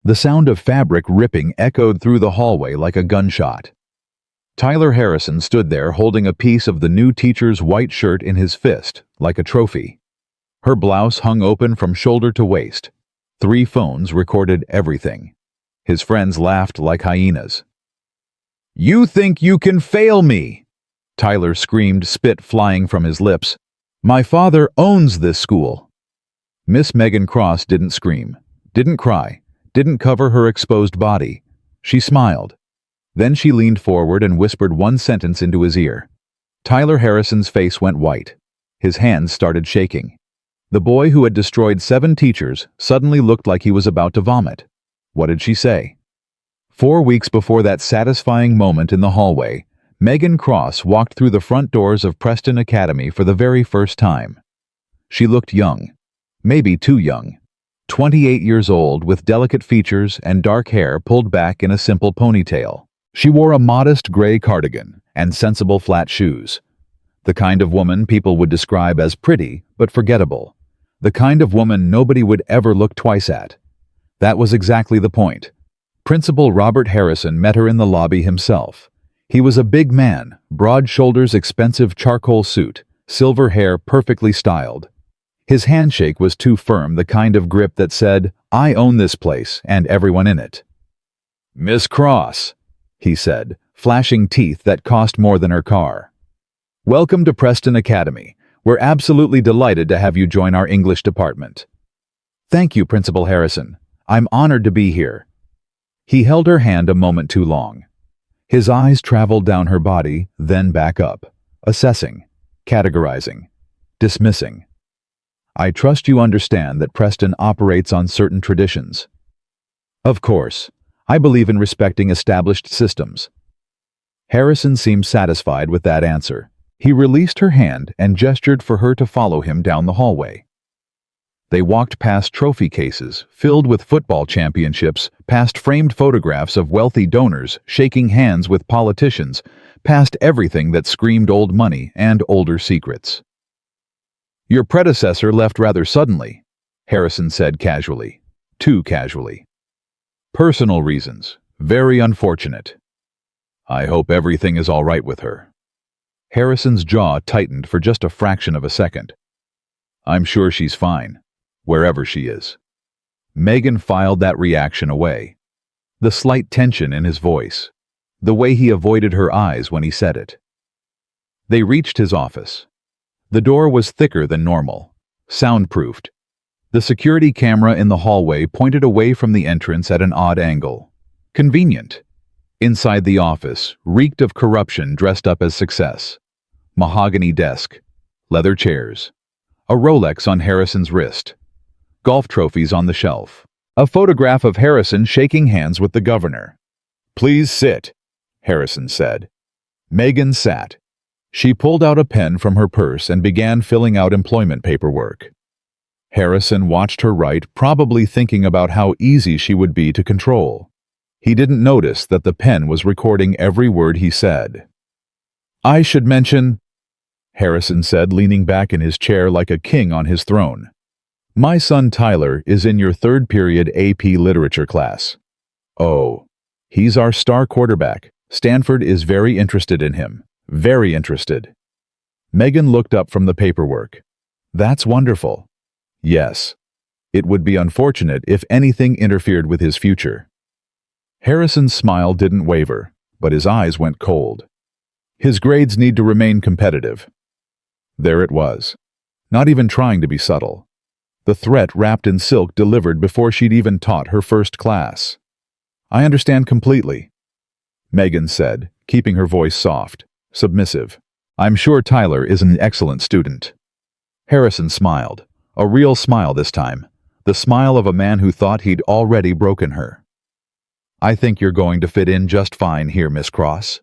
The sound of fabric ripping echoed through the hallway like a gunshot. Tyler Harrison stood there holding a piece of the new teacher's white shirt in his fist, like a trophy. Her blouse hung open from shoulder to waist. 3 phones recorded everything. His friends laughed like hyenas. "You think you can fail me?" Tyler screamed, spit flying from his lips. "My father owns this school." Miss Megan Cross didn't scream, didn't cry, didn't cover her exposed body. She smiled. Then she leaned forward and whispered one sentence into his ear. Tyler Harrison's face went white. His hands started shaking. The boy who had destroyed 7 teachers suddenly looked like he was about to vomit. What did she say? 4 weeks before that satisfying moment in the hallway, Megan Cross walked through the front doors of Preston Academy for the very first time. She looked young, maybe too young. 28 years old with delicate features and dark hair pulled back in a simple ponytail. She wore a modest gray cardigan and sensible flat shoes. The kind of woman people would describe as pretty but forgettable. The kind of woman nobody would ever look twice at. That was exactly the point. Principal Robert Harrison met her in the lobby himself. He was a big man, broad shoulders, expensive charcoal suit, silver hair perfectly styled. His handshake was too firm, the kind of grip that said, "I own this place and everyone in it." "Miss Cross," he said, flashing teeth that cost more than her car. "Welcome to Preston Academy. We're absolutely delighted to have you join our English department." "Thank you, Principal Harrison. I'm honored to be here." He held her hand a moment too long. His eyes traveled down her body, then back up, assessing, categorizing, dismissing. "I trust you understand that Preston operates on certain traditions." "Of course. I believe in respecting established systems." Harrison seemed satisfied with that answer. He released her hand and gestured for her to follow him down the hallway. They walked past trophy cases filled with football championships, past framed photographs of wealthy donors shaking hands with politicians, past everything that screamed old money and older secrets. "Your predecessor left rather suddenly," Harrison said casually. Too casually. "Personal reasons. Very unfortunate." "I hope everything is all right with her." Harrison's jaw tightened for just a fraction of a second. "I'm sure she's fine, wherever she is." Megan filed that reaction away. The slight tension in his voice. The way he avoided her eyes when he said it. They reached his office. The door was thicker than normal, soundproofed. The security camera in the hallway pointed away from the entrance at an odd angle. Convenient. Inside the office reeked of corruption dressed up as success. Mahogany desk, leather chairs, a Rolex on Harrison's wrist, golf trophies on the shelf, a photograph of Harrison shaking hands with the governor. "Please sit," Harrison said. Megan sat. She pulled out a pen from her purse and began filling out employment paperwork. Harrison watched her write, probably thinking about how easy she would be to control. He didn't notice that the pen was recording every word he said. "I should mention," Harrison said, leaning back in his chair like a king on his throne, "my son Tyler is in your 3rd period AP Literature class." "Oh, he's our star quarterback. Stanford is very interested in him. Very interested." Megan looked up from the paperwork. "That's wonderful." "Yes. It would be unfortunate if anything interfered with his future." Harrison's smile didn't waver, but his eyes went cold. "His grades need to remain competitive." There it was. Not even trying to be subtle. The threat wrapped in silk delivered before she'd even taught her first class. "I understand completely," Megan said, keeping her voice soft, submissive. "I'm sure Tyler is an excellent student." Harrison smiled. A real smile this time. The smile of a man who thought he'd already broken her. "I think you're going to fit in just fine here, Miss Cross."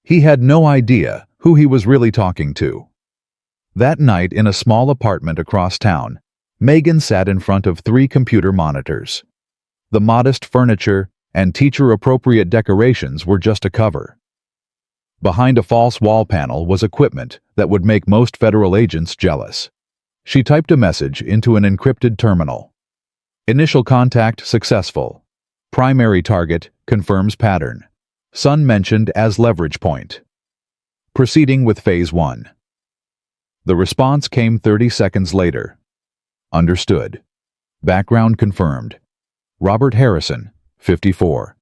He had no idea who he was really talking to. That night in a small apartment across town, Megan sat in front of 3 computer monitors. The modest furniture and teacher-appropriate decorations were just a cover. Behind a false wall panel was equipment that would make most federal agents jealous. She typed a message into an encrypted terminal. Initial contact successful. Primary target confirms pattern. Son mentioned as leverage point. Proceeding with Phase 1. The response came 30 seconds later. Understood. Background confirmed. Robert Harrison, 54.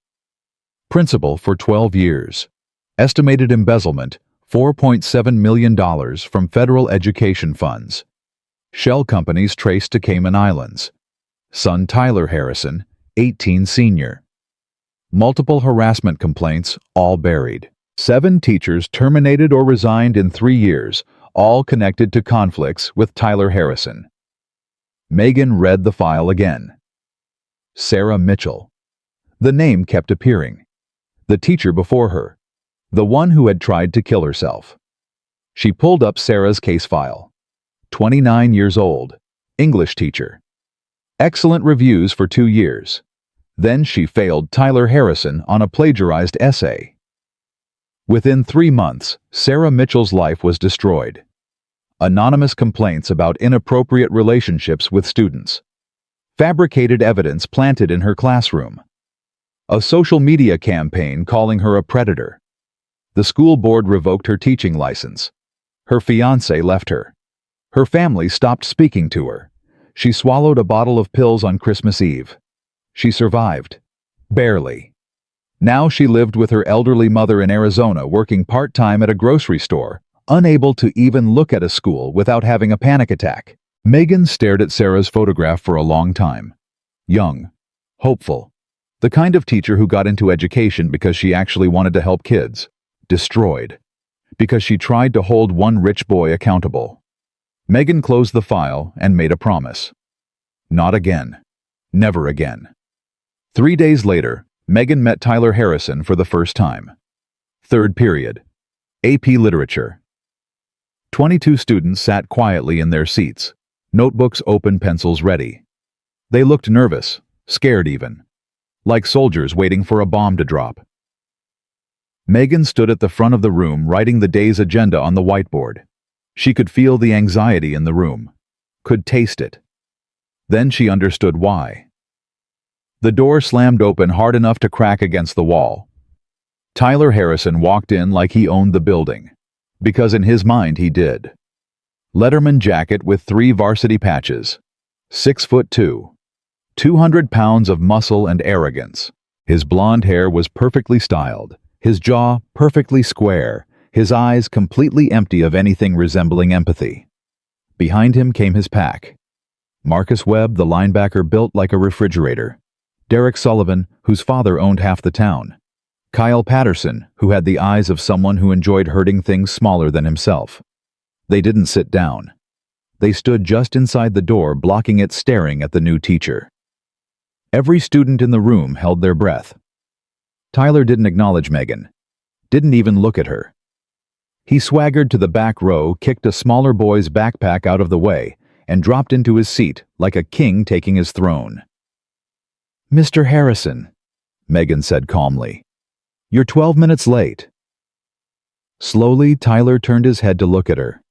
Principal for 12 years. Estimated embezzlement, $4.7 million from federal education funds. Shell companies traced to Cayman Islands. Son Tyler Harrison, 18 senior. Multiple harassment complaints, all buried. 7 teachers terminated or resigned in 3 years, all connected to conflicts with Tyler Harrison. Megan read the file again. Sarah Mitchell. The name kept appearing. The teacher before her. The one who had tried to kill herself. She pulled up Sarah's case file. 29 years old. English teacher. Excellent reviews for 2 years. Then she failed Tyler Harrison on a plagiarized essay. Within 3 months, Sarah Mitchell's life was destroyed. Anonymous complaints about inappropriate relationships with students. Fabricated evidence planted in her classroom. A social media campaign calling her a predator. The school board revoked her teaching license. Her fiancé left her. Her family stopped speaking to her. She swallowed a bottle of pills on Christmas Eve. She survived. Barely. Now she lived with her elderly mother in Arizona, working part-time at a grocery store, unable to even look at a school without having a panic attack. Megan stared at Sarah's photograph for a long time. Young. Hopeful. The kind of teacher who got into education because she actually wanted to help kids. Destroyed. Because she tried to hold one rich boy accountable. Megan closed the file and made a promise. Not again. Never again. 3 days later, Megan met Tyler Harrison for the first time. Third period. AP Literature. 22 students sat quietly in their seats, notebooks open, pencils ready. They looked nervous, scared even, like soldiers waiting for a bomb to drop. Megan stood at the front of the room writing the day's agenda on the whiteboard. She could feel the anxiety in the room, could taste it. Then she understood why. The door slammed open hard enough to crack against the wall. Tyler Harrison walked in like he owned the building, because in his mind he did. Letterman jacket with 3 varsity patches. 6'2". 200 pounds of muscle and arrogance. His blonde hair was perfectly styled, his jaw perfectly square, his eyes completely empty of anything resembling empathy. Behind him came his pack. Marcus Webb, the linebacker built like a refrigerator. Derek Sullivan, whose father owned half the town. Kyle Patterson, who had the eyes of someone who enjoyed hurting things smaller than himself. They didn't sit down. They stood just inside the door, blocking it, staring at the new teacher. Every student in the room held their breath. Tyler didn't acknowledge Megan. Didn't even look at her. He swaggered to the back row, kicked a smaller boy's backpack out of the way, and dropped into his seat like a king taking his throne. "Mr. Harrison," Megan said calmly, "you're 12 minutes late." Slowly, Tyler turned his head to look at her.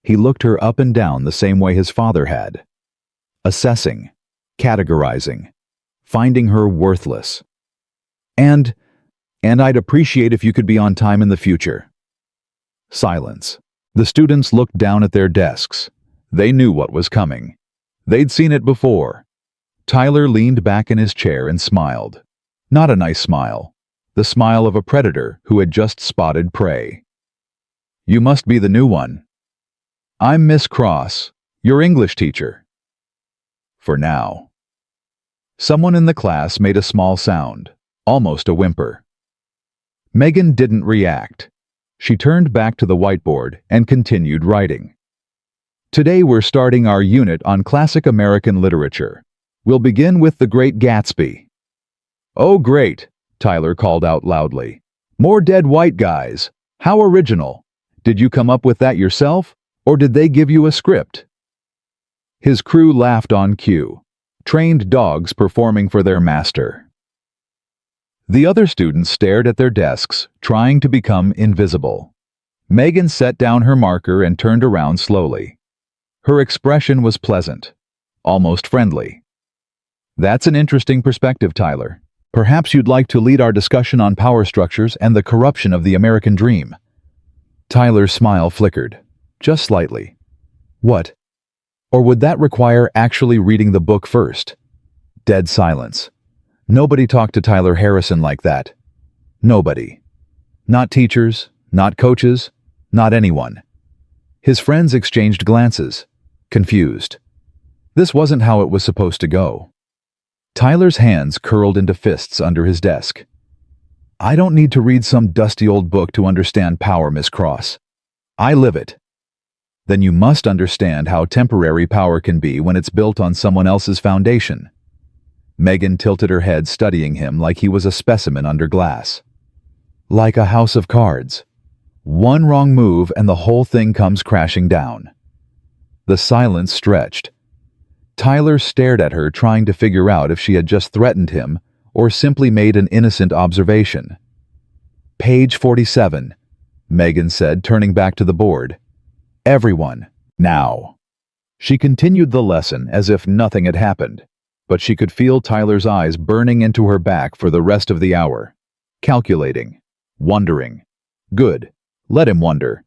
He looked her up and down the same way his father had. Assessing, categorizing, finding her worthless. And I'd appreciate if you could be on time in the future." Silence. The students looked down at their desks. They knew what was coming. They'd seen it before. Tyler leaned back in his chair and smiled. Not a nice smile. The smile of a predator who had just spotted prey. "You must be the new one." "I'm Miss Cross, your English teacher." "For now." Someone in the class made a small sound, almost a whimper. Megan didn't react. She turned back to the whiteboard and continued writing. "Today we're starting our unit on classic American literature. We'll begin with The Great Gatsby." "Oh, great," Tyler called out loudly. "More dead white guys. How original. Did you come up with that yourself, or did they give you a script?" His crew laughed on cue. Trained dogs performing for their master. The other students stared at their desks, trying to become invisible. Megan set down her marker and turned around slowly. Her expression was pleasant, almost friendly. That's an interesting perspective, Tyler. Perhaps you'd like to lead our discussion on power structures and the corruption of the American dream. Tyler's smile flickered, just slightly. What? Or would that require actually reading the book first? Dead silence. Nobody talked to Tyler Harrison like that. Nobody. Not teachers, not coaches, not anyone. His friends exchanged glances, confused. This wasn't how it was supposed to go. Tyler's hands curled into fists under his desk. I don't need to read some dusty old book to understand power, Miss Cross. I live it. Then you must understand how temporary power can be when it's built on someone else's foundation. Megan tilted her head, studying him like he was a specimen under glass. Like a house of cards. One wrong move and the whole thing comes crashing down. The silence stretched. Tyler stared at her, trying to figure out if she had just threatened him or simply made an innocent observation. Page 47, Megan said, turning back to the board. Everyone, now. She continued the lesson as if nothing had happened, but she could feel Tyler's eyes burning into her back for the rest of the hour. Calculating. Wondering. Good. Let him wonder.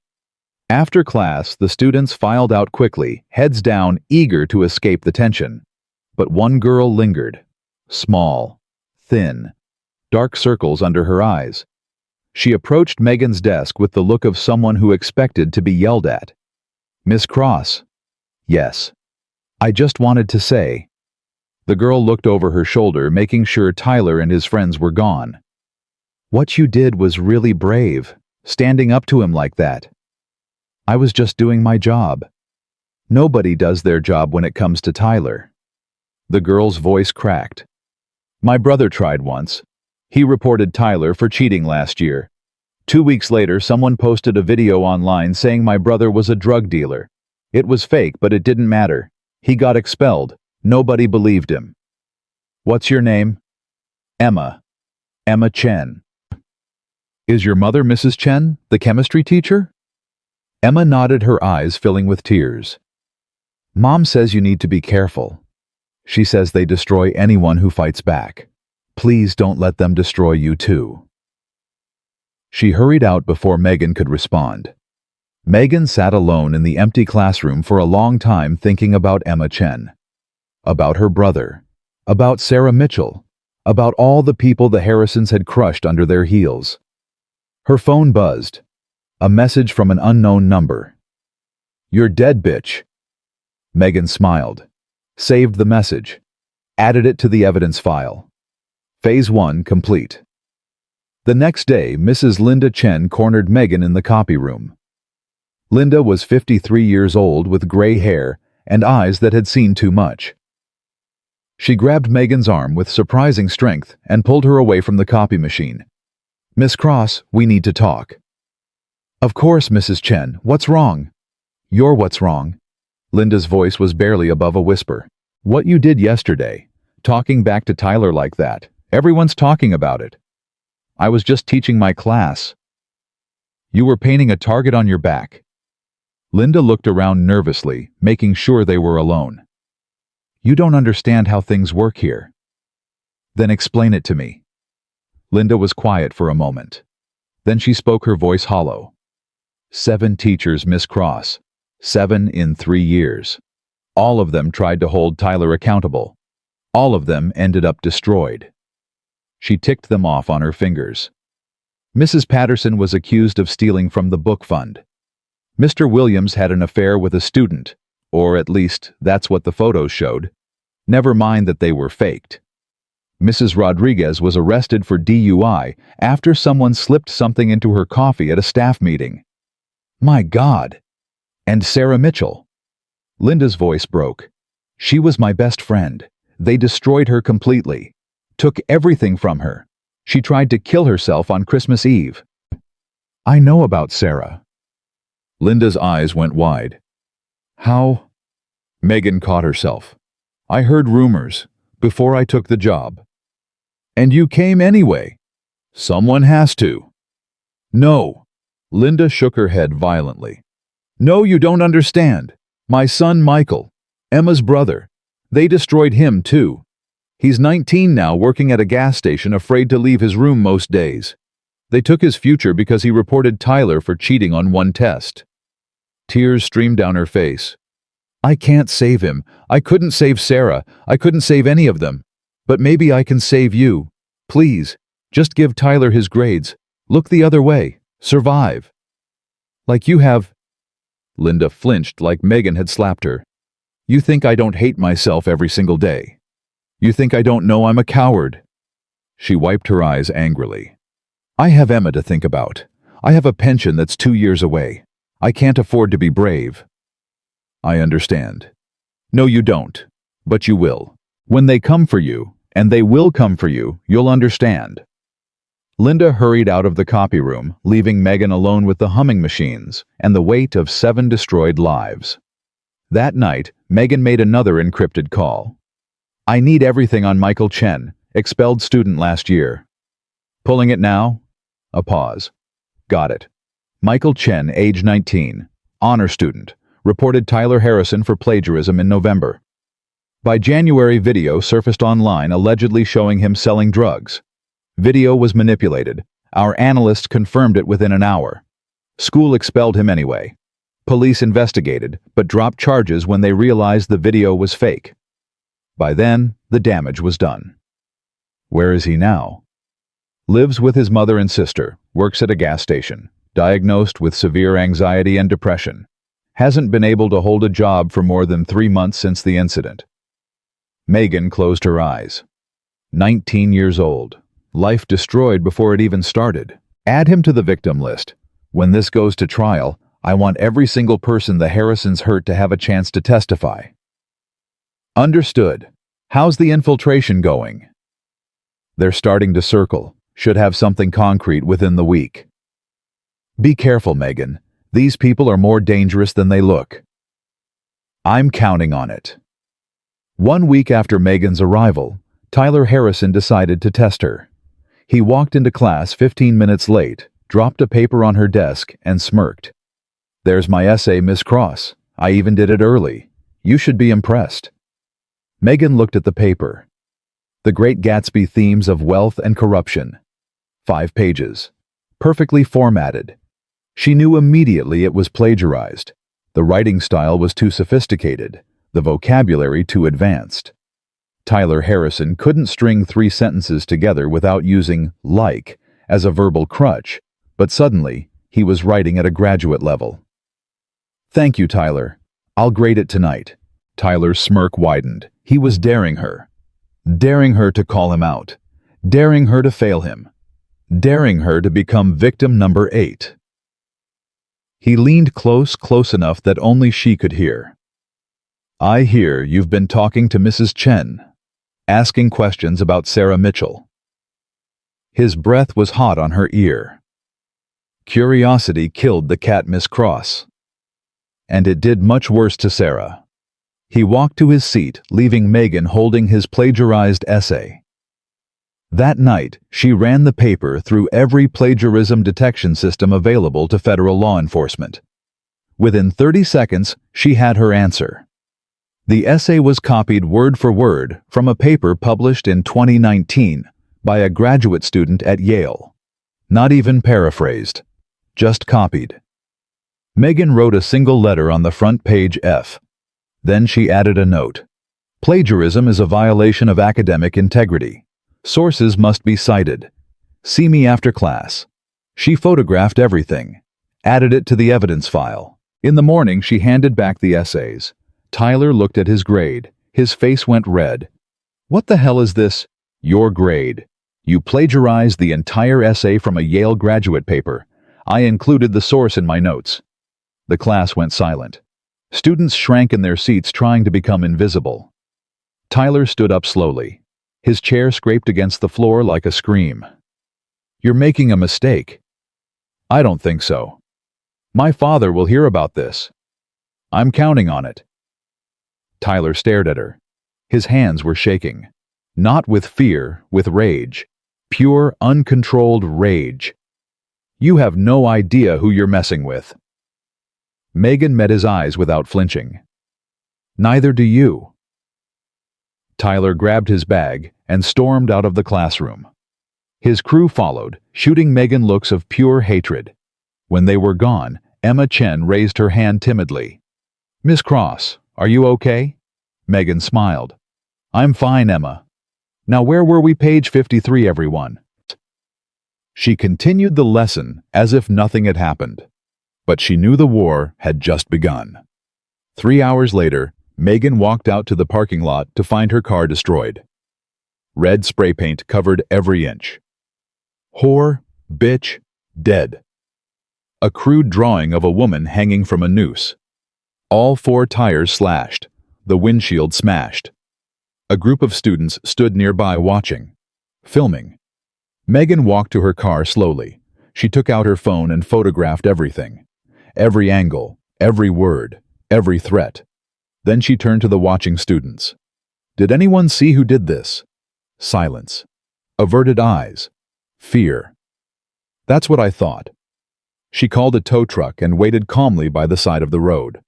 After class, the students filed out quickly, heads down, eager to escape the tension. But one girl lingered. Small. Thin. Dark circles under her eyes. She approached Megan's desk with the look of someone who expected to be yelled at. Miss Cross. Yes. I just wanted to say. The girl looked over her shoulder, making sure Tyler and his friends were gone. What you did was really brave, standing up to him like that. I was just doing my job. Nobody does their job when it comes to Tyler. The girl's voice cracked. My brother tried once. He reported Tyler for cheating last year. 2 weeks later, someone posted a video online saying my brother was a drug dealer. It was fake, but it didn't matter. He got expelled. Nobody believed him. What's your name? Emma. Emma Chen. Is your mother Mrs. Chen, the chemistry teacher? Emma nodded, her eyes filling with tears. Mom says you need to be careful. She says they destroy anyone who fights back. Please don't let them destroy you too. She hurried out before Megan could respond. Megan sat alone in the empty classroom for a long time, thinking about Emma Chen. About her brother. About Sarah Mitchell. About all the people the Harrisons had crushed under their heels. Her phone buzzed. A message from an unknown number. You're dead, bitch. Megan smiled. Saved the message. Added it to the evidence file. Phase 1 complete. The next day, Mrs. Linda Chen cornered Megan in the copy room. Linda was 53 years old with gray hair and eyes that had seen too much. She grabbed Megan's arm with surprising strength and pulled her away from the copy machine. Miss Cross, we need to talk. Of course, Mrs. Chen. What's wrong? You're what's wrong. Linda's voice was barely above a whisper. What you did yesterday. Talking back to Tyler like that. Everyone's talking about it. I was just teaching my class. You were painting a target on your back. Linda looked around nervously, making sure they were alone. You don't understand how things work here. Then explain it to me. Linda was quiet for a moment. Then she spoke, her voice hollow. 7 teachers, Miss Cross. 7 in 3 years. All of them tried to hold Tyler accountable. All of them ended up destroyed. She ticked them off on her fingers. Mrs. Patterson was accused of stealing from the book fund. Mr. Williams had an affair with a student, or at least that's what the photos showed. Never mind that they were faked. Mrs. Rodriguez was arrested for DUI after someone slipped something into her coffee at a staff meeting. My God! And Sarah Mitchell. Linda's voice broke. She was my best friend. They destroyed her completely. Took everything from her. She tried to kill herself on Christmas Eve. I know about Sarah. Linda's eyes went wide. How? Megan caught herself. I heard rumors before I took the job. And you came anyway. Someone has to. No. Linda shook her head violently. No, you don't understand. My son Michael, Emma's brother, they destroyed him too. He's 19 now, working at a gas station, afraid to leave his room most days. They took his future because he reported Tyler for cheating on one test. Tears streamed down her face. I can't save him. I couldn't save Sarah. I couldn't save any of them. But maybe I can save you. Please, just give Tyler his grades. Look the other way. Survive. Like you have. Linda flinched like Megan had slapped her. You think I don't hate myself every single day? You think I don't know I'm a coward? She wiped her eyes angrily. I have Emma to think about. I have a pension that's 2 years away. I can't afford to be brave. I understand. No, you don't. But you will. When they come for you, and they will come for you, you'll understand. Linda hurried out of the copy room, leaving Megan alone with the humming machines and the weight of 7 destroyed lives. That night, Megan made another encrypted call. I need everything on Michael Chen, expelled student last year. Pulling it now? A pause. Got it. Michael Chen, age 19, honor student, reported Tyler Harrison for plagiarism in November. By January, video surfaced online allegedly showing him selling drugs. Video was manipulated. Our analysts confirmed it within an hour. School expelled him anyway. Police investigated, but dropped charges when they realized the video was fake. By then, the damage was done. Where is he now? Lives with his mother and sister, works at a gas station, diagnosed with severe anxiety and depression. Hasn't been able to hold a job for more than 3 months since the incident. Megan closed her eyes. 19 years old. Life destroyed before it even started. Add him to the victim list. When this goes to trial, I want every single person the Harrisons hurt to have a chance to testify. Understood. How's the infiltration going? They're starting to circle. Should have something concrete within the week. Be careful, Megan. These people are more dangerous than they look. I'm counting on it. 1 week after Megan's arrival, Tyler Harrison decided to test her. He walked into class 15 minutes late, dropped a paper on her desk, and smirked. There's my essay, Miss Cross. I even did it early. You should be impressed. Megan looked at the paper. The Great Gatsby Themes of Wealth and Corruption. 5 pages. Perfectly formatted. She knew immediately it was plagiarized. The writing style was too sophisticated, the vocabulary too advanced. Tyler Harrison couldn't string 3 sentences together without using like as a verbal crutch, but suddenly he was writing at a graduate level. Thank you, Tyler. I'll grade it tonight. Tyler's smirk widened. He was daring her. Daring her to call him out. Daring her to fail him. Daring her to become victim number 8. He leaned close enough that only she could hear. I hear you've been talking to Mrs. Chen, asking questions about Sarah Mitchell. His breath was hot on her ear. Curiosity killed the cat, Miss Cross. And it did much worse to Sarah. He walked to his seat, leaving Megan holding his plagiarized essay. That night, she ran the paper through every plagiarism detection system available to federal law enforcement. Within 30 seconds, she had her answer. The essay was copied word for word from a paper published in 2019 by a graduate student at Yale. Not even paraphrased, just copied. Megan wrote a single letter on the front page F. Then she added a note. Plagiarism is a violation of academic integrity. Sources must be cited. See me after class. She photographed everything, added it to the evidence file. In the morning, she handed back the essays. Tyler looked at his grade. His face went red. What the hell is this? Your grade. You plagiarized the entire essay from a Yale graduate paper. I included the source in my notes. The class went silent. Students shrank in their seats, trying to become invisible. Tyler stood up slowly. His chair scraped against the floor like a scream. You're making a mistake. I don't think so. My father will hear about this. I'm counting on it. Tyler stared at her. His hands were shaking. Not with fear, with rage. Pure, uncontrolled rage. You have no idea who you're messing with. Megan met his eyes without flinching. Neither do you. Tyler grabbed his bag and stormed out of the classroom. His crew followed, shooting Megan looks of pure hatred. When they were gone, Emma Chen raised her hand timidly. "Miss Cross, are you okay?" Megan smiled. "I'm fine, Emma. Now where were we? Page 53, everyone." She continued the lesson as if nothing had happened. But she knew the war had just begun. 3 hours later, Megan walked out to the parking lot to find her car destroyed. Red spray paint covered every inch. "Whore, bitch, dead." A crude drawing of a woman hanging from a noose. All 4 tires slashed, the windshield smashed. A group of students stood nearby watching, filming. Megan walked to her car slowly. She took out her phone and photographed everything. Every angle, every word, every threat. Then she turned to the watching students. "Did anyone see who did this?" Silence. Averted eyes. Fear. "That's what I thought." She called a tow truck and waited calmly by the side of the road.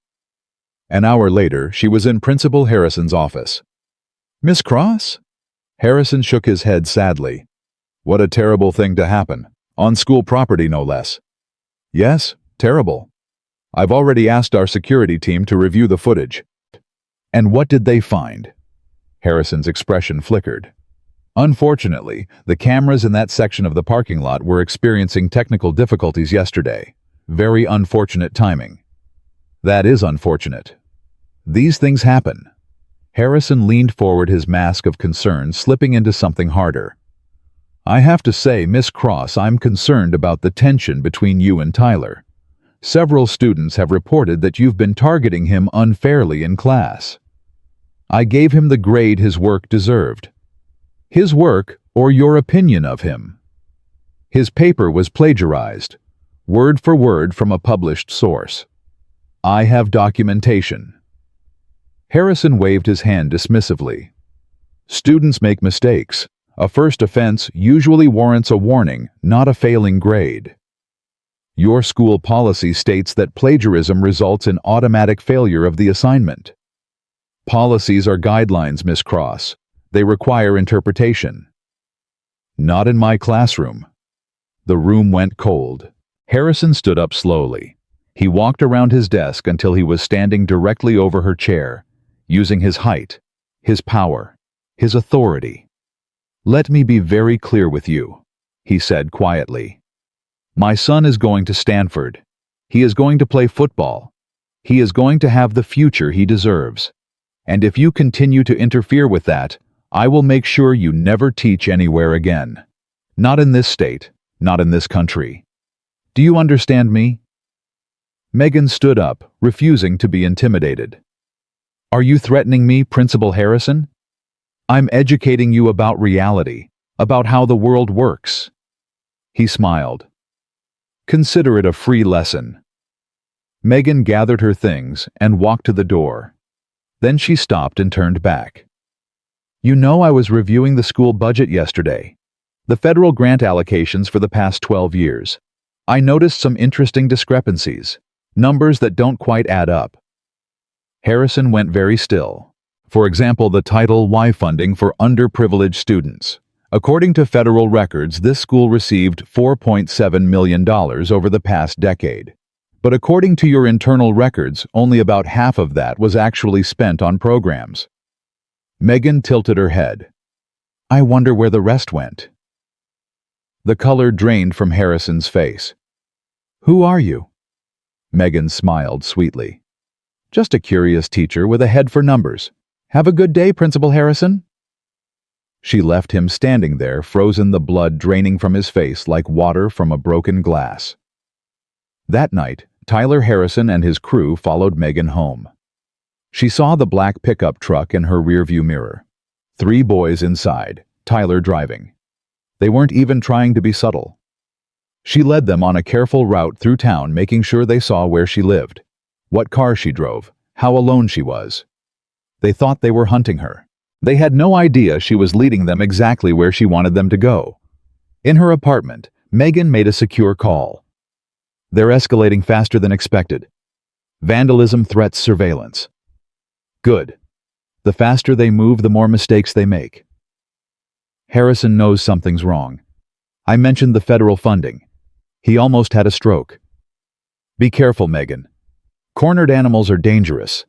An hour later, she was in Principal Harrison's office. "Miss Cross?" Harrison shook his head sadly. "What a terrible thing to happen. On school property, no less." "Yes, terrible. I've already asked our security team to review the footage." "And what did they find?" Harrison's expression flickered. "Unfortunately, the cameras in that section of the parking lot were experiencing technical difficulties yesterday. Very unfortunate timing." "That is unfortunate. These things happen." Harrison leaned forward, his mask of concern slipping into something harder. "I have to say, Miss Cross, I'm concerned about the tension between you and Tyler. Several students have reported that you've been targeting him unfairly in class. I gave him the grade his work deserved. His work or your opinion of him? His paper was plagiarized, word for word from a published source. I have documentation." Harrison waved his hand dismissively. "Students make mistakes. A first offense usually warrants a warning, not a failing grade. Your school policy states that plagiarism results in automatic failure of the assignment. Policies are guidelines, Miss Cross. They require interpretation." "Not in my classroom." The room went cold. Harrison stood up slowly. He walked around his desk until he was standing directly over her chair, using his height, his power, his authority. "Let me be very clear with you," he said quietly. "My son is going to Stanford. He is going to play football. He is going to have the future he deserves. And if you continue to interfere with that, I will make sure you never teach anywhere again. Not in this state, not in this country. Do you understand me?" Megan stood up, refusing to be intimidated. "Are you threatening me, Principal Harrison? I'm educating you about reality, about how the world works." He smiled. "Consider it a free lesson." Megan gathered her things and walked to the door. Then she stopped and turned back. "You know, I was reviewing the school budget yesterday. The federal grant allocations for the past 12 years. I noticed some interesting discrepancies, numbers that don't quite add up." Harrison went very still. For example, the Title I funding for underprivileged students. According to federal records, this school received $4.7 million over the past decade. But according to your internal records, only about half of that was actually spent on programs. Megan tilted her head. "I wonder where the rest went." The color drained from Harrison's face. "Who are you?" Megan smiled sweetly. "Just a curious teacher with a head for numbers. Have a good day, Principal Harrison." She left him standing there, frozen, the blood draining from his face like water from a broken glass. That night, Tyler Harrison and his crew followed Megan home. She saw the black pickup truck in her rearview mirror. 3 boys inside, Tyler driving. They weren't even trying to be subtle. She led them on a careful route through town, making sure they saw where she lived, what car she drove, how alone she was. They thought they were hunting her. They had no idea she was leading them exactly where she wanted them to go. In her apartment, Megan made a secure call. "They're escalating faster than expected. Vandalism threats surveillance." "Good. The faster they move, the more mistakes they make. Harrison knows something's wrong. I mentioned the federal funding. He almost had a stroke. Be careful, Megan. Cornered animals are dangerous.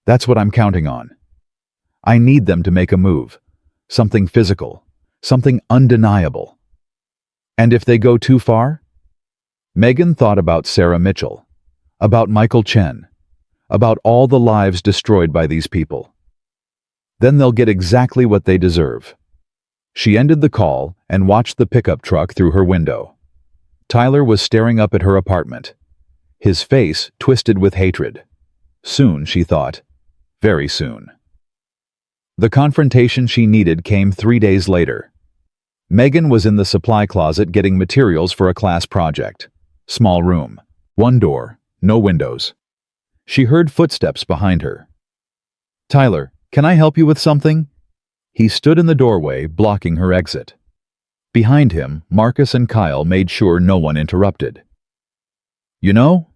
That's what I'm counting on. I need them to make a move. Something physical. Something undeniable. And if they go too far? Megan thought about Sarah Mitchell, about Michael Chen, about all the lives destroyed by these people. Then they'll get exactly what they deserve. She ended the call and watched the pickup truck through her window. Tyler was staring up at her apartment, his face twisted with hatred. Soon, she thought. Very soon. The confrontation she needed came 3 days later. Megan was in the supply closet getting materials for a class project. Small room. One door. No windows. She heard footsteps behind her. Tyler, can I help you with something? He stood in the doorway, blocking her exit. Behind him, Marcus and Kyle made sure no one interrupted. You know,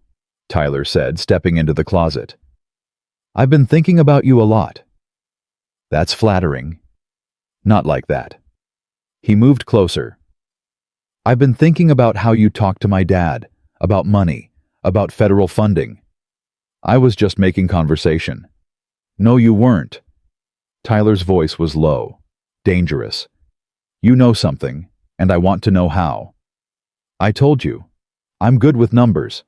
Tyler said, stepping into the closet, I've been thinking about you a lot. That's flattering. Not like that. He moved closer. I've been thinking about how you talked to my dad, about money, about federal funding. I was just making conversation. No, you weren't. Tyler's voice was low, dangerous. You know something, and I want to know how. I told you. I'm good with numbers.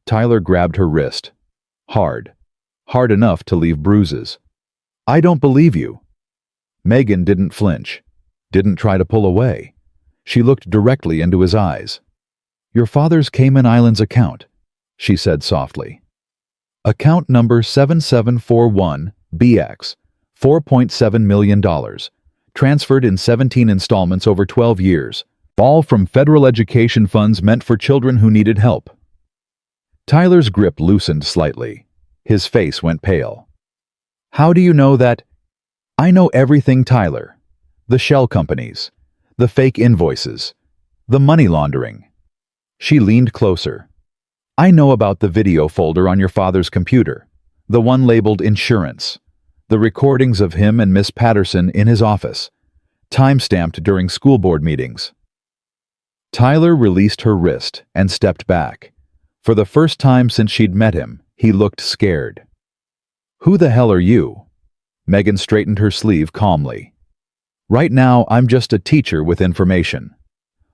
Tyler grabbed her wrist. Hard. Hard enough to leave bruises. I don't believe you. Megan didn't flinch, didn't try to pull away. She looked directly into his eyes. Your father's Cayman Islands account, she said softly. Account number 7741BX, $4.7 million, transferred in 17 installments over 12 years, all from federal education funds meant for children who needed help. Tyler's grip loosened slightly. His face went pale. How do you know that? I know everything, Tyler. The shell companies, the fake invoices, the money laundering. She leaned closer. I know about the video folder on your father's computer, the one labeled insurance, the recordings of him and Miss Patterson in his office, time-stamped during school board meetings. Tyler released her wrist and stepped back. For the first time since she'd met him, he looked scared. Who the hell are you? Megan straightened her sleeve calmly. Right now, I'm just a teacher with information.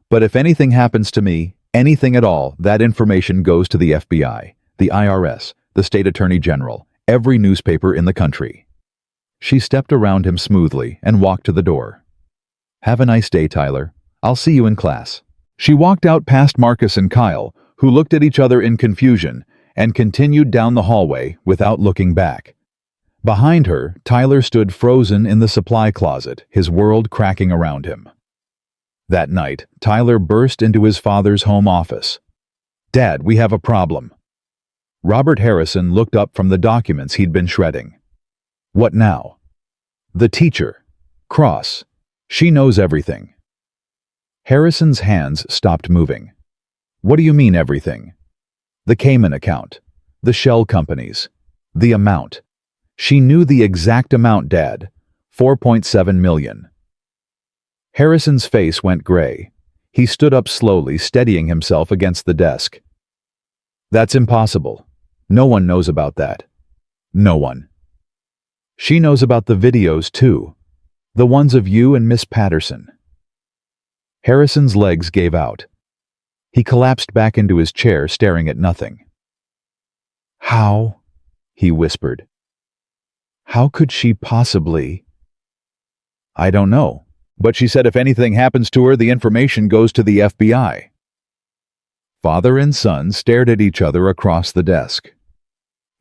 But if anything happens to me, anything at all, that information goes to the FBI, the IRS, the State Attorney General, every newspaper in the country. She stepped around him smoothly and walked to the door. Have a nice day, Tyler. I'll see you in class. She walked out past Marcus and Kyle, who looked at each other in confusion, and continued down the hallway without looking back. Behind her, Tyler stood frozen in the supply closet, his world cracking around him. That night, Tyler burst into his father's home office. Dad, we have a problem. Robert Harrison looked up from the documents he'd been shredding. What now? The teacher. Cross. She knows everything. Harrison's hands stopped moving. What do you mean everything? The Cayman account. The shell companies. The amount. She knew the exact amount, Dad. 4.7 million. Harrison's face went gray. He stood up slowly, steadying himself against the desk. That's impossible. No one knows about that. No one. She knows about the videos, too. The ones of you and Miss Patterson. Harrison's legs gave out. He collapsed back into his chair, staring at nothing. How? He whispered. How could she possibly? I don't know, but she said if anything happens to her, the information goes to the FBI. Father and son stared at each other across the desk.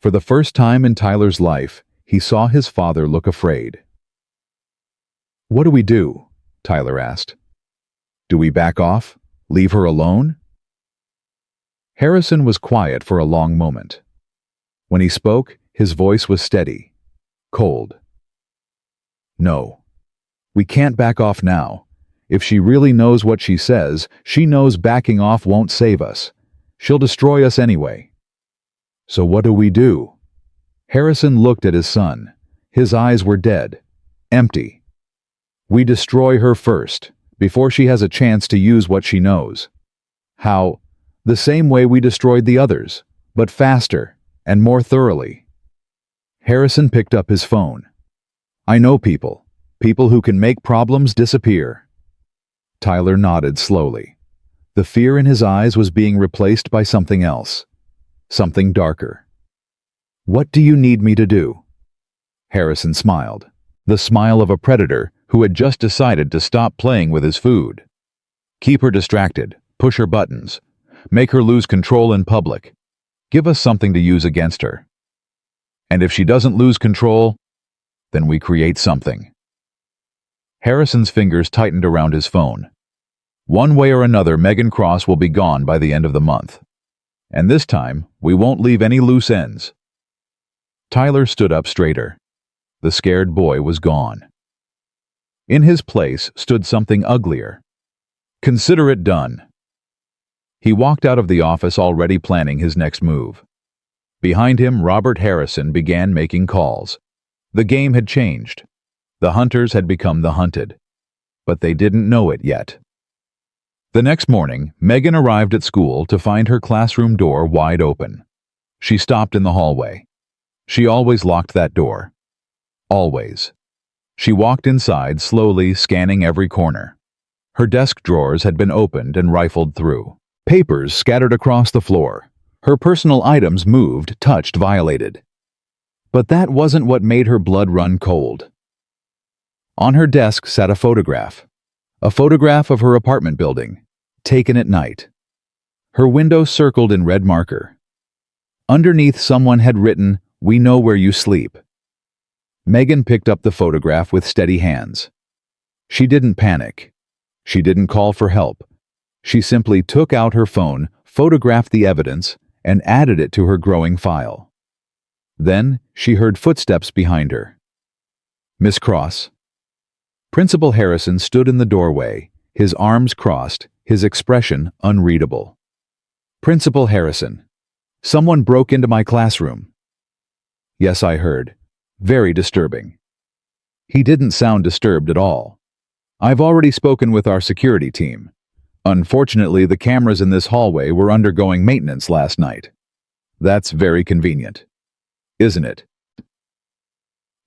For the first time in Tyler's life, he saw his father look afraid. What do we do? Tyler asked. Do we back off? Leave her alone? Harrison was quiet for a long moment. When he spoke, his voice was steady, cold. No. We can't back off now. If she really knows what she says, she knows backing off won't save us. She'll destroy us anyway. So what do we do? Harrison looked at his son. His eyes were dead, empty. We destroy her first, before she has a chance to use what she knows. How? The same way we destroyed the others, but faster and more thoroughly. Harrison picked up his phone. I know people who can make problems disappear. Tyler nodded slowly. The fear in his eyes was being replaced by something else, something darker. What do you need me to do? Harrison smiled, the smile of a predator who had just decided to stop playing with his food. Keep her distracted, push her buttons, make her lose control in public. Give us something to use against her. And if she doesn't lose control, then we create something. Harrison's fingers tightened around his phone. One way or another, Megan Cross will be gone by the end of the month. And this time, we won't leave any loose ends. Tyler stood up straighter. The scared boy was gone. In his place stood something uglier. Consider it done. He walked out of the office already planning his next move. Behind him, Robert Harrison began making calls. The game had changed. The hunters had become the hunted. But they didn't know it yet. The next morning, Megan arrived at school to find her classroom door wide open. She stopped in the hallway. She always locked that door. Always. She walked inside, slowly scanning every corner. Her desk drawers had been opened and rifled through. Papers scattered across the floor. Her personal items moved, touched, violated. But that wasn't what made her blood run cold. On her desk sat a photograph of her apartment building, taken at night. Her window circled in red marker. Underneath, someone had written, "We know where you sleep." Megan picked up the photograph with steady hands. She didn't panic. She didn't call for help. She simply took out her phone, photographed the evidence, and added it to her growing file. Then she heard footsteps behind her. Miss Cross. Principal Harrison stood in the doorway, his arms crossed, his expression unreadable. Principal Harrison. Someone broke into my classroom. Yes, I heard. Very disturbing. He didn't sound disturbed at all. I've already spoken with our security team. Unfortunately, the cameras in this hallway were undergoing maintenance last night. That's very convenient, isn't it?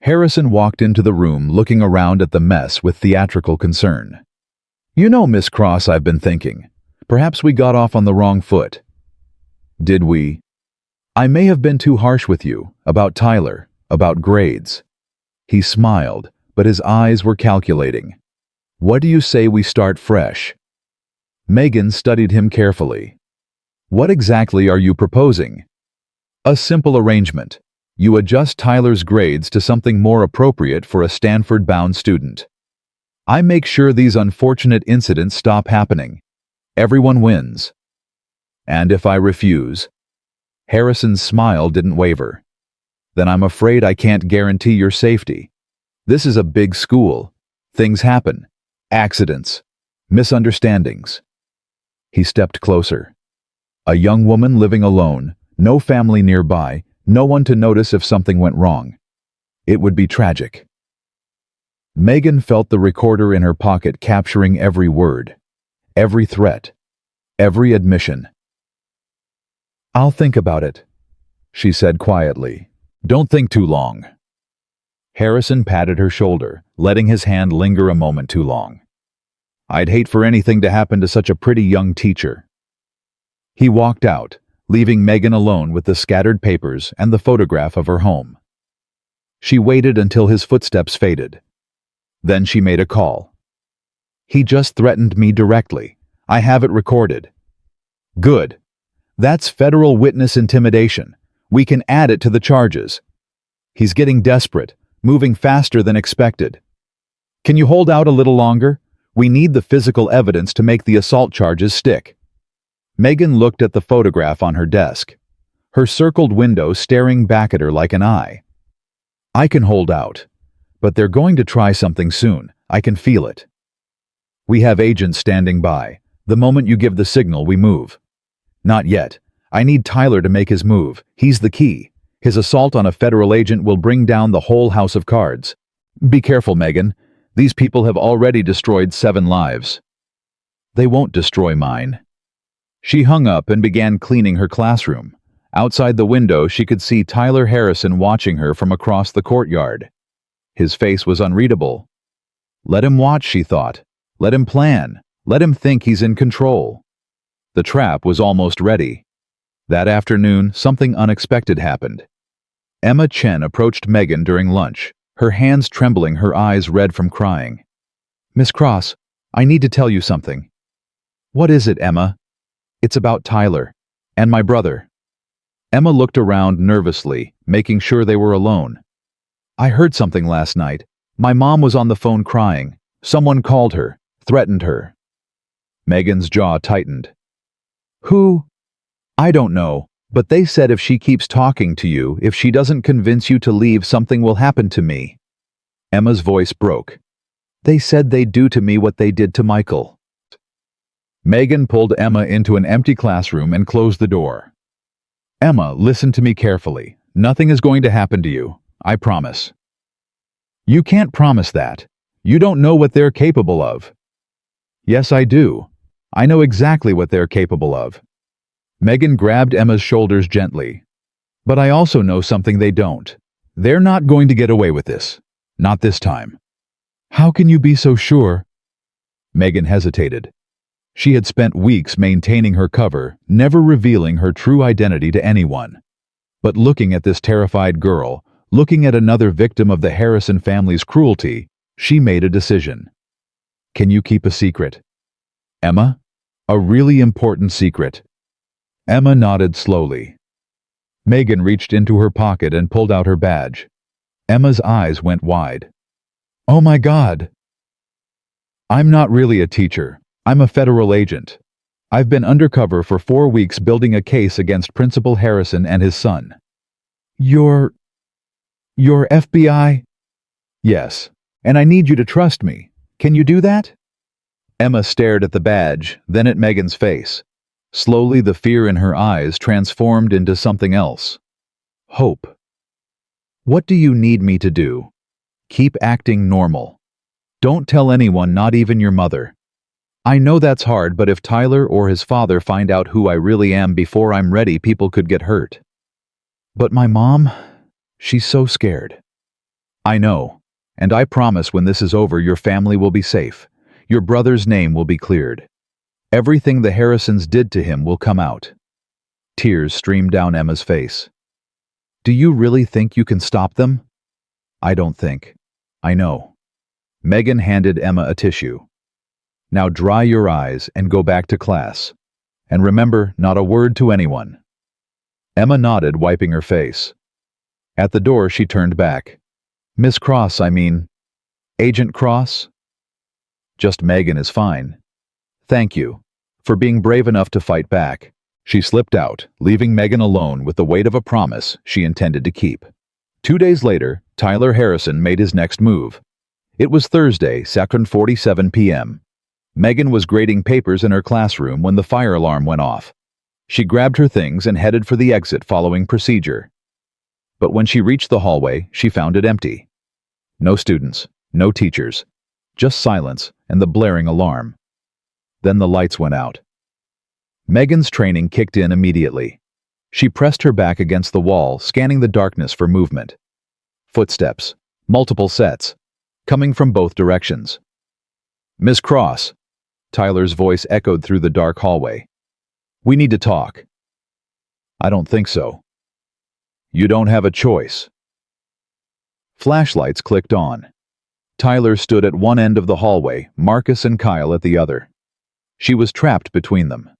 Harrison walked into the room, looking around at the mess with theatrical concern. You know, Miss Cross, I've been thinking. Perhaps we got off on the wrong foot. Did we? I may have been too harsh with you, about Tyler, about grades. He smiled, but his eyes were calculating. What do you say we start fresh? Megan studied him carefully. What exactly are you proposing? A simple arrangement. You adjust Tyler's grades to something more appropriate for a Stanford-bound student. I make sure these unfortunate incidents stop happening. Everyone wins. And if I refuse? Harrison's smile didn't waver. Then I'm afraid I can't guarantee your safety. This is a big school. Things happen. Accidents. Misunderstandings. He stepped closer. A young woman living alone, no family nearby, no one to notice if something went wrong. It would be tragic. Megan felt the recorder in her pocket capturing every word, every threat, every admission. I'll think about it, she said quietly. Don't think too long. Harrison patted her shoulder, letting his hand linger a moment too long. I'd hate for anything to happen to such a pretty young teacher. He walked out, leaving Megan alone with the scattered papers and the photograph of her home. She waited until his footsteps faded. Then she made a call. He just threatened me directly. I have it recorded. Good. That's federal witness intimidation. We can add it to the charges. He's getting desperate, moving faster than expected. Can you hold out a little longer? We need the physical evidence to make the assault charges stick. Megan looked at the photograph on her desk, her circled window staring back at her like an eye. I can hold out, but they're going to try something soon. I can feel it. We have agents standing by. The moment you give the signal, we move. Not yet. I need Tyler to make his move. He's the key. His assault on a federal agent will bring down the whole house of cards. Be careful, Megan. These people have already destroyed 7 lives. They won't destroy mine. She hung up and began cleaning her classroom. Outside the window, she could see Tyler Harrison watching her from across the courtyard. His face was unreadable. Let him watch, she thought. Let him plan. Let him think he's in control. The trap was almost ready. That afternoon, something unexpected happened. Emma Chen approached Megan during lunch, her hands trembling, her eyes red from crying. "Miss Cross, I need to tell you something." "What is it, Emma?" "It's about Tyler and my brother." Emma looked around nervously, making sure they were alone. "I heard something last night. My mom was on the phone crying. Someone called her, threatened her." Megan's jaw tightened. "Who?" "I don't know, but they said if she keeps talking to you, if she doesn't convince you to leave, something will happen to me." Emma's voice broke. "They said they'd do to me what they did to Michael." Megan pulled Emma into an empty classroom and closed the door. "Emma, listen to me carefully. Nothing is going to happen to you, I promise." "You can't promise that. You don't know what they're capable of." "Yes, I do. I know exactly what they're capable of." Megan grabbed Emma's shoulders gently. "But I also know something they don't. They're not going to get away with this. Not this time." "How can you be so sure?" Megan hesitated. She had spent weeks maintaining her cover, never revealing her true identity to anyone. But looking at this terrified girl, looking at another victim of the Harrison family's cruelty, she made a decision. "Can you keep a secret?" "Emma? A really important secret." Emma nodded slowly. Megan reached into her pocket and pulled out her badge. Emma's eyes went wide. "Oh my God!" "I'm not really a teacher. I'm a federal agent. I've been undercover for 4 weeks building a case against Principal Harrison and his son." You're FBI?" "Yes, and I need you to trust me. Can you do that?" Emma stared at the badge, then at Megan's face. Slowly, the fear in her eyes transformed into something else. Hope. "What do you need me to do?" "Keep acting normal. Don't tell anyone, not even your mother. I know that's hard, but if Tyler or his father find out who I really am before I'm ready, people could get hurt." "But my mom, she's so scared." "I know, and I promise when this is over, your family will be safe. Your brother's name will be cleared. Everything the Harrisons did to him will come out." Tears streamed down Emma's face. "Do you really think you can stop them?" "I don't think. I know." Megan handed Emma a tissue. "Now dry your eyes and go back to class. And remember, not a word to anyone." Emma nodded, wiping her face. At the door, she turned back. "Miss Cross, I mean, Agent Cross?" "Just Megan is fine. Thank you for being brave enough to fight back." She slipped out, leaving Megan alone with the weight of a promise she intended to keep. 2 days later, Tyler Harrison made his next move. It was Thursday, 7:47 p.m. Megan was grading papers in her classroom when the fire alarm went off. She grabbed her things and headed for the exit following procedure. But when she reached the hallway, she found it empty. No students, no teachers, just silence and the blaring alarm. Then the lights went out. Megan's training kicked in immediately. She pressed her back against the wall, scanning the darkness for movement. Footsteps, multiple sets, coming from both directions. "Miss Cross," Tyler's voice echoed through the dark hallway. "We need to talk." "I don't think so." "You don't have a choice." Flashlights clicked on. Tyler stood at one end of the hallway, Marcus and Kyle at the other. She was trapped between them.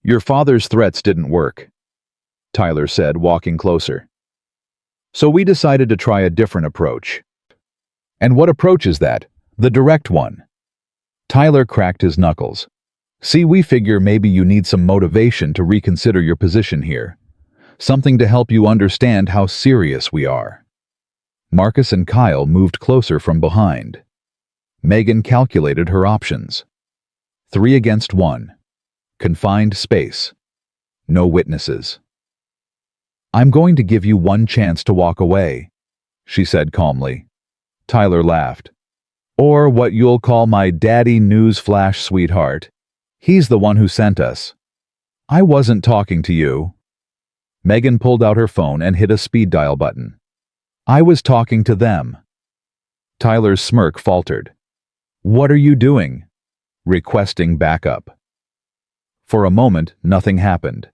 "Your father's threats didn't work," Tyler said, walking closer. "So we decided to try a different approach." "And what approach is that? The direct one?" Tyler cracked his knuckles. "See, we figure maybe you need some motivation to reconsider your position here. Something to help you understand how serious we are." Marcus and Kyle moved closer from behind. Megan calculated her options. 3 against 1. Confined space. No witnesses. I'm going to give you one chance to walk away, she said calmly. Tyler laughed. Or what you'll call my daddy news flash sweetheart. He's the one who sent us. I wasn't talking to you. Megan pulled out her phone and hit a speed dial button. I was talking to them. Tyler's smirk faltered. What are you doing? Requesting backup. For a moment, nothing happened.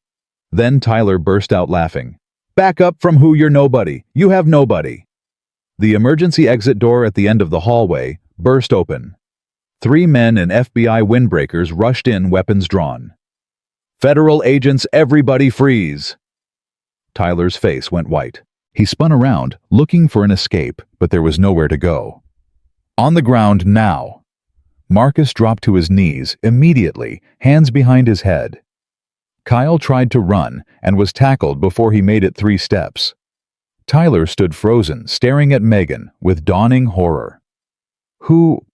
Then Tyler burst out laughing. Backup from who? You're nobody. You have nobody. The emergency exit door at the end of the hallway burst open. 3 men in FBI windbreakers rushed in, weapons drawn. Federal agents, everybody freeze! Tyler's face went white. He spun around, looking for an escape, but there was nowhere to go. On the ground now! Marcus dropped to his knees immediately, hands behind his head. Kyle tried to run and was tackled before he made it 3 steps. Tyler stood frozen, staring at Megan with dawning horror. Who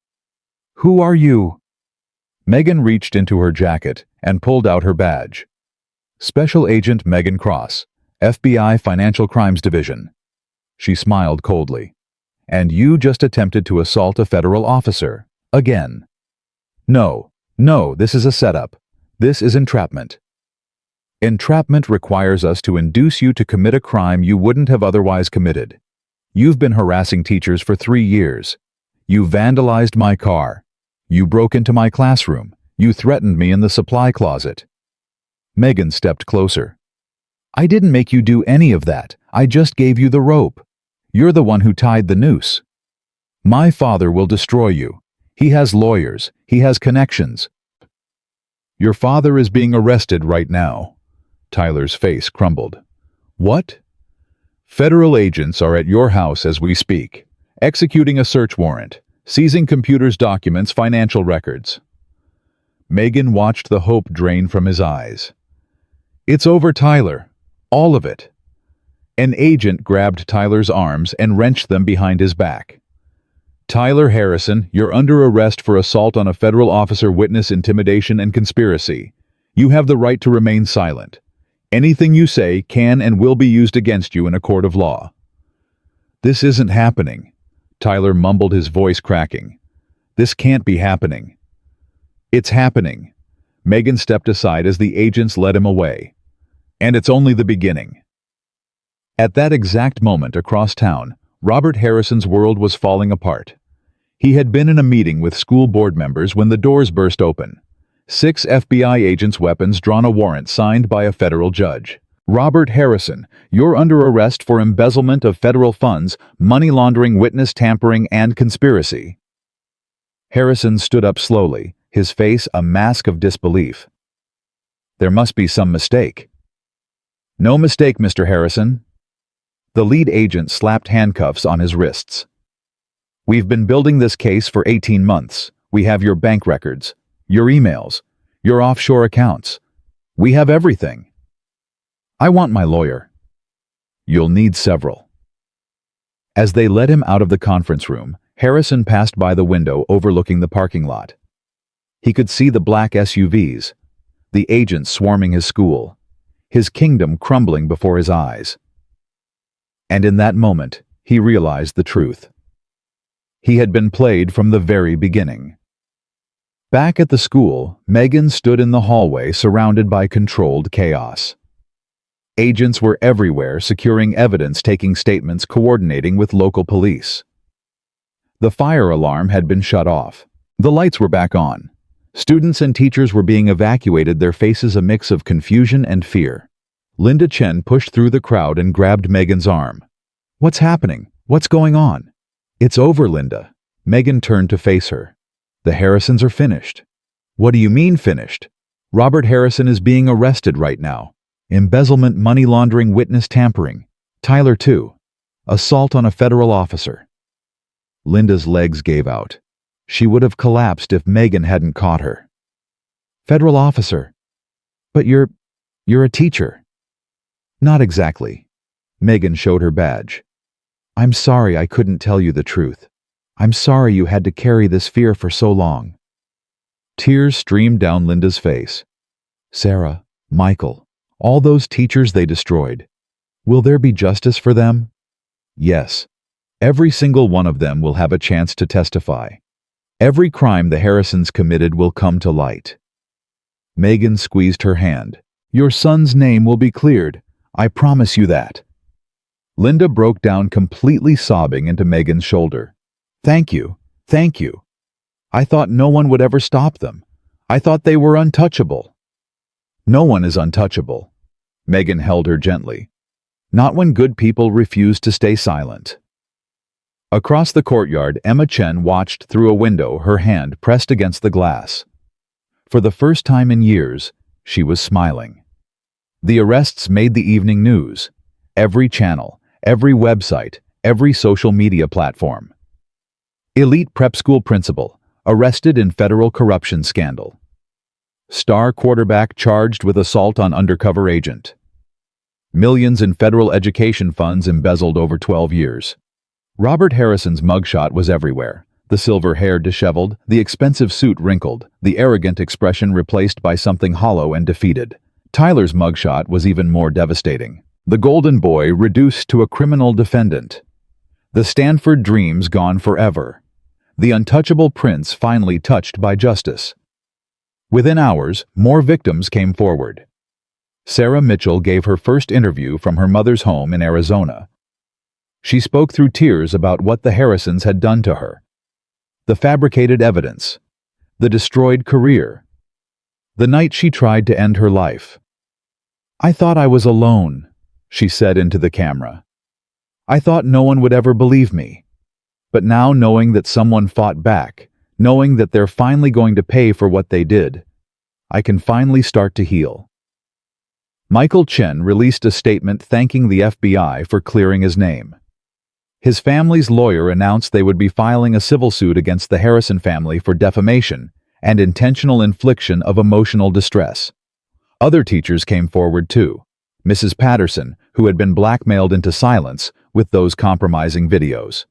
are you? Megan reached into her jacket and pulled out her badge. Special Agent Megan Cross, FBI Financial Crimes Division. She smiled coldly. And you just attempted to assault a federal officer. Again. No, this is a setup. This is entrapment. Entrapment requires us to induce you to commit a crime you wouldn't have otherwise committed. You've been harassing teachers for 3 years. You vandalized my car. You broke into my classroom. You threatened me in the supply closet. Megan stepped closer. I didn't make you do any of that. I just gave you the rope. You're the one who tied the noose. My father will destroy you. He has lawyers. He has connections. Your father is being arrested right now. Tyler's face crumbled. What? Federal agents are at your house as we speak, executing a search warrant, seizing computers, documents, financial records. Megan watched the hope drain from his eyes. It's over, Tyler. All of it. An agent grabbed Tyler's arms and wrenched them behind his back. Tyler Harrison, you're under arrest for assault on a federal officer, witness intimidation, and conspiracy. You have the right to remain silent. Anything you say can and will be used against you in a court of law. This isn't happening. Tyler mumbled, his voice cracking. This can't be happening. It's happening. Megan stepped aside as the agents led him away. And it's only the beginning. At that exact moment across town, Robert Harrison's world was falling apart. He had been in a meeting with school board members when the doors burst open. 6 FBI agents, weapons drawn, a warrant signed by a federal judge. Robert Harrison, you're under arrest for embezzlement of federal funds, money laundering, witness tampering, and conspiracy. Harrison stood up slowly, his face a mask of disbelief. There must be some mistake. No mistake, Mr. Harrison. The lead agent slapped handcuffs on his wrists. We've been building this case for 18 months. We have your bank records, your emails, your offshore accounts. We have everything. I want my lawyer. You'll need several. As they led him out of the conference room, Harrison passed by the window overlooking the parking lot. He could see the black SUVs, the agents swarming his school, his kingdom crumbling before his eyes. And in that moment, he realized the truth. He had been played from the very beginning. Back at the school, Megan stood in the hallway surrounded by controlled chaos. Agents were everywhere, securing evidence, taking statements, coordinating with local police. The fire alarm had been shut off. The lights were back on. Students and teachers were being evacuated, their faces a mix of confusion and fear. Linda Chen pushed through the crowd and grabbed Megan's arm. What's happening? What's going on? It's over, Linda. Megan turned to face her. The Harrisons are finished. What do you mean finished? Robert Harrison is being arrested right now. Embezzlement, money laundering, witness tampering. Tyler too. Assault on a federal officer. Linda's legs gave out. She would have collapsed if Megan hadn't caught her. Federal officer. But you're a teacher. Not exactly. Megan showed her badge. I'm sorry I couldn't tell you the truth. I'm sorry you had to carry this fear for so long. Tears streamed down Linda's face. Sarah, Michael, all those teachers they destroyed. Will there be justice for them? Yes. Every single one of them will have a chance to testify. Every crime the Harrisons committed will come to light. Megan squeezed her hand. Your son's name will be cleared. I promise you that. Linda broke down completely sobbing into Megan's shoulder. Thank you. Thank you. I thought no one would ever stop them. I thought they were untouchable. No one is untouchable. Megan held her gently. Not when good people refuse to stay silent. Across the courtyard, Emma Chen watched through a window, her hand pressed against the glass. For the first time in years, she was smiling. The arrests made the evening news. Every channel, every website, every social media platform. Elite prep school principal, arrested in federal corruption scandal. Star quarterback charged with assault on undercover agent. Millions in federal education funds embezzled over 12 years. Robert Harrison's mugshot was everywhere. The silver hair disheveled, the expensive suit wrinkled, the arrogant expression replaced by something hollow and defeated. Tyler's mugshot was even more devastating. The golden boy reduced to a criminal defendant. The Stanford dreams gone forever. The untouchable prince finally touched by justice. Within hours, more victims came forward. Sarah Mitchell gave her first interview from her mother's home in Arizona. She spoke through tears about what the Harrisons had done to her. The fabricated evidence. The destroyed career. The night she tried to end her life. I thought I was alone, she said into the camera. I thought no one would ever believe me. But now, knowing that someone fought back, knowing that they're finally going to pay for what they did, I can finally start to heal. Michael Chen released a statement thanking the FBI for clearing his name. His family's lawyer announced they would be filing a civil suit against the Harrison family for defamation and intentional infliction of emotional distress. Other teachers came forward too. Mrs. Patterson, who had been blackmailed into silence with those compromising videos.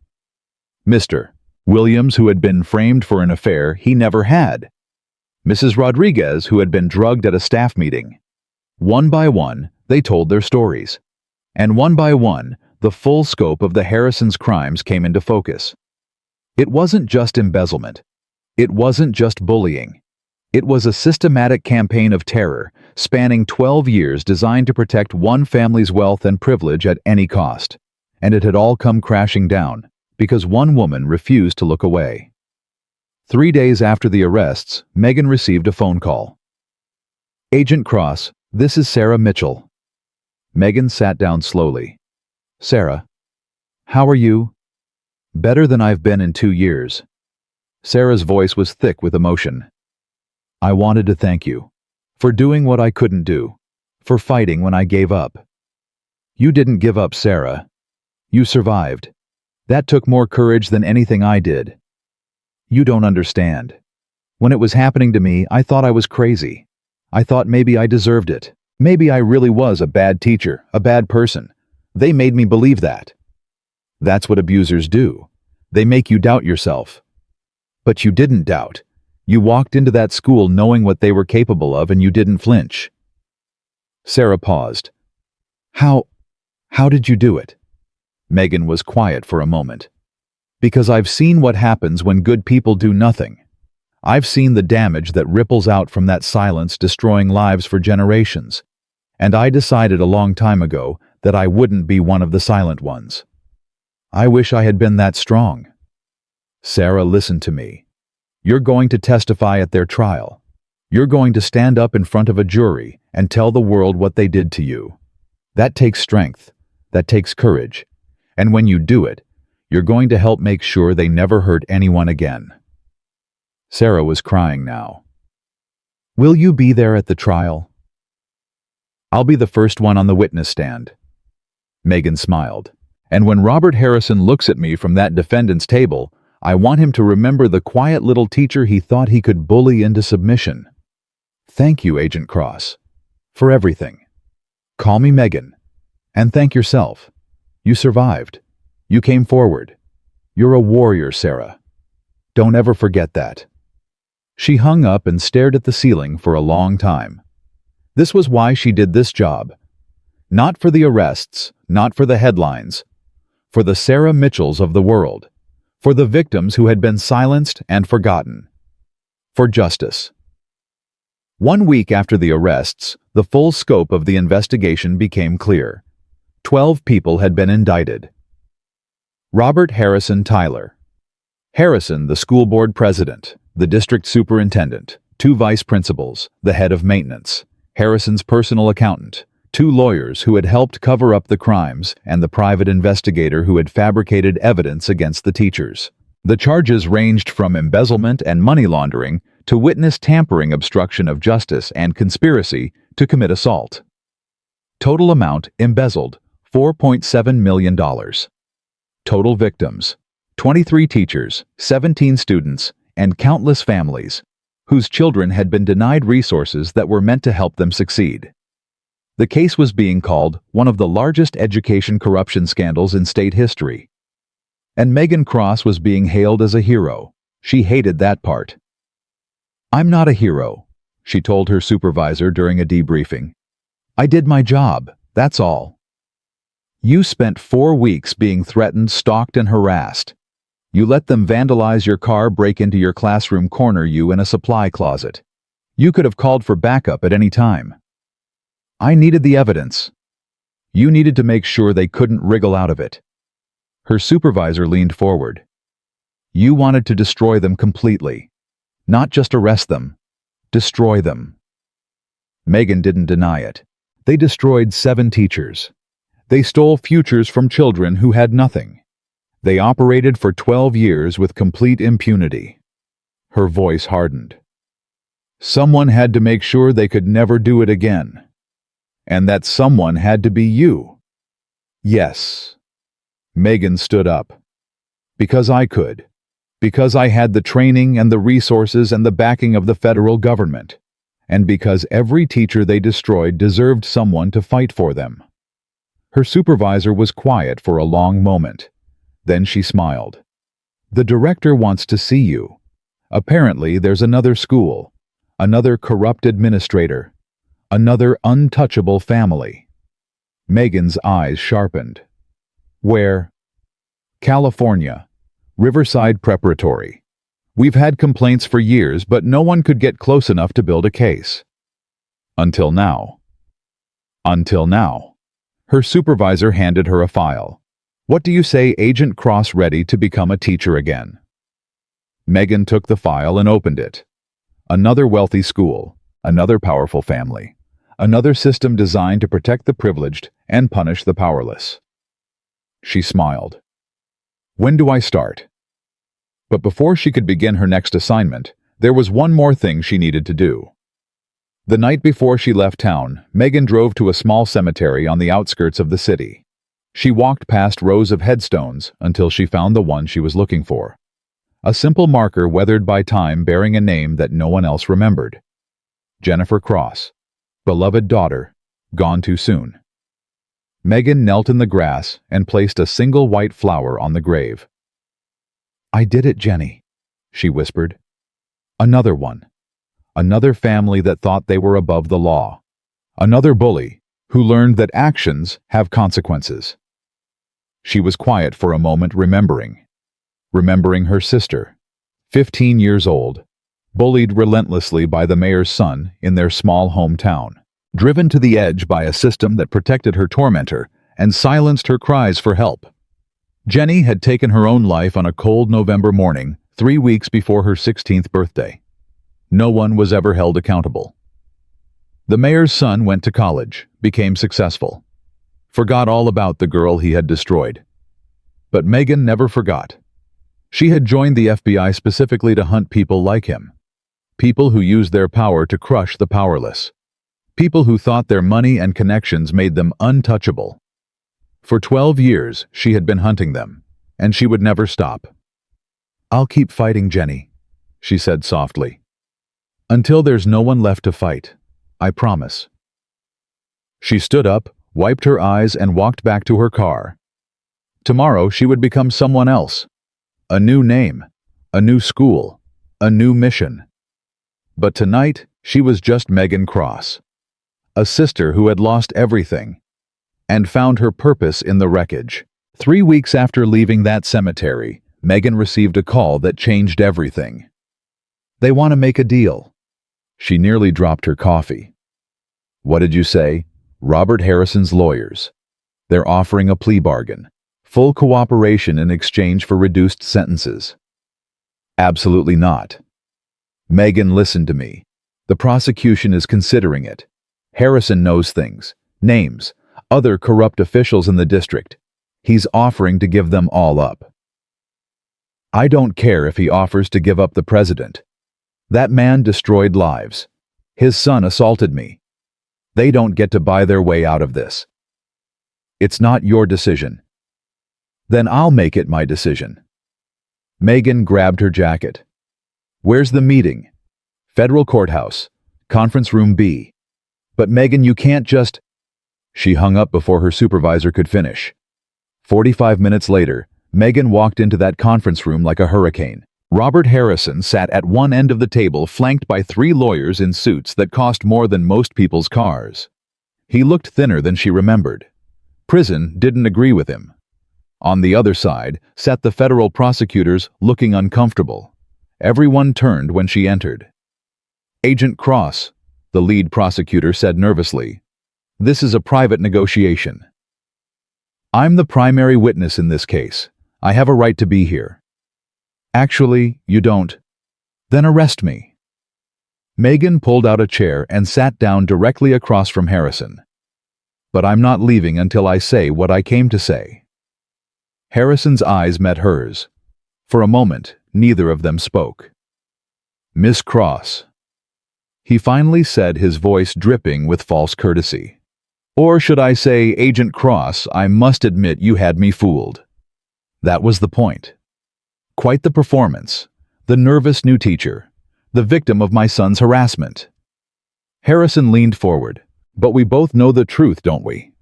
Mr. Williams, who had been framed for an affair he never had. Mrs. Rodriguez, who had been drugged at a staff meeting. One by one, they told their stories. And one by one, the full scope of the Harrisons' crimes came into focus. It wasn't just embezzlement. It wasn't just bullying. It was a systematic campaign of terror, spanning 12 years designed to protect one family's wealth and privilege at any cost. And it had all come crashing down, because one woman refused to look away. 3 days after the arrests, Megan received a phone call. Agent Cross, this is Sarah Mitchell. Megan sat down slowly. Sarah, how are you? Better than I've been in 2 years. Sarah's voice was thick with emotion. I wanted to thank you for doing what I couldn't do, for fighting when I gave up. You didn't give up, Sarah. You survived. That took more courage than anything I did. You don't understand. When it was happening to me, I thought I was crazy. I thought maybe I deserved it. Maybe I really was a bad teacher, a bad person. They made me believe that. That's what abusers do. They make you doubt yourself. But you didn't doubt. You walked into that school knowing what they were capable of, and you didn't flinch. Sarah paused. How did you do it? Megan was quiet for a moment. Because I've seen what happens when good people do nothing. I've seen the damage that ripples out from that silence, destroying lives for generations. And I decided a long time ago that I wouldn't be one of the silent ones. I wish I had been that strong. Sarah, listen to me. You're going to testify at their trial. You're going to stand up in front of a jury and tell the world what they did to you. That takes strength. That takes courage. And when you do it, you're going to help make sure they never hurt anyone again. Sarah was crying now. Will you be there at the trial? I'll be the first one on the witness stand. Megan smiled. And when Robert Harrison looks at me from that defendant's table, I want him to remember the quiet little teacher he thought he could bully into submission. Thank you, Agent Cross, for everything. Call me Megan. And thank yourself. You survived. You came forward. You're a warrior, Sarah. Don't ever forget that. She hung up and stared at the ceiling for a long time. This was why she did this job. Not for the arrests, Not for the headlines. For the Sarah Mitchells of the world. For the victims who had been silenced and forgotten. For justice. 1 week after the arrests, the full scope of the investigation became clear. 12 people had been indicted. Robert Harrison Tyler. Harrison, the school board president, the district superintendent, 2 vice principals, the head of maintenance, Harrison's personal accountant, 2 lawyers who had helped cover up the crimes, and the private investigator who had fabricated evidence against the teachers. The charges ranged from embezzlement and money laundering to witness tampering, obstruction of justice, and conspiracy to commit assault. Total amount embezzled, $4.7 million. Total victims, 23 teachers, 17 students, and countless families, whose children had been denied resources that were meant to help them succeed. The case was being called one of the largest education corruption scandals in state history. And Megan Cross was being hailed as a hero. She hated that part. "I'm not a hero," she told her supervisor during a debriefing. "I did my job, that's all." "You spent 4 weeks being threatened, stalked, and harassed. You let them vandalize your car, break into your classroom, corner you in a supply closet. You could have called for backup at any time. I needed the evidence. You needed to make sure they couldn't wriggle out of it." Her supervisor leaned forward. "You wanted to destroy them completely. Not just arrest them. Destroy them." Megan didn't deny it. They destroyed 7 teachers. They stole futures from children who had nothing. They operated for 12 years with complete impunity. Her voice hardened. Someone had to make sure they could never do it again. And that someone had to be you. Yes. Megan stood up. Because I could. Because I had the training and the resources and the backing of the federal government. And because every teacher they destroyed deserved someone to fight for them. Her supervisor was quiet for a long moment. Then she smiled. "The director wants to see you. Apparently there's another school, another corrupt administrator, another untouchable family." Megan's eyes sharpened. "Where?" "California. Riverside Preparatory. We've had complaints for years, but no one could get close enough to build a case. Until now." "Until now." Her supervisor handed her a file. "What do you say, Agent Cross, ready to become a teacher again?" Megan took the file and opened it. Another wealthy school, another powerful family, another system designed to protect the privileged and punish the powerless. She smiled. "When do I start?" But before she could begin her next assignment, there was one more thing she needed to do. The night before she left town, Megan drove to a small cemetery on the outskirts of the city. She walked past rows of headstones until she found the one she was looking for. A simple marker weathered by time bearing a name that no one else remembered. Jennifer Cross, beloved daughter, gone too soon. Megan knelt in the grass and placed a single white flower on the grave. "I did it, Jenny," she whispered. "Another one. Another family that thought they were above the law. Another bully who learned that actions have consequences." She was quiet for a moment, remembering her sister, 15 years old, bullied relentlessly by the mayor's son in their small hometown, driven to the edge by a system that protected her tormentor and silenced her cries for help. Jenny had taken her own life on a cold November morning, 3 weeks before her 16th birthday. No one was ever held accountable. The mayor's son went to college, became successful, forgot all about the girl he had destroyed. But Megan never forgot. She had joined the FBI specifically to hunt people like him. People who used their power to crush the powerless. People who thought their money and connections made them untouchable. For 12 years, she had been hunting them, and she would never stop. "I'll keep fighting, Jenny," she said softly. "Until there's no one left to fight. I promise." She stood up, wiped her eyes, and walked back to her car. Tomorrow she would become someone else. A new name, a new school, a new mission. But tonight, she was just Megan Cross. A sister who had lost everything. and found her purpose in the wreckage. 3 weeks after leaving that cemetery, Megan received a call that changed everything. They want to make a deal. She nearly dropped her coffee. What did you say? Robert Harrison's lawyers. They're offering a plea bargain. Full cooperation in exchange for reduced sentences. Absolutely not. Megan, listen to me. The prosecution is considering it. Harrison knows things, names, other corrupt officials in the district. He's offering to give them all up. I don't care if he offers to give up the president. That man destroyed lives. His son assaulted me. They don't get to buy their way out of this. It's not your decision. Then I'll make it my decision. Megan grabbed her jacket. Where's the meeting? Federal Courthouse, Conference Room B. But Megan, you can't just... She hung up before her supervisor could finish. 45 minutes later, Megan walked into that conference room like a hurricane. Robert Harrison sat at one end of the table, flanked by 3 lawyers in suits that cost more than most people's cars. He looked thinner than she remembered. Prison didn't agree with him. On the other side sat the federal prosecutors, looking uncomfortable. Everyone turned when she entered. Agent Cross, the lead prosecutor said nervously. This is a private negotiation. I'm the primary witness in this case. I have a right to be here. Actually, you don't. Then arrest me. Megan pulled out a chair and sat down directly across from Harrison. But I'm not leaving until I say what I came to say. Harrison's eyes met hers. For a moment, neither of them spoke. Miss Cross. He finally said, his voice dripping with false courtesy. Or should I say, Agent Cross, I must admit you had me fooled. That was the point. Quite the performance. The nervous new teacher. The victim of my son's harassment. Harrison leaned forward. But we both know the truth, don't we?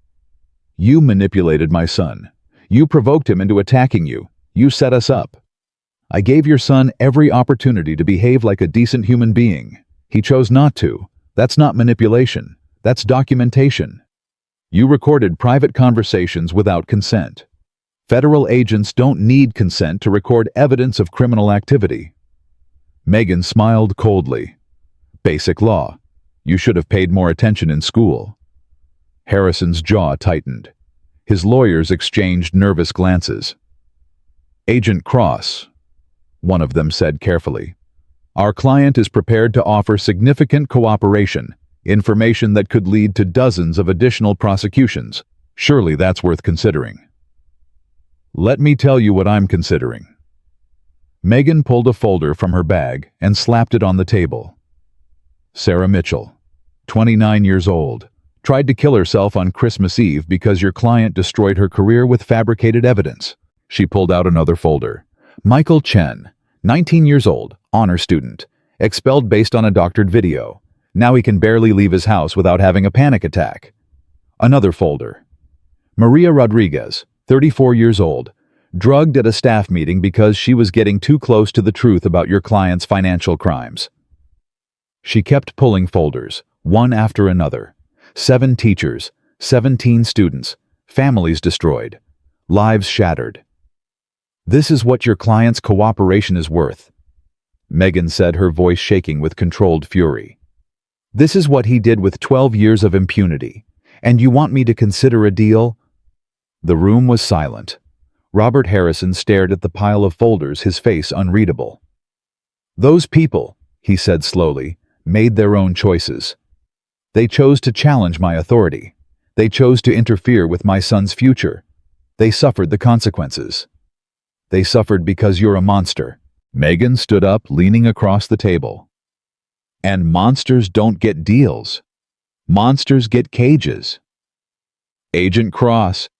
You manipulated my son. You provoked him into attacking you. You set us up. I gave your son every opportunity to behave like a decent human being. He chose not to. That's not manipulation. That's documentation. You recorded private conversations without consent. Federal agents don't need consent to record evidence of criminal activity. Megan smiled coldly. Basic law. You should have paid more attention in school. Harrison's jaw tightened. His lawyers exchanged nervous glances. Agent Cross, one of them said carefully, our client is prepared to offer significant cooperation, information that could lead to dozens of additional prosecutions. Surely that's worth considering. Let me tell you what I'm considering. Megan pulled a folder from her bag and slapped it on the table. Sarah Mitchell, 29 years old, tried to kill herself on Christmas Eve because your client destroyed her career with fabricated evidence. She pulled out another folder. Michael Chen, 19 years old, honor student, expelled based on a doctored video. Now he can barely leave his house without having a panic attack. Another folder. Maria Rodriguez, 34 years old, drugged at a staff meeting because she was getting too close to the truth about your client's financial crimes. She kept pulling folders, one after another. 7 teachers, 17 students, families destroyed, lives shattered. This is what your client's cooperation is worth, Megan said, her voice shaking with controlled fury. This is what he did with 12 years of impunity, and you want me to consider a deal? The room was silent. Robert Harrison stared at the pile of folders, his face unreadable. Those people, he said slowly, made their own choices. They chose to challenge my authority. They chose to interfere with my son's future. They suffered the consequences. They suffered because you're a monster. Megan stood up, leaning across the table. And monsters don't get deals. Monsters get cages. Agent Cross,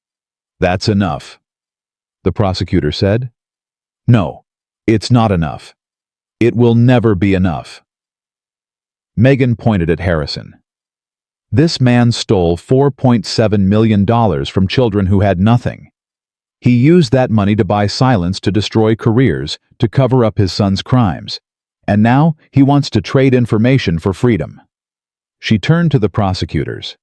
that's enough, the prosecutor said. No, it's not enough. It will never be enough. Megan pointed at Harrison. This man stole $4.7 million from children who had nothing. He used that money to buy silence, to destroy careers, to cover up his son's crimes. And now he wants to trade information for freedom. She turned to the prosecutors.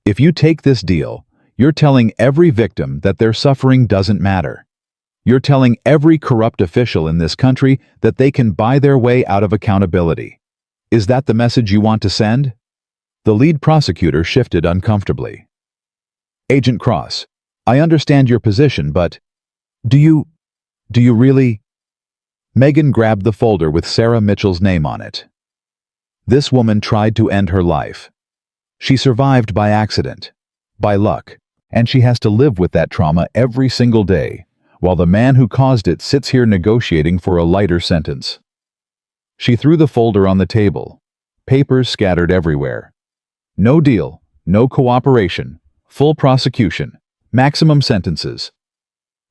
If you take this deal, You're telling every victim that their suffering doesn't matter. You're telling every corrupt official in this country that they can buy their way out of accountability. Is that the message you want to send? The lead prosecutor shifted uncomfortably. Agent Cross, I understand your position, but do you really? Megan grabbed the folder with Sarah Mitchell's name on it. This woman tried to end her life. She survived by accident, by luck, and she has to live with that trauma every single day, while the man who caused it sits here negotiating for a lighter sentence. She threw the folder on the table, papers scattered everywhere. No deal, no cooperation, full prosecution, maximum sentences.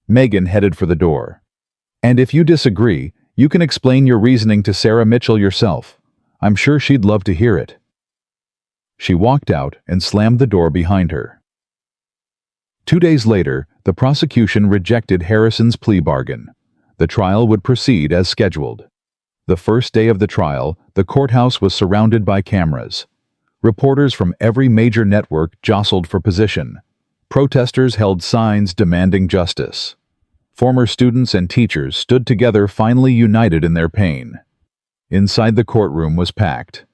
Megan headed for the door. And if you disagree, you can explain your reasoning to Sarah Mitchell yourself. I'm sure she'd love to hear it. She walked out and slammed the door behind her. 2 days later, the prosecution rejected Harrison's plea bargain. The trial would proceed as scheduled. The first day of the trial, the courthouse was surrounded by cameras. Reporters from every major network jostled for position. Protesters held signs demanding justice. Former students and teachers stood together, finally united in their pain. Inside the courtroom was packed.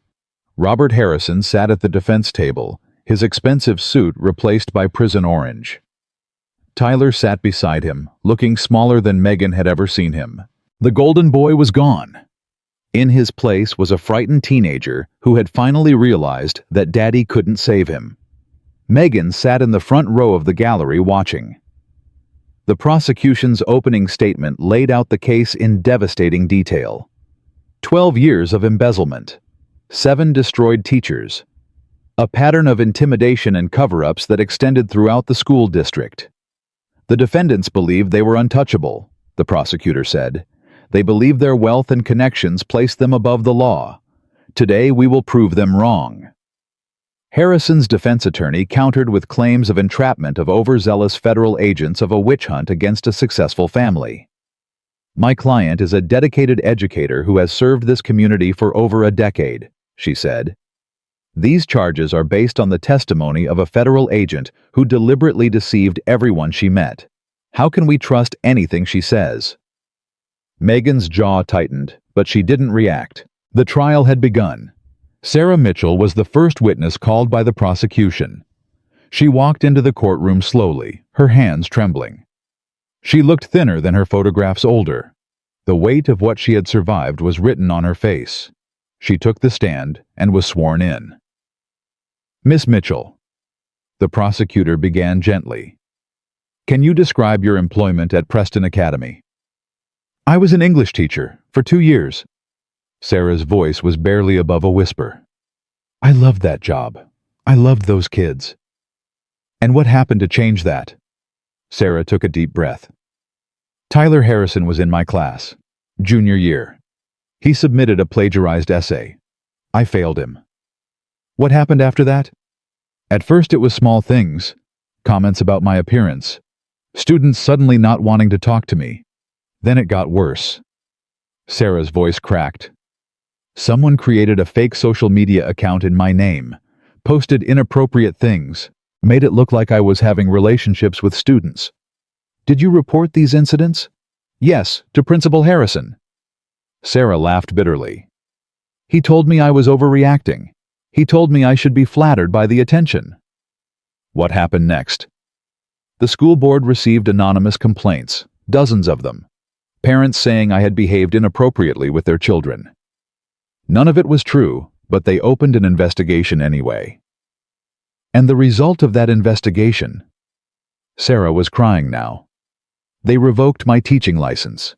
Robert Harrison sat at the defense table, his expensive suit replaced by prison orange. Tyler sat beside him, looking smaller than Megan had ever seen him. The golden boy was gone. In his place was a frightened teenager who had finally realized that Daddy couldn't save him. Megan sat in the front row of the gallery watching. The prosecution's opening statement laid out the case in devastating detail. 12 years of embezzlement. 7 destroyed teachers. A pattern of intimidation and cover-ups that extended throughout the school district. The defendants believed they were untouchable, the prosecutor said. They believed their wealth and connections placed them above the law. Today we will prove them wrong. Harrison's defense attorney countered with claims of entrapment of overzealous federal agents of a witch hunt against a successful family. My client is a dedicated educator who has served this community for over a decade, she said. These charges are based on the testimony of a federal agent who deliberately deceived everyone she met. How can we trust anything she says? Megan's jaw tightened, but she didn't react. The trial had begun. Sarah Mitchell was the first witness called by the prosecution. She walked into the courtroom slowly, her hands trembling. She looked thinner than her photographs older. The weight of what she had survived was written on her face. She took the stand and was sworn in. Miss Mitchell, the prosecutor began gently. Can you describe your employment at Preston Academy? I was an English teacher for 2 years. Sarah's voice was barely above a whisper. I loved that job. I loved those kids. And what happened to change that? Sarah took a deep breath. Tyler Harrison was in my class, junior year. He submitted a plagiarized essay. I failed him. What happened after that? At first it was small things, comments about my appearance, students suddenly not wanting to talk to me. Then it got worse. Sarah's voice cracked. Someone created a fake social media account in my name, posted inappropriate things, made it look like I was having relationships with students. Did you report these incidents? Yes, to Principal Harrison. Sarah laughed bitterly. He told me I was overreacting. He told me I should be flattered by the attention. What happened next? The school board received anonymous complaints, dozens of them. Parents saying I had behaved inappropriately with their children. None of it was true, but they opened an investigation anyway. And the result of that investigation? Sarah was crying now. They revoked my teaching license,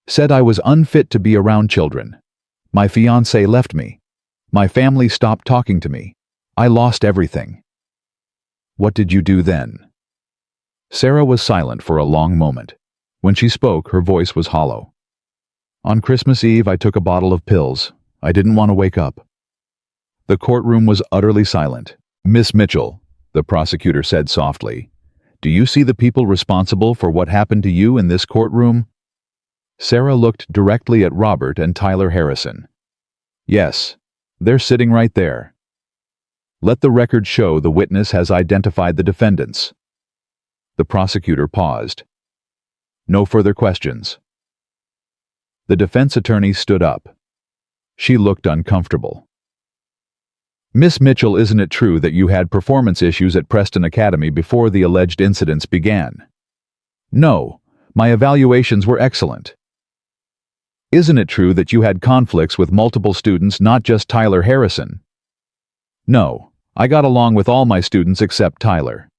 said I was unfit to be around children. My fiancé left me. My family stopped talking to me. I lost everything. What did you do then? Sarah was silent for a long moment. When she spoke, her voice was hollow. On Christmas Eve, I took a bottle of pills. I didn't want to wake up. The courtroom was utterly silent. Miss Mitchell, the prosecutor said softly, do you see the people responsible for what happened to you in this courtroom? Sarah looked directly at Robert and Tyler Harrison. Yes, they're sitting right there. Let the record show the witness has identified the defendants. The prosecutor paused. No further questions. The defense attorney stood up. She looked uncomfortable. Miss Mitchell, isn't it true that you had performance issues at Preston Academy before the alleged incidents began? No, my evaluations were excellent. Isn't it true that you had conflicts with multiple students, not just Tyler Harrison? No, I got along with all my students except Tyler.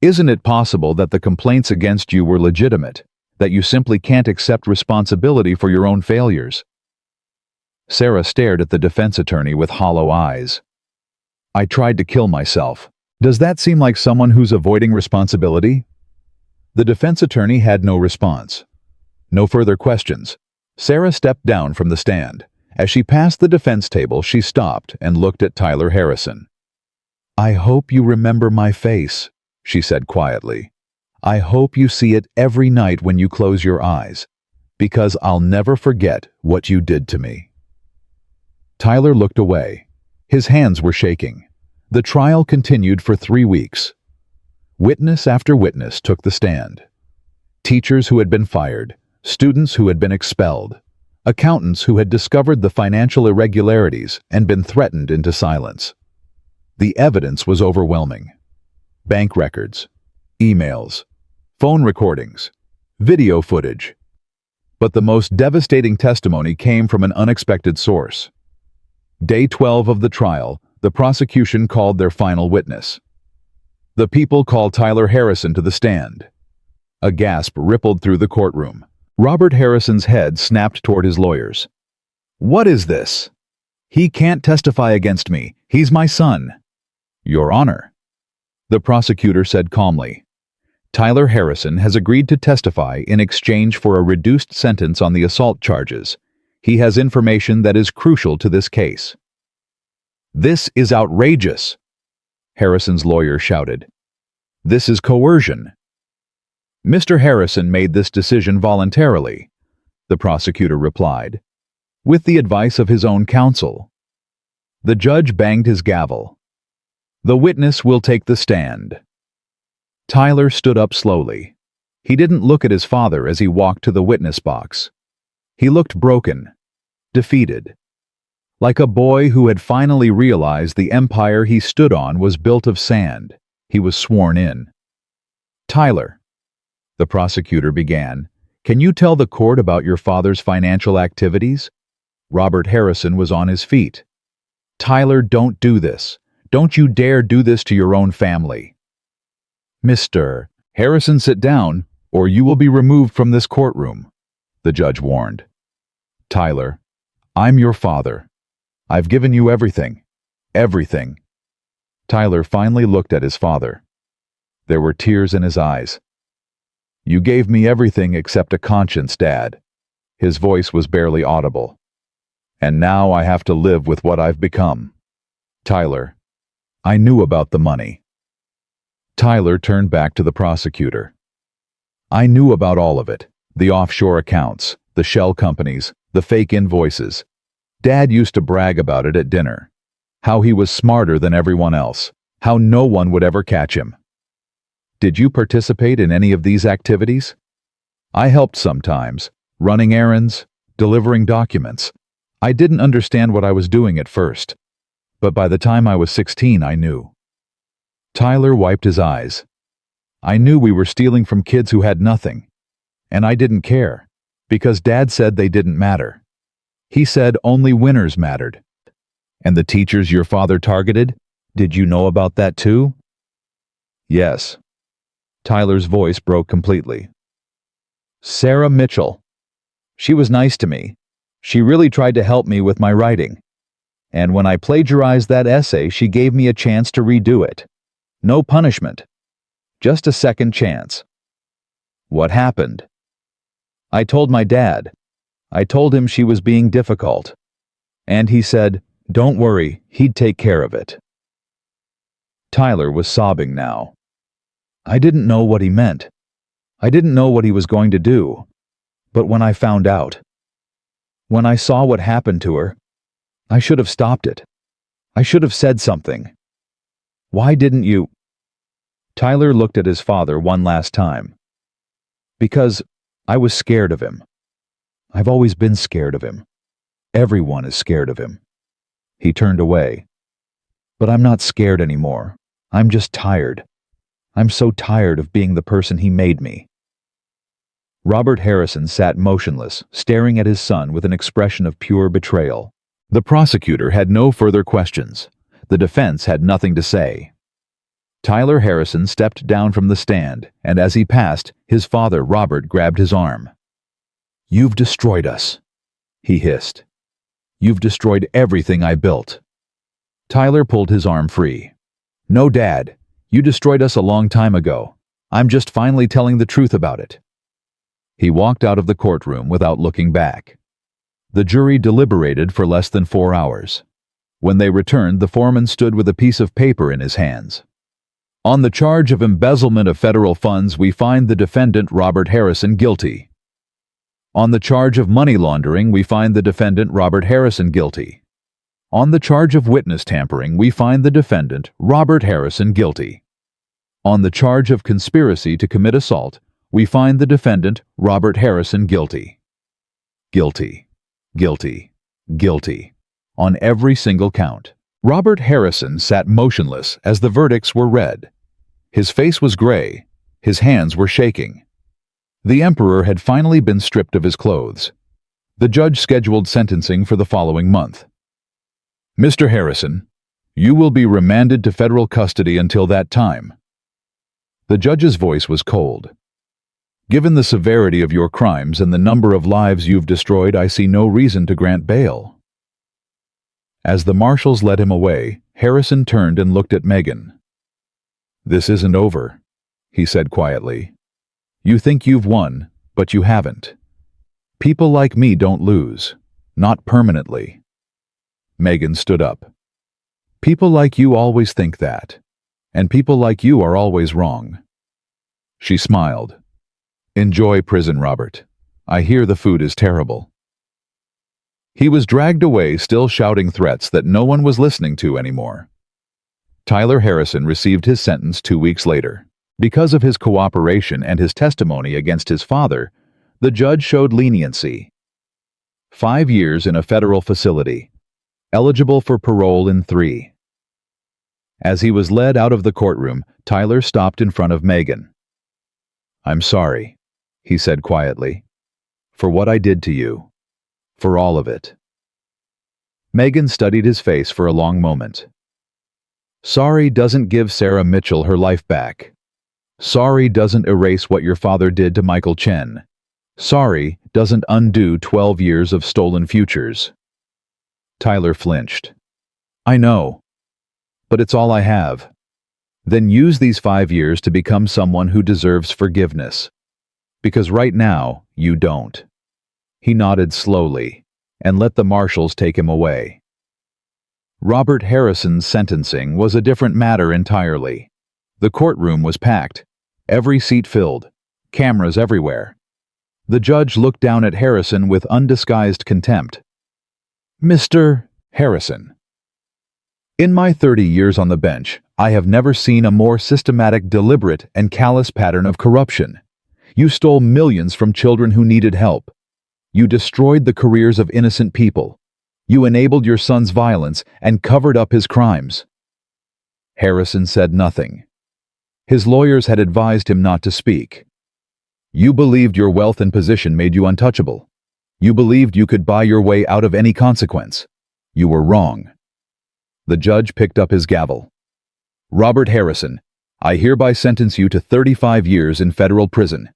Isn't it possible that the complaints against you were legitimate, that you simply can't accept responsibility for your own failures? Sarah stared at the defense attorney with hollow eyes. I tried to kill myself. Does that seem like someone who's avoiding responsibility? The defense attorney had no response. No further questions. Sarah stepped down from the stand. As she passed the defense table, she stopped and looked at Tyler Harrison. I hope you remember my face, she said quietly. I hope you see it every night when you close your eyes, because I'll never forget what you did to me. Tyler looked away. His hands were shaking. The trial continued for 3 weeks. Witness after witness took the stand. Teachers who had been fired, students who had been expelled, accountants who had discovered the financial irregularities and been threatened into silence. The evidence was overwhelming. Bank records, emails, phone recordings, video footage. But the most devastating testimony came from an unexpected source. Day 12 of the trial, the prosecution called their final witness. The people called Tyler Harrison to the stand. A gasp rippled through the courtroom. Robert Harrison's head snapped toward his lawyers. What is this? He can't testify against me. He's my son. Your Honor, the prosecutor said calmly. Tyler Harrison has agreed to testify in exchange for a reduced sentence on the assault charges. He has information that is crucial to this case. This is outrageous, Harrison's lawyer shouted. This is coercion. Mr. Harrison made this decision voluntarily, the prosecutor replied, with the advice of his own counsel. The judge banged his gavel. The witness will take the stand. Tyler stood up slowly. He didn't look at his father as he walked to the witness box. He looked broken, defeated, like a boy who had finally realized the empire he stood on was built of sand. He was sworn in. Tyler, the prosecutor began, can you tell the court about your father's financial activities? Robert Harrison was on his feet. Tyler, don't do this. Don't you dare do this to your own family. Mr. Harrison, sit down, or you will be removed from this courtroom, the judge warned. Tyler, I'm your father. I've given you everything. Everything. Tyler finally looked at his father. There were tears in his eyes. You gave me everything except a conscience, Dad. His voice was barely audible. And now I have to live with what I've become. Tyler, I knew about the money. Tyler turned back to the prosecutor. I knew about all of it. The offshore accounts, the shell companies, the fake invoices. Dad used to brag about it at dinner. How he was smarter than everyone else. How no one would ever catch him. Did you participate in any of these activities? I helped sometimes, running errands, delivering documents. I didn't understand what I was doing at first. But by the time I was 16, I knew. Tyler wiped his eyes. I knew we were stealing from kids who had nothing. And I didn't care, because Dad said they didn't matter. He said only winners mattered. And the teachers your father targeted? Did you know about that too? Yes. Tyler's voice broke completely. Sarah Mitchell. She was nice to me. She really tried to help me with my writing. And when I plagiarized that essay, she gave me a chance to redo it. No punishment. Just a second chance. What happened? I told my dad. I told him she was being difficult. And he said, don't worry, he'd take care of it. Tyler was sobbing now. I didn't know what he meant. I didn't know what he was going to do. But when I found out, when I saw what happened to her, I should have stopped it. I should have said something. Why didn't you? Tyler looked at his father one last time. Because I was scared of him. I've always been scared of him. Everyone is scared of him. He turned away. But I'm not scared anymore. I'm just tired. I'm so tired of being the person he made me. Robert Harrison sat motionless, staring at his son with an expression of pure betrayal. The prosecutor had no further questions. The defense had nothing to say. Tyler Harrison stepped down from the stand, and as he passed, his father, Robert, grabbed his arm. "You've destroyed us," he hissed. "You've destroyed everything I built." Tyler pulled his arm free. "No, Dad. You destroyed us a long time ago. I'm just finally telling the truth about it." He walked out of the courtroom without looking back. The jury deliberated for less than 4 hours. When they returned, the foreman stood with a piece of paper in his hands. "On the charge of embezzlement of federal funds, we find the defendant Robert Harrison guilty. On the charge of money laundering, we find the defendant Robert Harrison guilty. On the charge of witness tampering, we find the defendant Robert Harrison guilty. On the charge of conspiracy to commit assault, we find the defendant Robert Harrison guilty. Guilty, guilty, guilty. On every single count." Robert Harrison sat motionless as the verdicts were read. His face was gray. His hands were shaking. The emperor had finally been stripped of his clothes. The judge scheduled sentencing for the following month. "Mr. Harrison, you will be remanded to federal custody until that time." The judge's voice was cold. "Given the severity of your crimes and the number of lives you've destroyed, I see no reason to grant bail." As the marshals led him away, Harrison turned and looked at Megan. "This isn't over," he said quietly. "You think you've won, but you haven't. People like me don't lose, not permanently." Megan stood up. "People like you always think that, and people like you are always wrong." She smiled. "Enjoy prison, Robert. I hear the food is terrible." He was dragged away, still shouting threats that no one was listening to anymore. Tyler Harrison received his sentence 2 weeks later. Because of his cooperation and his testimony against his father, the judge showed leniency. 5 years in a federal facility, eligible for parole in 3. As he was led out of the courtroom, Tyler stopped in front of Megan. "I'm sorry," he said quietly, "for what I did to you. For all of it." Megan studied his face for a long moment. "Sorry doesn't give Sarah Mitchell her life back. Sorry doesn't erase what your father did to Michael Chen. Sorry doesn't undo 12 years of stolen futures." Tyler flinched. "I know, but it's all I have." "Then use these 5 years to become someone who deserves forgiveness. Because right now, you don't." He nodded slowly and let the marshals take him away. Robert Harrison's sentencing was a different matter entirely. The courtroom was packed, every seat filled, cameras everywhere. The judge looked down at Harrison with undisguised contempt. "Mr. Harrison, in my 30 years on the bench, I have never seen a more systematic, deliberate, and callous pattern of corruption. You stole millions from children who needed help. You destroyed the careers of innocent people. You enabled your son's violence and covered up his crimes." Harrison said nothing. His lawyers had advised him not to speak. "You believed your wealth and position made you untouchable. You believed you could buy your way out of any consequence. You were wrong." The judge picked up his gavel. "Robert Harrison, I hereby sentence you to 35 years in federal prison.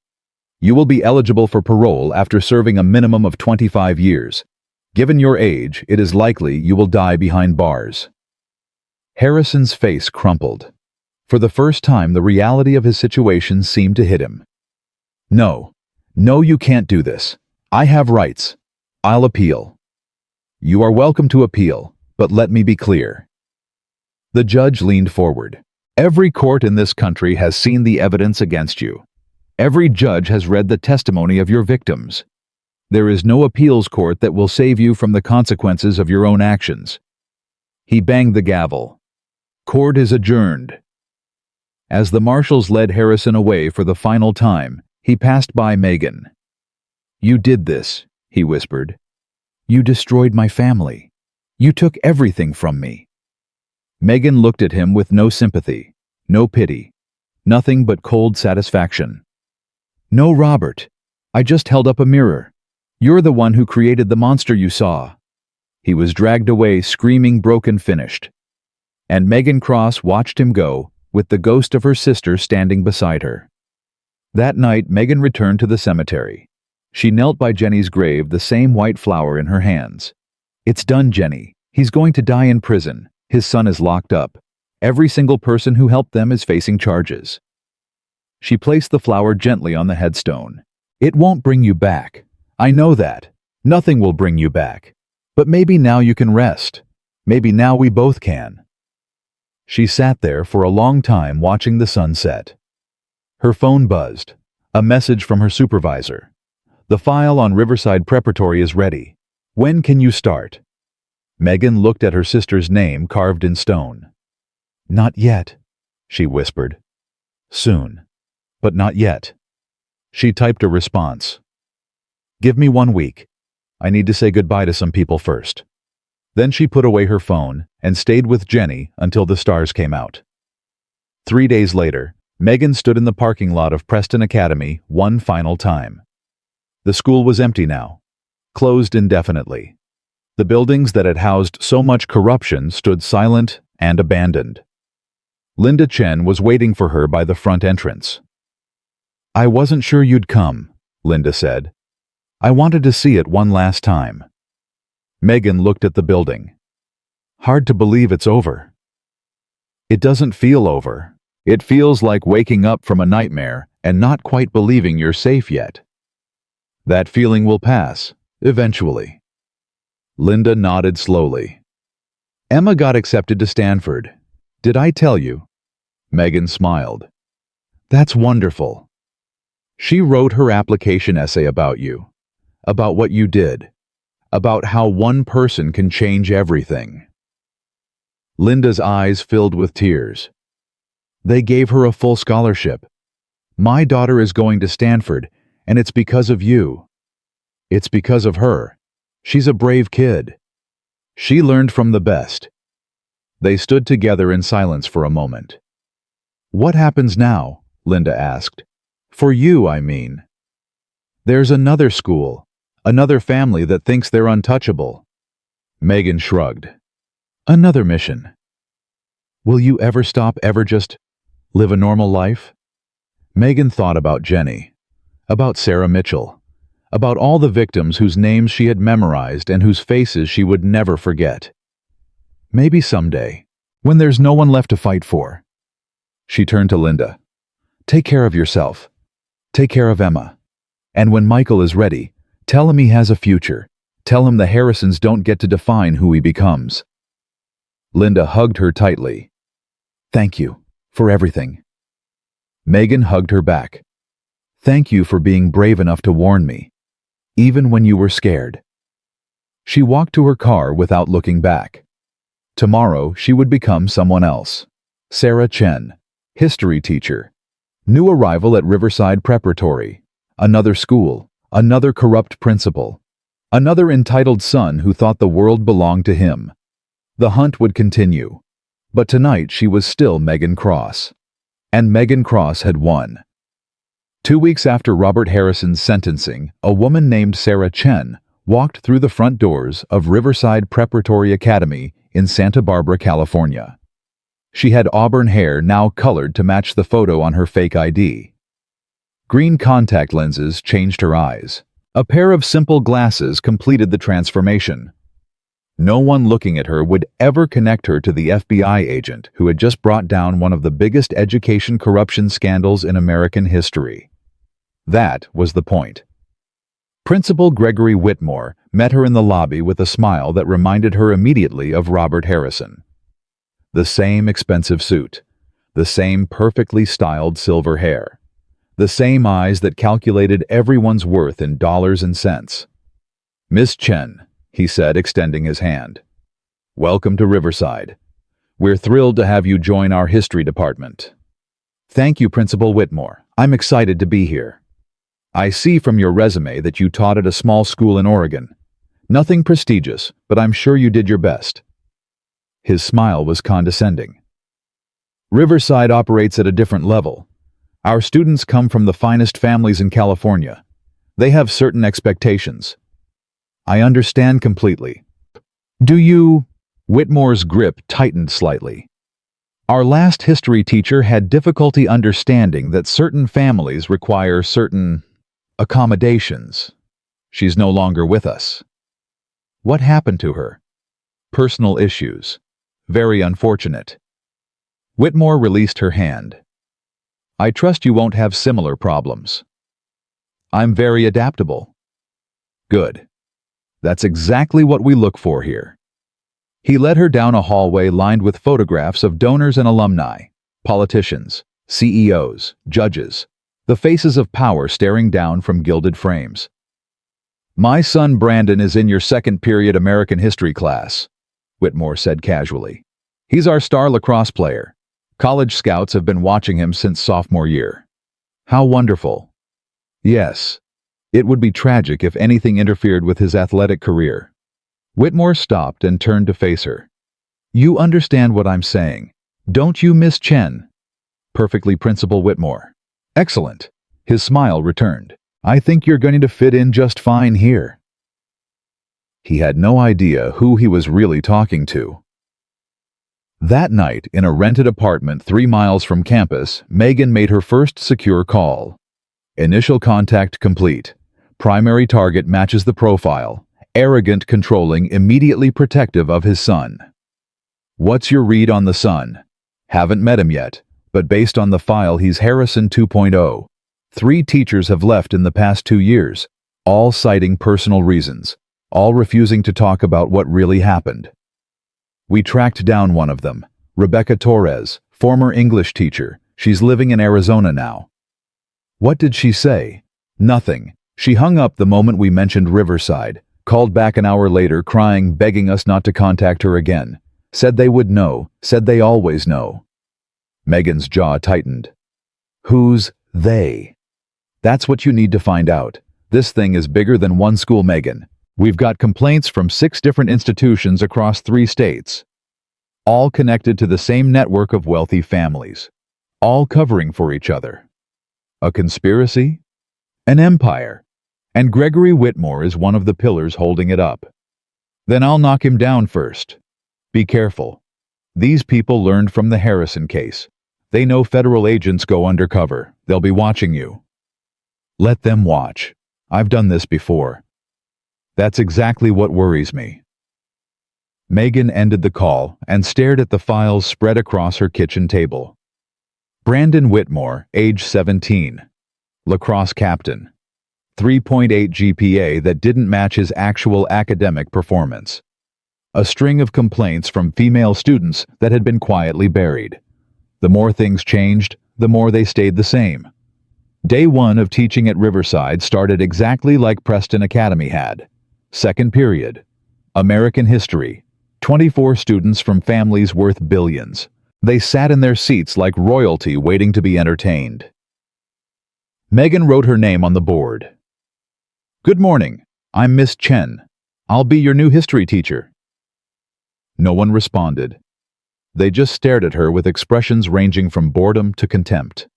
You will be eligible for parole after serving a minimum of 25 years. Given your age, it is likely you will die behind bars." Harrison's face crumpled. For the first time, the reality of his situation seemed to hit him. "No, you can't do this. I have rights. I'll appeal." "You are welcome to appeal, but let me be clear." The judge leaned forward. "Every court in this country has seen the evidence against you. Every judge has read the testimony of your victims. There is no appeals court that will save you from the consequences of your own actions." He banged the gavel. "Court is adjourned." As the marshals led Harrison away for the final time, he passed by Megan. "You did this," he whispered. "You destroyed my family. You took everything from me." Megan looked at him with no sympathy, no pity, nothing but cold satisfaction. "No, Robert. I just held up a mirror. You're the one who created the monster you saw." He was dragged away screaming broken finished. And Megan Cross watched him go, with the ghost of her sister standing beside her. That night, Megan returned to the cemetery. She knelt by Jenny's grave, the same white flower in her hands. "It's done, Jenny. He's going to die in prison. His son is locked up. Every single person who helped them is facing charges." She placed the flower gently on the headstone. "It won't bring you back. I know that. Nothing will bring you back. But maybe now you can rest. Maybe now we both can." She sat there for a long time watching the sun set. Her phone buzzed. A message from her supervisor. "The file on Riverside Preparatory is ready. When can you start?" Megan looked at her sister's name carved in stone. "Not yet," she whispered. "Soon, but not yet." She typed a response. "Give me 1 week. I need to say goodbye to some people first." Then she put away her phone and stayed with Jenny until the stars came out. 3 days later, Megan stood in the parking lot of Preston Academy one final time. The school was empty now, closed indefinitely. The buildings that had housed so much corruption stood silent and abandoned. Linda Chen was waiting for her by the front entrance. "I wasn't sure you'd come," Linda said. "I wanted to see it one last time." Megan looked at the building. "Hard to believe it's over." "It doesn't feel over. It feels like waking up from a nightmare and not quite believing you're safe yet. That feeling will pass, eventually." Linda nodded slowly. "Emma got accepted to Stanford. Did I tell you?" Megan smiled. "That's wonderful. She wrote her application essay about you, about what you did, about how one person can change everything." Linda's eyes filled with tears. "They gave her a full scholarship. My daughter is going to Stanford, and it's because of you. It's because of her. She's a brave kid. She learned from the best." They stood together in silence for a moment. "What happens now?" Linda asked. "For you, I mean." "There's another school, another family that thinks they're untouchable." Megan shrugged. "Another mission. Will you ever stop, ever just live a normal life?" Megan thought about Jenny, about Sarah Mitchell, about all the victims whose names she had memorized and whose faces she would never forget. Maybe someday, when there's no one left to fight for. She turned to Linda. "Take care of yourself. Take care of Emma. And when Michael is ready, tell him he has a future. Tell him the Harrisons don't get to define who he becomes." Linda hugged her tightly. "Thank you for everything." Megan hugged her back. "Thank you for being brave enough to warn me, even when you were scared." She walked to her car without looking back. Tomorrow she would become someone else. Sarah Chen, history teacher. New arrival at Riverside Preparatory. Another school, another corrupt principal. Another entitled son who thought the world belonged to him. The hunt would continue. But tonight she was still Megan Cross. And Megan Cross had won. 2 weeks after Robert Harrison's sentencing, a woman named Sarah Chen walked through the front doors of Riverside Preparatory Academy in Santa Barbara, California. She had auburn hair now colored to match the photo on her fake ID. Green contact lenses changed her eyes. A pair of simple glasses completed the transformation. No one looking at her would ever connect her to the FBI agent who had just brought down one of the biggest education corruption scandals in American history. That was the point. Principal Gregory Whitmore met her in the lobby with a smile that reminded her immediately of Robert Harrison. The same expensive suit, the same perfectly styled silver hair, the same eyes that calculated everyone's worth in dollars and cents. "Miss Chen," he said, extending his hand. "Welcome to Riverside. We're thrilled to have you join our history department." Thank you, Principal Whitmore. I'm excited to be here. I see from your resume that you taught at a small school in Oregon. Nothing prestigious, but I'm sure you did your best. His smile was condescending. Riverside operates at a different level. Our students come from the finest families in California. They have certain expectations. I understand completely. Do you? Whitmore's grip tightened slightly. Our last history teacher had difficulty understanding that certain families require certain accommodations. She's no longer with us. What happened to her? Personal issues. Very unfortunate. Whitmore released her hand. I trust you won't have similar problems. I'm very adaptable. Good. That's exactly what we look for here. He led her down a hallway lined with photographs of donors and alumni, politicians, CEOs, judges, the faces of power staring down from gilded frames. My son Brandon is in your second period American history class, Whitmore said casually. He's our star lacrosse player. College scouts have been watching him since sophomore year. How wonderful. Yes, it would be tragic if anything interfered with his athletic career. Whitmore stopped and turned to face her. You understand what I'm saying, don't you, Miss Chen? Perfectly, Principal Whitmore. Excellent. His smile returned. I think you're going to fit in just fine here. He had no idea who he was really talking to. That night, in a rented apartment 3 miles from campus, Megan made her first secure call. Initial contact complete. Primary target matches the profile. Arrogant, controlling, immediately protective of his son. What's your read on the son? Haven't met him yet, but based on the file he's Harrison 2.0. 3 teachers have left in the past 2 years, all citing personal reasons, all refusing to talk about what really happened. We tracked down one of them, Rebecca Torres, former English teacher. She's living in Arizona now. What did she say? Nothing. She hung up the moment we mentioned Riverside. Called back an hour later crying, begging us not to contact her again. Said they would know, said they always know. Megan's jaw tightened. Who's they? That's what you need to find out. This thing is bigger than one school, Megan. We've got complaints from 6 different institutions across 3 states. All connected to the same network of wealthy families. All covering for each other. A conspiracy? An empire. And Gregory Whitmore is one of the pillars holding it up. Then I'll knock him down first. Be careful. These people learned from the Harrison case. They know federal agents go undercover. They'll be watching you. Let them watch. I've done this before. That's exactly what worries me. Megan ended the call and stared at the files spread across her kitchen table. Brandon Whitmore, age 17. Lacrosse captain. 3.8 GPA that didn't match his actual academic performance. A string of complaints from female students that had been quietly buried. The more things changed, the more they stayed the same. Day 1 of teaching at Riverside started exactly like Preston Academy had. Second period. American history. 24 students from families worth billions. They sat in their seats like royalty waiting to be entertained. Megan wrote her name on the board. Good morning, I'm Miss Chen. I'll be your new history teacher. No one responded. They just stared at her with expressions ranging from boredom to contempt.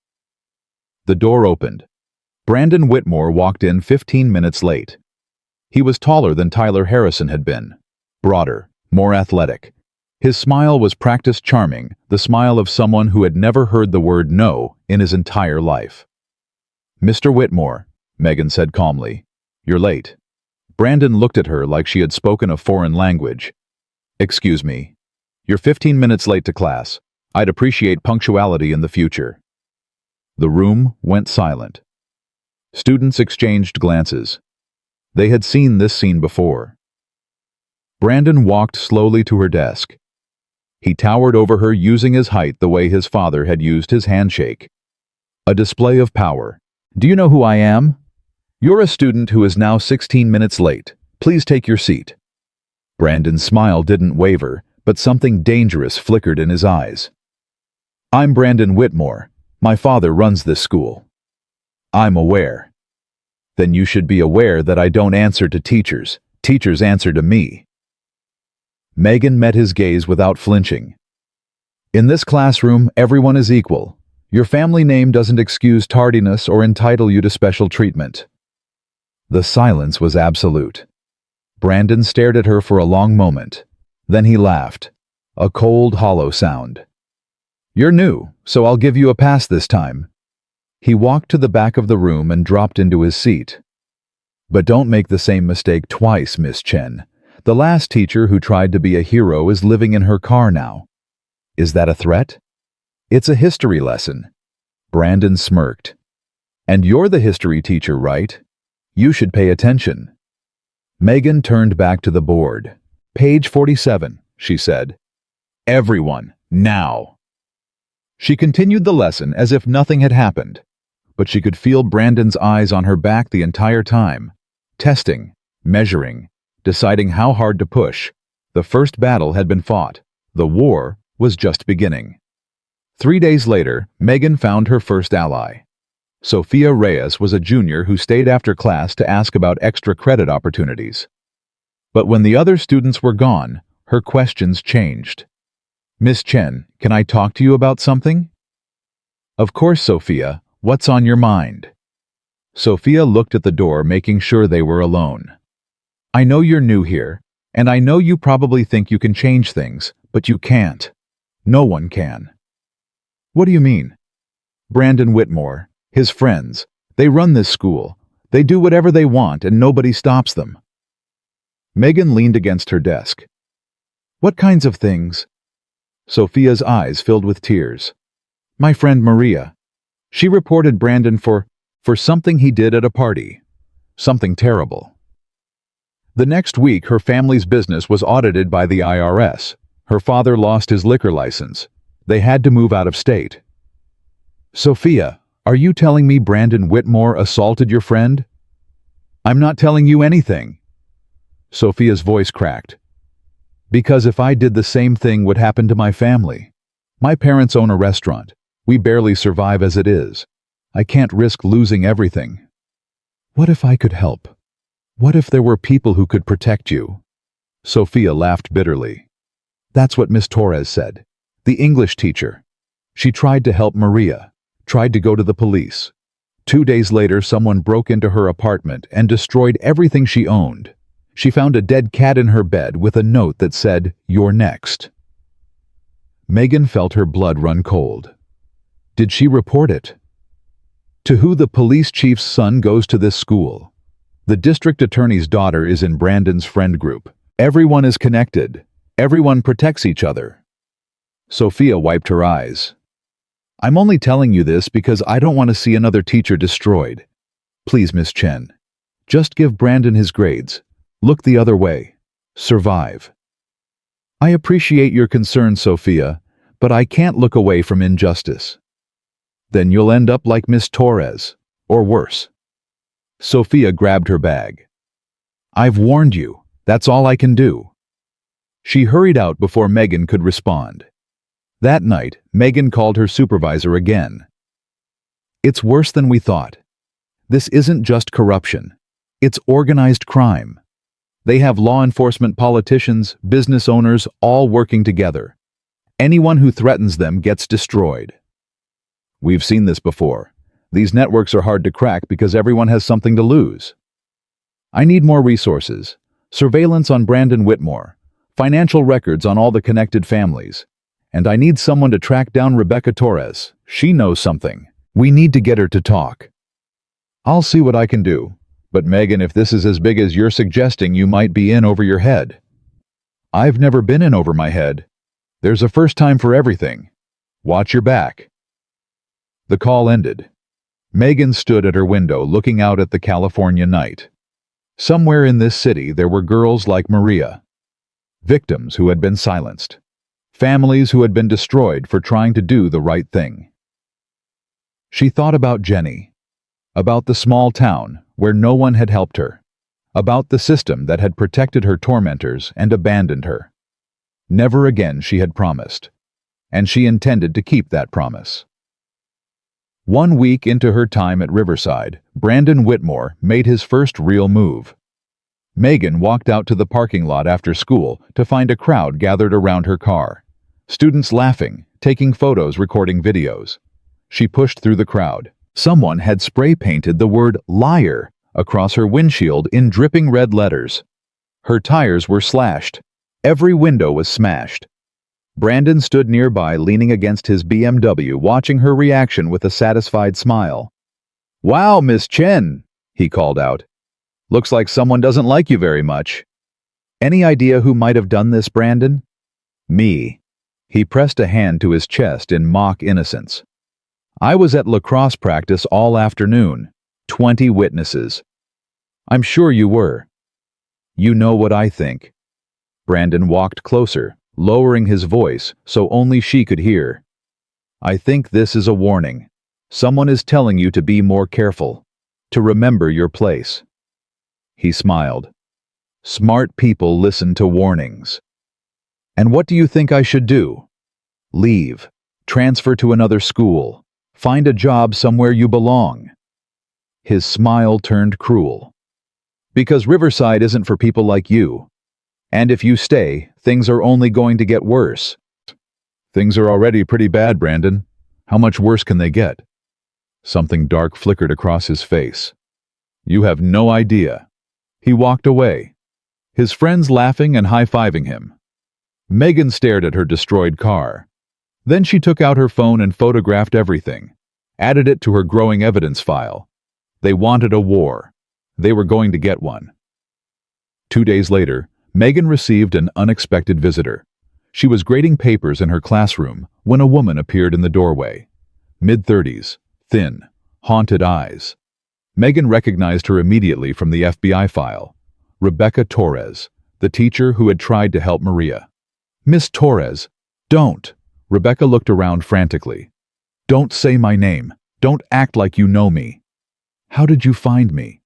The door opened. Brandon Whitmore walked in 15 minutes late. He was taller than Tyler Harrison had been, broader, more athletic. His smile was practiced charming, the smile of someone who had never heard the word no in his entire life. Mr. Whitmore, Megan said calmly. You're late. Brandon looked at her like she had spoken a foreign language. Excuse me. You're 15 minutes late to class. I'd appreciate punctuality in the future. The room went silent. Students exchanged glances. They had seen this scene before. Brandon walked slowly to her desk. He towered over her using his height the way his father had used his handshake. A display of power. Do you know who I am? You're a student who is now 16 minutes late. Please take your seat. Brandon's smile didn't waver, but something dangerous flickered in his eyes. I'm Brandon Whitmore, My father runs this school. I'm aware. Then you should be aware that I don't answer to teachers. Teachers answer to me. Megan met his gaze without flinching. In this classroom, everyone is equal. Your family name doesn't excuse tardiness or entitle you to special treatment. The silence was absolute. Brandon stared at her for a long moment. Then he laughed. A cold, hollow sound. You're new, so I'll give you a pass this time. He walked to the back of the room and dropped into his seat. But don't make the same mistake twice, Miss Chen. The last teacher who tried to be a hero is living in her car now. Is that a threat? It's a history lesson. Brandon smirked. And you're the history teacher, right? You should pay attention. Megan turned back to the board. Page 47, she said. Everyone, now. She continued the lesson as if nothing had happened, but she could feel Brandon's eyes on her back the entire time, testing, measuring, deciding how hard to push. The first battle had been fought. The war was just beginning. 3 days later, Megan found her first ally. Sophia Reyes was a junior who stayed after class to ask about extra credit opportunities. But when the other students were gone, her questions changed. Miss Chen, can I talk to you about something? Of course, Sophia. What's on your mind? Sophia looked at the door, making sure they were alone. I know you're new here, and I know you probably think you can change things, but you can't. No one can. What do you mean? Brandon Whitmore, his friends, they run this school. They do whatever they want and nobody stops them. Megan leaned against her desk. What kinds of things? Sophia's eyes filled with tears. My friend Maria. She reported Brandon for something he did at a party. Something terrible. The next week, her family's business was audited by the IRS. Her father lost his liquor license. They had to move out of state. Sophia, are you telling me Brandon Whitmore assaulted your friend? I'm not telling you anything. Sophia's voice cracked. Because if I did the same thing would happen to my family. My parents own a restaurant. We barely survive as it is. I can't risk losing everything. What if I could help? What if there were people who could protect you? Sophia laughed bitterly. That's what Miss Torres said. The English teacher. She tried to help Maria, tried to go to the police. 2 days later, someone broke into her apartment and destroyed everything she owned. She found a dead cat in her bed with a note that said, "You're next." Megan felt her blood run cold. Did she report it? To who? The police chief's son goes to this school. The district attorney's daughter is in Brandon's friend group. Everyone is connected. Everyone protects each other. Sophia wiped her eyes. I'm only telling you this because I don't want to see another teacher destroyed. Please, Miss Chen, just give Brandon his grades. Look the other way. Survive. I appreciate your concern, Sophia, but I can't look away from injustice. Then you'll end up like Miss Torres, or worse. Sophia grabbed her bag. I've warned you. That's all I can do. She hurried out before Megan could respond. That night, Megan called her supervisor again. It's worse than we thought. This isn't just corruption. It's organized crime. They have law enforcement, politicians, business owners, all working together. Anyone who threatens them gets destroyed. We've seen this before. These networks are hard to crack because everyone has something to lose. I need more resources. Surveillance on Brandon Whitmore. Financial records on all the connected families. And I need someone to track down Rebecca Torres. She knows something. We need to get her to talk. I'll see what I can do. But Megan, if this is as big as you're suggesting, you might be in over your head. I've never been in over my head. There's a first time for everything. Watch your back. The call ended. Megan stood at her window looking out at the California night. Somewhere in this city there were girls like Maria. Victims who had been silenced. Families who had been destroyed for trying to do the right thing. She thought about Jenny. About the small town where no one had helped her. About the system that had protected her tormentors and abandoned her. Never again, she had promised. And she intended to keep that promise. 1 week into her time at Riverside, Brandon Whitmore made his first real move. Megan walked out to the parking lot after school to find a crowd gathered around her car. Students laughing, taking photos, recording videos. She pushed through the crowd. Someone had spray painted the word "liar" across her windshield in dripping red letters. Her tires were slashed. Every window was smashed. Brandon stood nearby, leaning against his BMW, watching her reaction with a satisfied smile. "Wow, Miss Chen," he called out. "Looks like someone doesn't like you very much." "Any idea who might have done this, Brandon?" "Me." He pressed a hand to his chest in mock innocence. "I was at lacrosse practice all afternoon. 20 witnesses." "I'm sure you were." "You know what I think." Brandon walked closer, lowering his voice so only she could hear. "I think this is a warning. Someone is telling you to be more careful, to remember your place." He smiled. "Smart people listen to warnings." "And what do you think I should do?" "Leave. Transfer to another school. Find a job somewhere you belong." His smile turned cruel. "Because Riverside isn't for people like you. And if you stay, things are only going to get worse." "Things are already pretty bad, Brandon. How much worse can they get?" Something dark flickered across his face. "You have no idea." He walked away, his friends laughing and high-fiving him. Megan stared at her destroyed car. Then she took out her phone and photographed everything, added it to her growing evidence file. They wanted a war. They were going to get one. 2 days later, Megan received an unexpected visitor. She was grading papers in her classroom when a woman appeared in the doorway. Mid-30s, thin, haunted eyes. Megan recognized her immediately from the FBI file. Rebecca Torres, the teacher who had tried to help Maria. "Miss Torres, don't!" Rebecca looked around frantically. "Don't say my name. Don't act like you know me." "How did you find me?"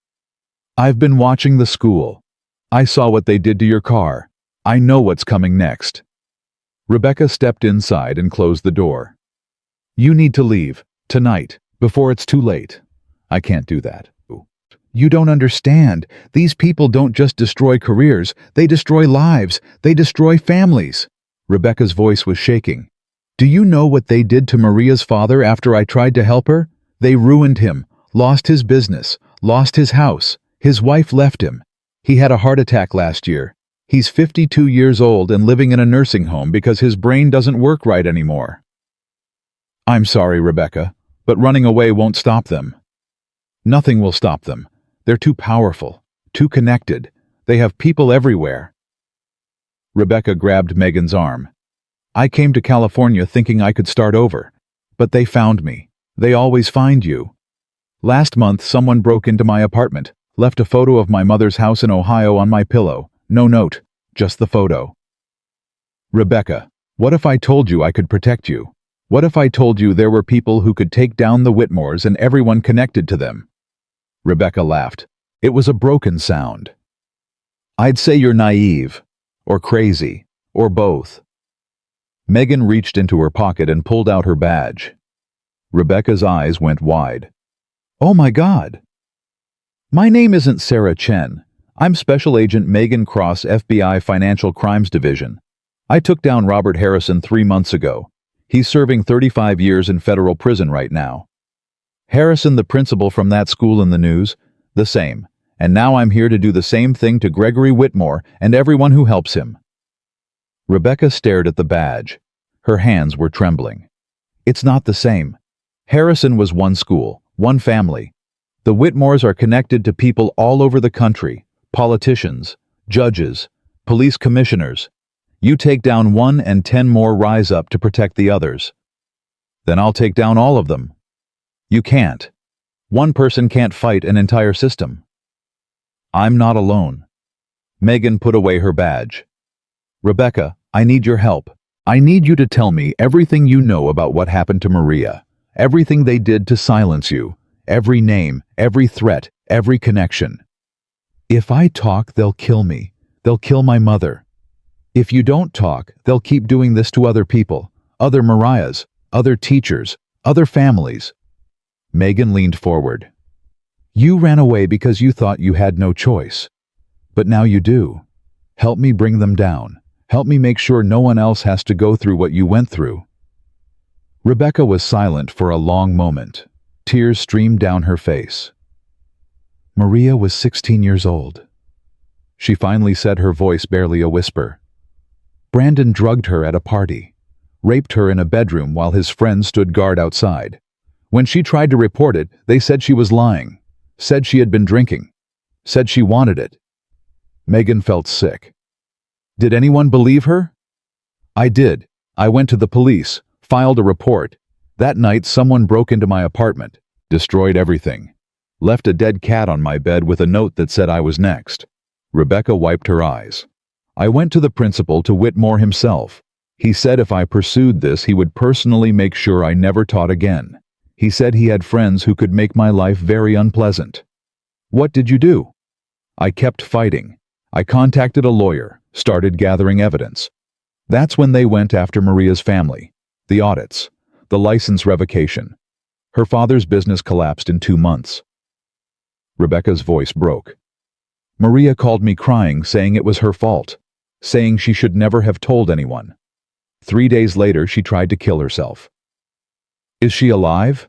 "I've been watching the school. I saw what they did to your car. I know what's coming next." Rebecca stepped inside and closed the door. "You need to leave, tonight, before it's too late." "I can't do that." "You don't understand. These people don't just destroy careers, they destroy lives, they destroy families." Rebecca's voice was shaking. "Do you know what they did to Maria's father after I tried to help her? They ruined him, lost his business, lost his house. His wife left him. He had a heart attack last year. He's 52 years old and living in a nursing home because his brain doesn't work right anymore." "I'm sorry, Rebecca, but running away won't stop them." "Nothing will stop them. They're too powerful, too connected. They have people everywhere." Rebecca grabbed Megan's arm. "I came to California thinking I could start over, but they found me. They always find you. Last month, someone broke into my apartment, left a photo of my mother's house in Ohio on my pillow. No note, just the photo." "Rebecca, what if I told you I could protect you? What if I told you there were people who could take down the Whitmores and everyone connected to them?" Rebecca laughed. It was a broken sound. "I'd say you're naive, or crazy, or both." Megan reached into her pocket and pulled out her badge. Rebecca's eyes went wide. "Oh my God!" "My name isn't Sarah Chen. I'm Special Agent Megan Cross, FBI Financial Crimes Division. I took down Robert Harrison 3 months ago. He's serving 35 years in federal prison right now." "Harrison, the principal from that school in the news?" "The same. And now I'm here to do the same thing to Gregory Whitmore and everyone who helps him." Rebecca stared at the badge. Her hands were trembling. "It's not the same. Harrison was one school, one family. The Whitmores are connected to people all over the country, politicians, judges, police commissioners. You take down one and 10 more rise up to protect the others." "Then I'll take down all of them." "You can't. One person can't fight an entire system." "I'm not alone." Megan put away her badge. "Rebecca, I need your help. I need you to tell me everything you know about what happened to Maria, everything they did to silence you, every name, every threat, every connection." "If I talk, they'll kill me. They'll kill my mother." "If you don't talk, they'll keep doing this to other people, other Marias, other teachers, other families." Megan leaned forward. You ran away because you thought you had no choice. But now you do. Help me bring them down. Help me make sure no one else has to go through what you went through. Rebecca was silent for a long moment. Tears streamed down her face. Maria was 16 years old. She finally said, her voice barely a whisper. Brandon drugged her at a party, raped her in a bedroom while his friends stood guard outside. When she tried to report it, they said she was lying, said she had been drinking, said she wanted it. Megan felt sick. Did anyone believe her? I did. I went to the police, filed a report. That night, someone broke into my apartment, destroyed everything, left a dead cat on my bed with a note that said I was next. Rebecca wiped her eyes. I went to the principal, to Whitmore himself. He said if I pursued this, he would personally make sure I never taught again. He said he had friends who could make my life very unpleasant. What did you do? I kept fighting. I contacted a lawyer, started gathering evidence. That's when they went after Maria's family, the audits, the license revocation. Her father's business collapsed in 2 months. Rebecca's voice broke. Maria called me crying, saying it was her fault, saying she should never have told anyone. 3 days later, she tried to kill herself. Is she alive?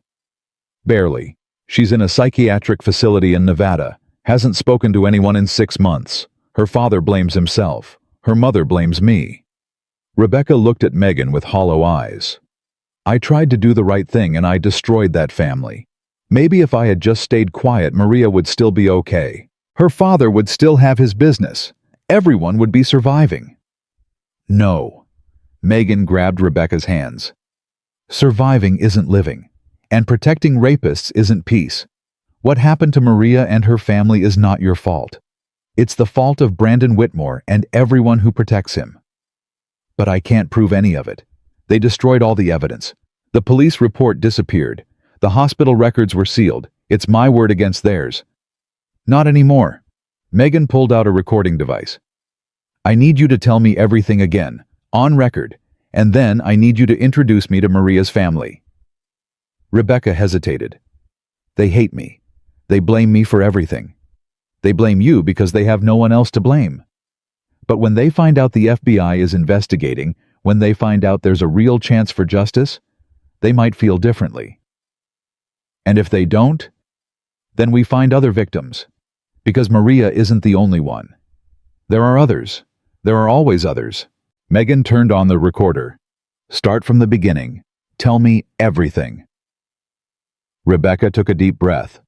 Barely. She's in a psychiatric facility in Nevada, hasn't spoken to anyone in 6 months. Her father blames himself. Her mother blames me. Rebecca looked at Megan with hollow eyes. I tried to do the right thing and I destroyed that family. Maybe if I had just stayed quiet, Maria would still be okay. Her father would still have his business. Everyone would be surviving. No. Megan grabbed Rebecca's hands. Surviving isn't living, and protecting rapists isn't peace. What happened to Maria and her family is not your fault. It's the fault of Brandon Whitmore and everyone who protects him. But I can't prove any of it. They destroyed all the evidence. The police report disappeared. The hospital records were sealed. It's my word against theirs. Not anymore. Megan pulled out a recording device. I need you to tell me everything again, on record, and then I need you to introduce me to Maria's family. Rebecca hesitated. They hate me. They blame me for everything. They blame you because they have no one else to blame. But when they find out the FBI is investigating, when they find out there's a real chance for justice, they might feel differently. And if they don't, then we find other victims. Because Maria isn't the only one. There are others. There are always others. Megan turned on the recorder. Start from the beginning. Tell me everything. Rebecca took a deep breath.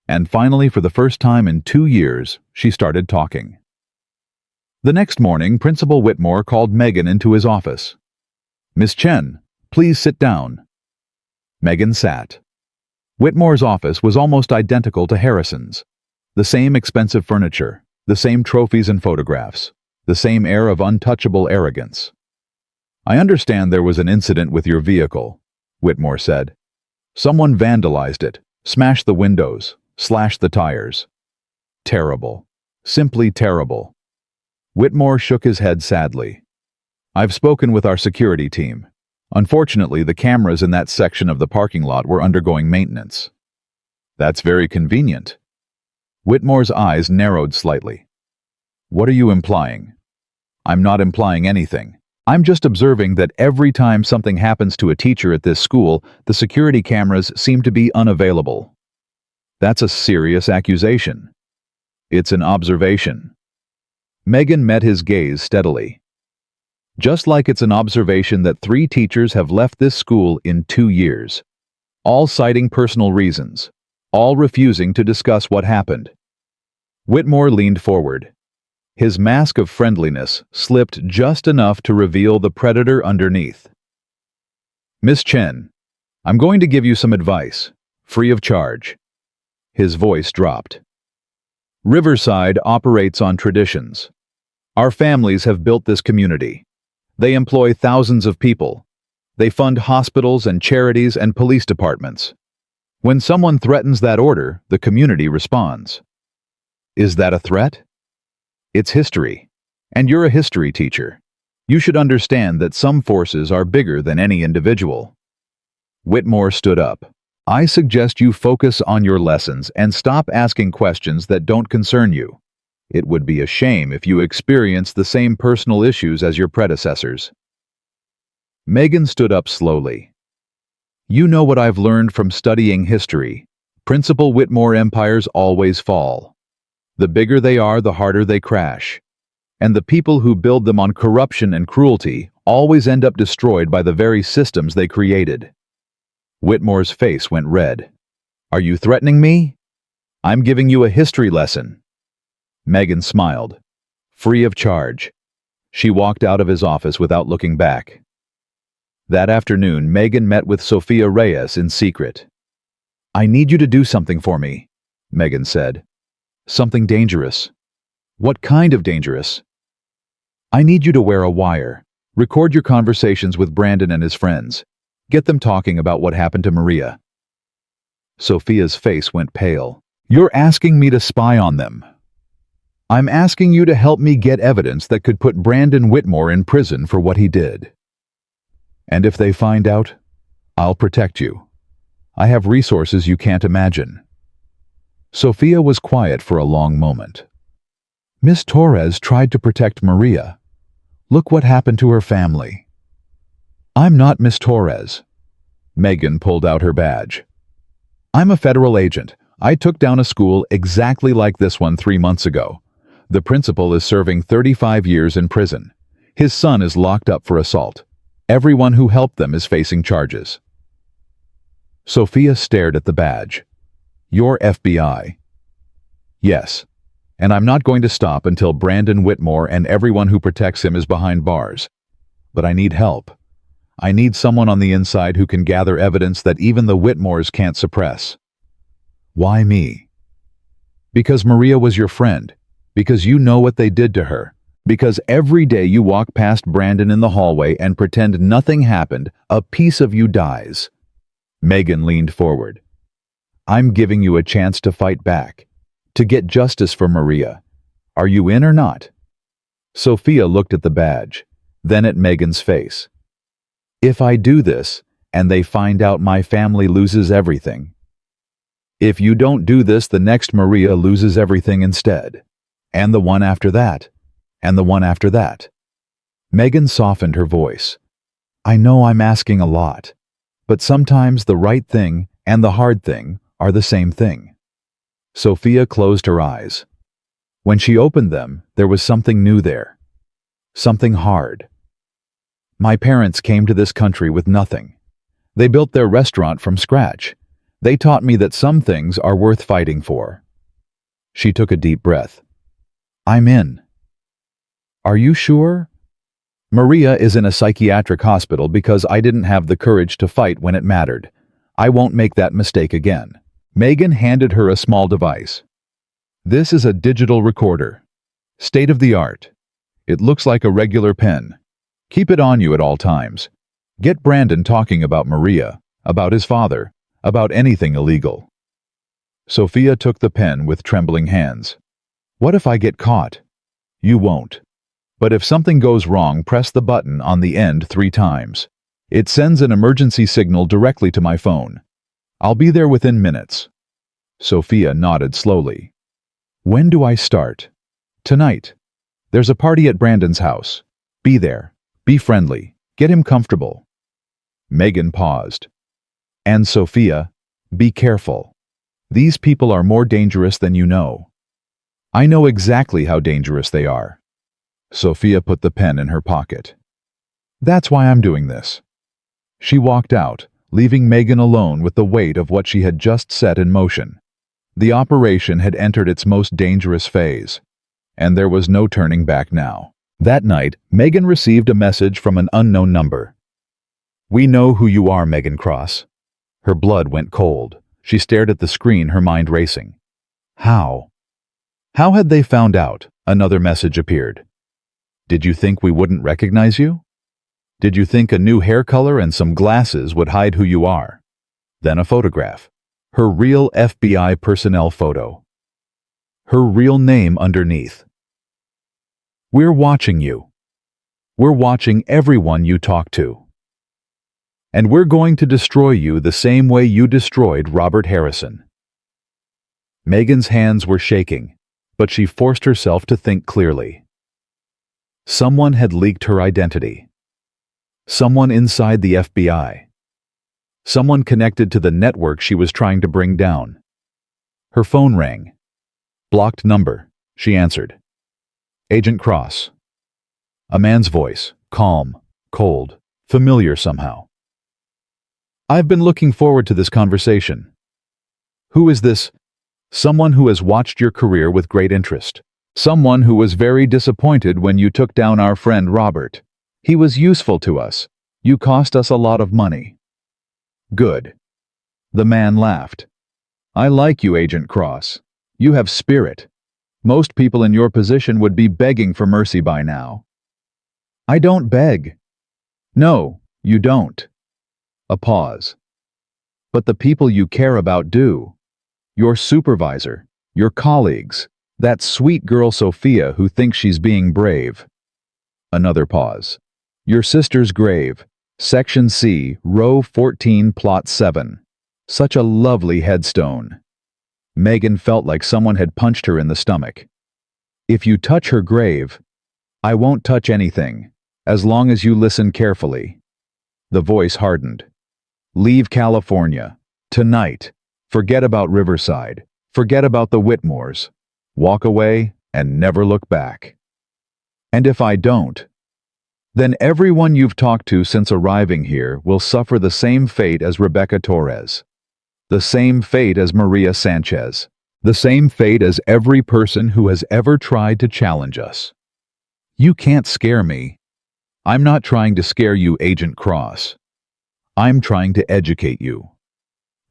And finally, for the first time in 2 years, she started talking. The next morning, Principal Whitmore called Megan into his office. Miss Chen, please sit down. Megan sat. Whitmore's office was almost identical to Harrison's. The same expensive furniture, the same trophies and photographs, the same air of untouchable arrogance. I understand there was an incident with your vehicle, Whitmore said. Someone vandalized it, smashed the windows, slashed the tires. Terrible. Simply terrible. Whitmore shook his head sadly. I've spoken with our security team. Unfortunately, the cameras in that section of the parking lot were undergoing maintenance. That's very convenient. Whitmore's eyes narrowed slightly. What are you implying? I'm not implying anything. I'm just observing that every time something happens to a teacher at this school, the security cameras seem to be unavailable. That's a serious accusation. It's an observation. Megan met his gaze steadily. Just like it's an observation that 3 teachers have left this school in 2 years, all citing personal reasons, all refusing to discuss what happened. Whitmore leaned forward. His mask of friendliness slipped just enough to reveal the predator underneath. Miss Chen, I'm going to give you some advice, free of charge. His voice dropped. Riverside operates on traditions. Our families have built this community. They employ thousands of people. They fund hospitals and charities and police departments. When someone threatens that order, the community responds. Is that a threat? It's history. And you're a history teacher. You should understand that some forces are bigger than any individual. Whitmore stood up. I suggest you focus on your lessons and stop asking questions that don't concern you. It would be a shame if you experienced the same personal issues as your predecessors. Megan stood up slowly. You know what I've learned from studying history. Principal Whitmore empires always fall. The bigger they are, the harder they crash. And the people who build them on corruption and cruelty always end up destroyed by the very systems they created. Whitmore's face went red. Are you threatening me? I'm giving you a history lesson. Megan smiled. Free of charge. She walked out of his office without looking back. That afternoon, Megan met with Sophia Reyes in secret. I need you to do something for me, Megan said. Something dangerous. What kind of dangerous? I need you to wear a wire. Record your conversations with Brandon and his friends. Get them talking about what happened to Maria. Sophia's face went pale. You're asking me to spy on them. I'm asking you to help me get evidence that could put Brandon Whitmore in prison for what he did. And if they find out, I'll protect you. I have resources you can't imagine. Sophia was quiet for a long moment. Miss Torres tried to protect Maria. Look what happened to her family. I'm not Miss Torres. Megan pulled out her badge. I'm a federal agent. I took down a school exactly like this one 3 months ago. The principal is serving 35 years in prison. His son is locked up for assault. Everyone who helped them is facing charges. Sophia stared at the badge. You're FBI. Yes, and I'm not going to stop until Brandon Whitmore and everyone who protects him is behind bars. But I need help. I need someone on the inside who can gather evidence that even the Whitmores can't suppress. Why me? Because Maria was your friend. Because you know what they did to her. Because every day you walk past Brandon in the hallway and pretend nothing happened, a piece of you dies. Megan leaned forward. I'm giving you a chance to fight back. To get justice for Maria. Are you in or not? Sophia looked at the badge, then at Megan's face. If I do this, and they find out my family loses everything. If you don't do this, the next Maria loses everything instead. And the one after that. And the one after that. Megan softened her voice. I know I'm asking a lot, but sometimes the right thing and the hard thing are the same thing. Sophia closed her eyes. When she opened them, there was something new there. Something hard. My parents came to this country with nothing. They built their restaurant from scratch. They taught me that some things are worth fighting for. She took a deep breath. I'm in. Are you sure? Maria is in a psychiatric hospital because I didn't have the courage to fight when it mattered. I won't make that mistake again. Megan handed her a small device. This is a digital recorder. State of the art. It looks like a regular pen. Keep it on you at all times. Get Brandon talking about Maria, about his father, about anything illegal. Sophia took the pen with trembling hands. What if I get caught? You won't. But if something goes wrong, press the button on the end 3 times. It sends an emergency signal directly to my phone. I'll be there within minutes. Sophia nodded slowly. When do I start? Tonight. There's a party at Brandon's house. Be there. Be friendly. Get him comfortable. Megan paused. And Sophia, be careful. These people are more dangerous than you know. I know exactly how dangerous they are. Sophia put the pen in her pocket. That's why I'm doing this. She walked out, leaving Megan alone with the weight of what she had just set in motion. The operation had entered its most dangerous phase, and there was no turning back now. That night, Megan received a message from an unknown number. We know who you are, Megan Cross. Her blood went cold. She stared at the screen, her mind racing. How? How had they found out? Another message appeared. Did you think we wouldn't recognize you? Did you think a new hair color and some glasses would hide who you are? Then a photograph. Her real FBI personnel photo. Her real name underneath. We're watching you. We're watching everyone you talk to. And we're going to destroy you the same way you destroyed Robert Harrison." Megan's hands were shaking, but she forced herself to think clearly. Someone had leaked her identity. Someone inside the FBI. Someone connected to the network she was trying to bring down. Her phone rang. "Blocked number," she answered. "Agent Cross." A man's voice, calm, cold, familiar somehow. "I've been looking forward to this conversation." "Who is this?" "Someone who has watched your career with great interest. Someone who was very disappointed when you took down our friend Robert. He was useful to us. You cost us a lot of money." "Good." The man laughed. "I like you, Agent Cross. You have spirit. Most people in your position would be begging for mercy by now." "I don't beg." "No, you don't." A pause. "But the people you care about do. Your supervisor, your colleagues, that sweet girl Sophia who thinks she's being brave." Another pause. "Your sister's grave, Section C, Row 14, Plot 7. Such a lovely headstone." Megan felt like someone had punched her in the stomach. "If you touch her grave, I won't touch anything, as long as you listen carefully." The voice hardened. "Leave California. Tonight. Forget about Riverside. Forget about the Whitmores. Walk away and never look back." "And if I don't?" "Then everyone you've talked to since arriving here will suffer the same fate as Rebecca Torres. The same fate as Maria Sanchez. The same fate as every person who has ever tried to challenge us. You can't scare me. I'm not trying to scare you, Agent Cross. I'm trying to educate you."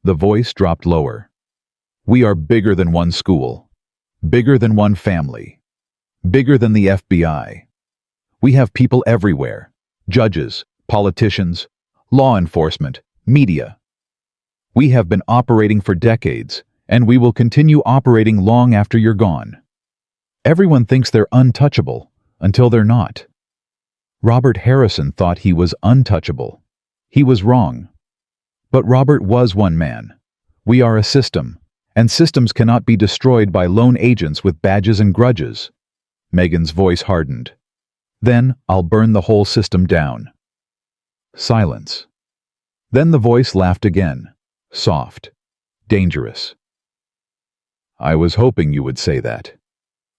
The voice dropped lower. "We are bigger than one school. Bigger than one family. Bigger than the FBI. We have people everywhere. Judges, politicians, law enforcement, media. We have been operating for decades, and we will continue operating long after you're gone. Everyone thinks they're untouchable until they're not. Robert Harrison thought he was untouchable. He was wrong. But Robert was one man. We are a system, and systems cannot be destroyed by lone agents with badges and grudges." Megan's voice hardened. "Then I'll burn the whole system down." Silence. Then the voice laughed again, soft, dangerous. "I was hoping you would say that.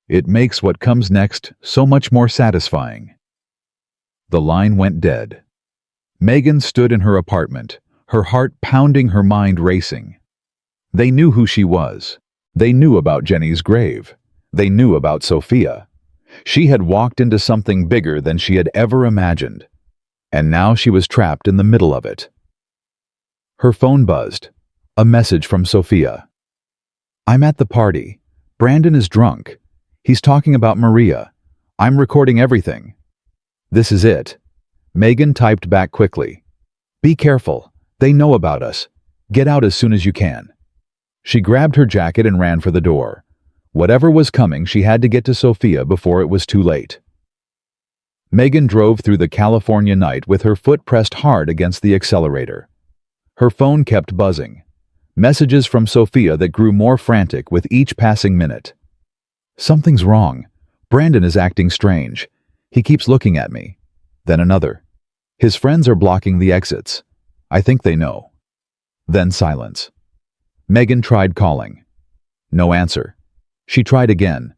It makes what comes next so much more satisfying." The line went dead. Megan stood in her apartment, her heart pounding, her mind racing. They knew who she was. They knew about Jenny's grave. They knew about Sophia. She had walked into something bigger than she had ever imagined. And now she was trapped in the middle of it. Her phone buzzed. A message from Sophia. "I'm at the party. Brandon is drunk. He's talking about Maria. I'm recording everything." "This is it." Megan typed back quickly. "Be careful. They know about us. Get out as soon as you can." She grabbed her jacket and ran for the door. Whatever was coming, she had to get to Sophia before it was too late. Megan drove through the California night with her foot pressed hard against the accelerator. Her phone kept buzzing. Messages from Sophia that grew more frantic with each passing minute. "Something's wrong. Brandon is acting strange. He keeps looking at me." Then another. "His friends are blocking the exits. I think they know." Then silence. Megan tried calling. No answer. She tried again.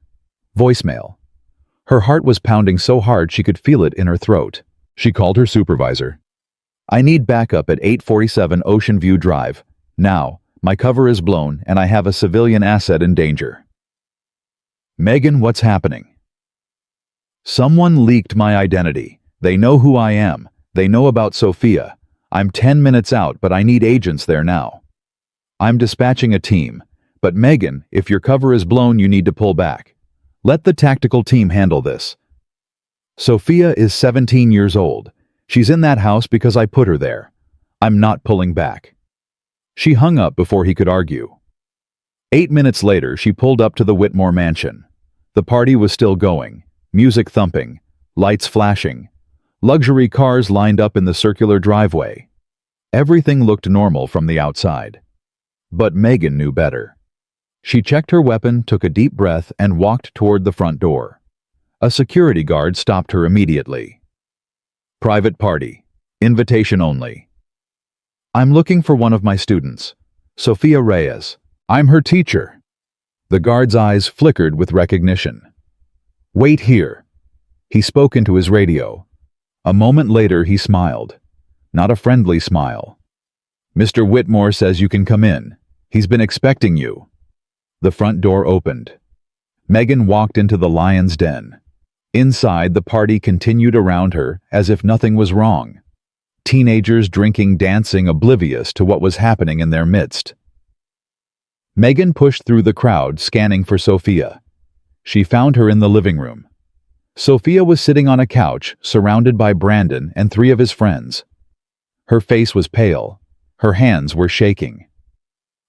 Voicemail. Her heart was pounding so hard she could feel it in her throat. She called her supervisor. "I need backup at 847 Ocean View Drive. Now, my cover is blown and I have a civilian asset in danger." "Megan, what's happening?" "Someone leaked my identity. They know who I am. They know about Sophia. I'm 10 minutes out, but I need agents there now. I'm dispatching a team. But Megan, if your cover is blown, you need to pull back. Let the tactical team handle this. Sophia is 17 years old. She's in that house because I put her there. I'm not pulling back." She hung up before he could argue. 8 minutes later, she pulled up to the Whitmore mansion. The party was still going, music thumping, lights flashing, luxury cars lined up in the circular driveway. Everything looked normal from the outside. But Megan knew better. She checked her weapon, took a deep breath, and walked toward the front door. A security guard stopped her immediately. "Private party. Invitation only." "I'm looking for one of my students. Sophia Reyes. I'm her teacher." The guard's eyes flickered with recognition. "Wait here." He spoke into his radio. A moment later he smiled. Not a friendly smile. "Mr. Whitmore says you can come in. He's been expecting you." The front door opened. Megan walked into the lion's den. Inside, the party continued around her as if nothing was wrong. Teenagers drinking, dancing, oblivious to what was happening in their midst. Megan pushed through the crowd, scanning for Sophia. She found her in the living room. Sophia was sitting on a couch, surrounded by Brandon and 3 of his friends. Her face was pale. Her hands were shaking.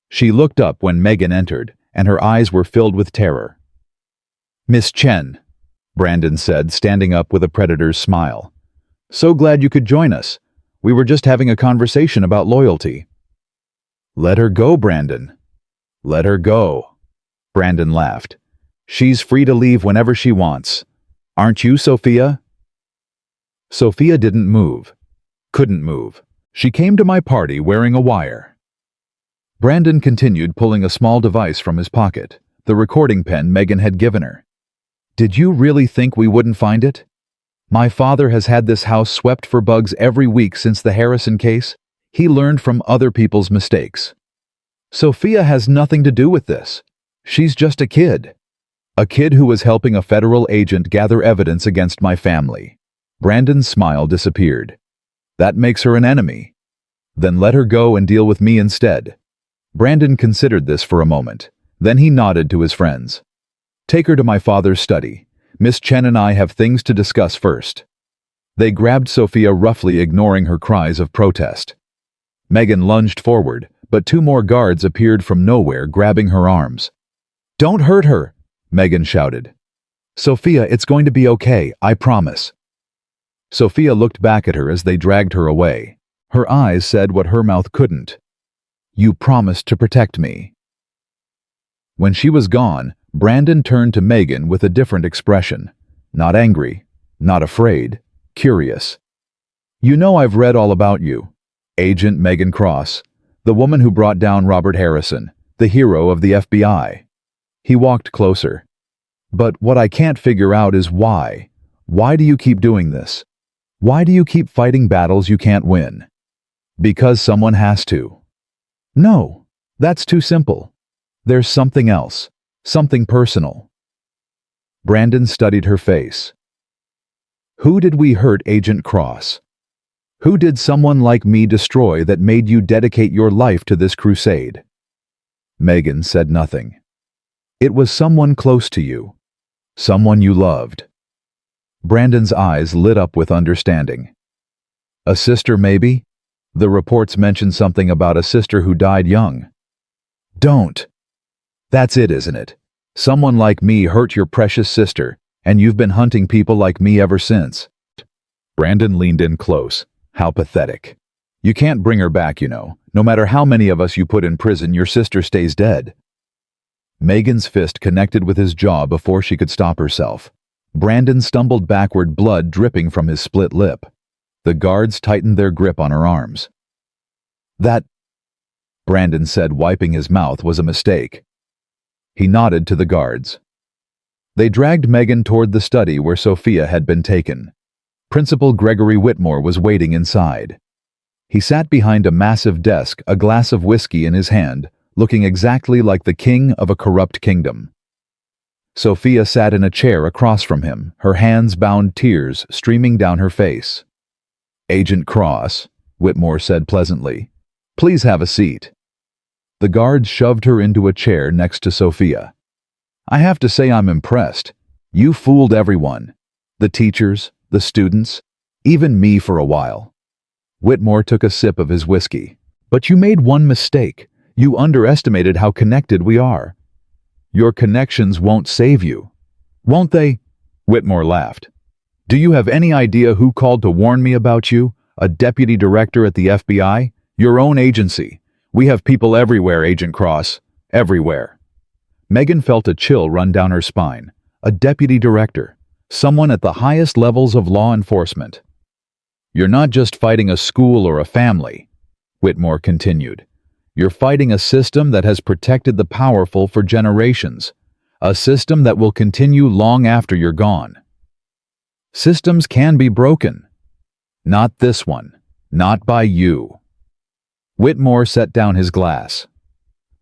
She looked up when Megan entered, and her eyes were filled with terror. "Miss Chen," Brandon said, standing up with a predator's smile. "So glad you could join us. We were just having a conversation about loyalty." "Let her go, Brandon." "Let her go." Brandon laughed. "She's free to leave whenever she wants. Aren't you, Sophia?" Sophia didn't move. Couldn't move. "She came to my party wearing a wire." Brandon continued, pulling a small device from his pocket, the recording pen Megan had given her. "Did you really think we wouldn't find it? My father has had this house swept for bugs every week since the Harrison case. He learned from other people's mistakes. Sophia has nothing to do with this. She's just a kid. A kid who was helping a federal agent gather evidence against my family." Brandon's smile disappeared. "That makes her an enemy. Then let her go and deal with me instead." Brandon considered this for a moment. Then he nodded to his friends. "Take her to my father's study. Miss Chen and I have things to discuss first." They grabbed Sophia, roughly ignoring her cries of protest. Megan lunged forward, but 2 more guards appeared from nowhere, grabbing her arms. "Don't hurt her," Megan shouted. "Sophia, it's going to be okay, I promise." Sophia looked back at her as they dragged her away. Her eyes said what her mouth couldn't. "You promised to protect me." When she was gone, Brandon turned to Megan with a different expression. Not angry, not afraid, curious. "You know I've read all about you. Agent Megan Cross, the woman who brought down Robert Harrison, the hero of the FBI." He walked closer. "But what I can't figure out is why. Why do you keep doing this? Why do you keep fighting battles you can't win?" "Because someone has to." "No, that's too simple. There's something else, something personal." Brandon studied her face. "Who did we hurt, Agent Cross? Who did someone like me destroy that made you dedicate your life to this crusade?" Megan said nothing. "It was someone close to you. Someone you loved." Brandon's eyes lit up with understanding. "A sister, maybe? The reports mention something about a sister who died young." "Don't. That's it, isn't it? Someone like me hurt your precious sister, and you've been hunting people like me ever since." Brandon leaned in close. "How pathetic. You can't bring her back, you know. No matter how many of us you put in prison, your sister stays dead." Megan's fist connected with his jaw before she could stop herself. Brandon stumbled backward, blood dripping from his split lip. The guards tightened their grip on her arms. "That," Brandon said, wiping his mouth, "was a mistake." He nodded to the guards. They dragged Megan toward the study where Sophia had been taken. Principal Gregory Whitmore was waiting inside. He sat behind a massive desk, a glass of whiskey in his hand, looking exactly like the king of a corrupt kingdom. Sophia sat in a chair across from him, her hands bound, tears streaming down her face. "Agent Cross," Whitmore said pleasantly, "please have a seat." The guards shoved her into a chair next to Sophia. "I have to say I'm impressed. You fooled everyone. The teachers, the students, even me for a while." Whitmore took a sip of his whiskey. "But you made one mistake. You underestimated how connected we are. Your connections won't save you. Won't they?" Whitmore laughed. "Do you have any idea who called to warn me about you? A deputy director at the FBI? Your own agency. We have people everywhere, Agent Cross. Everywhere. Megan felt a chill run down her spine. A deputy director. Someone at the highest levels of law enforcement. You're not just fighting a school or a family, Whitmore continued. You're fighting a system that has protected the powerful for generations. A system that will continue long after you're gone. Systems can be broken. Not this one. Not by you. Whitmore set down his glass.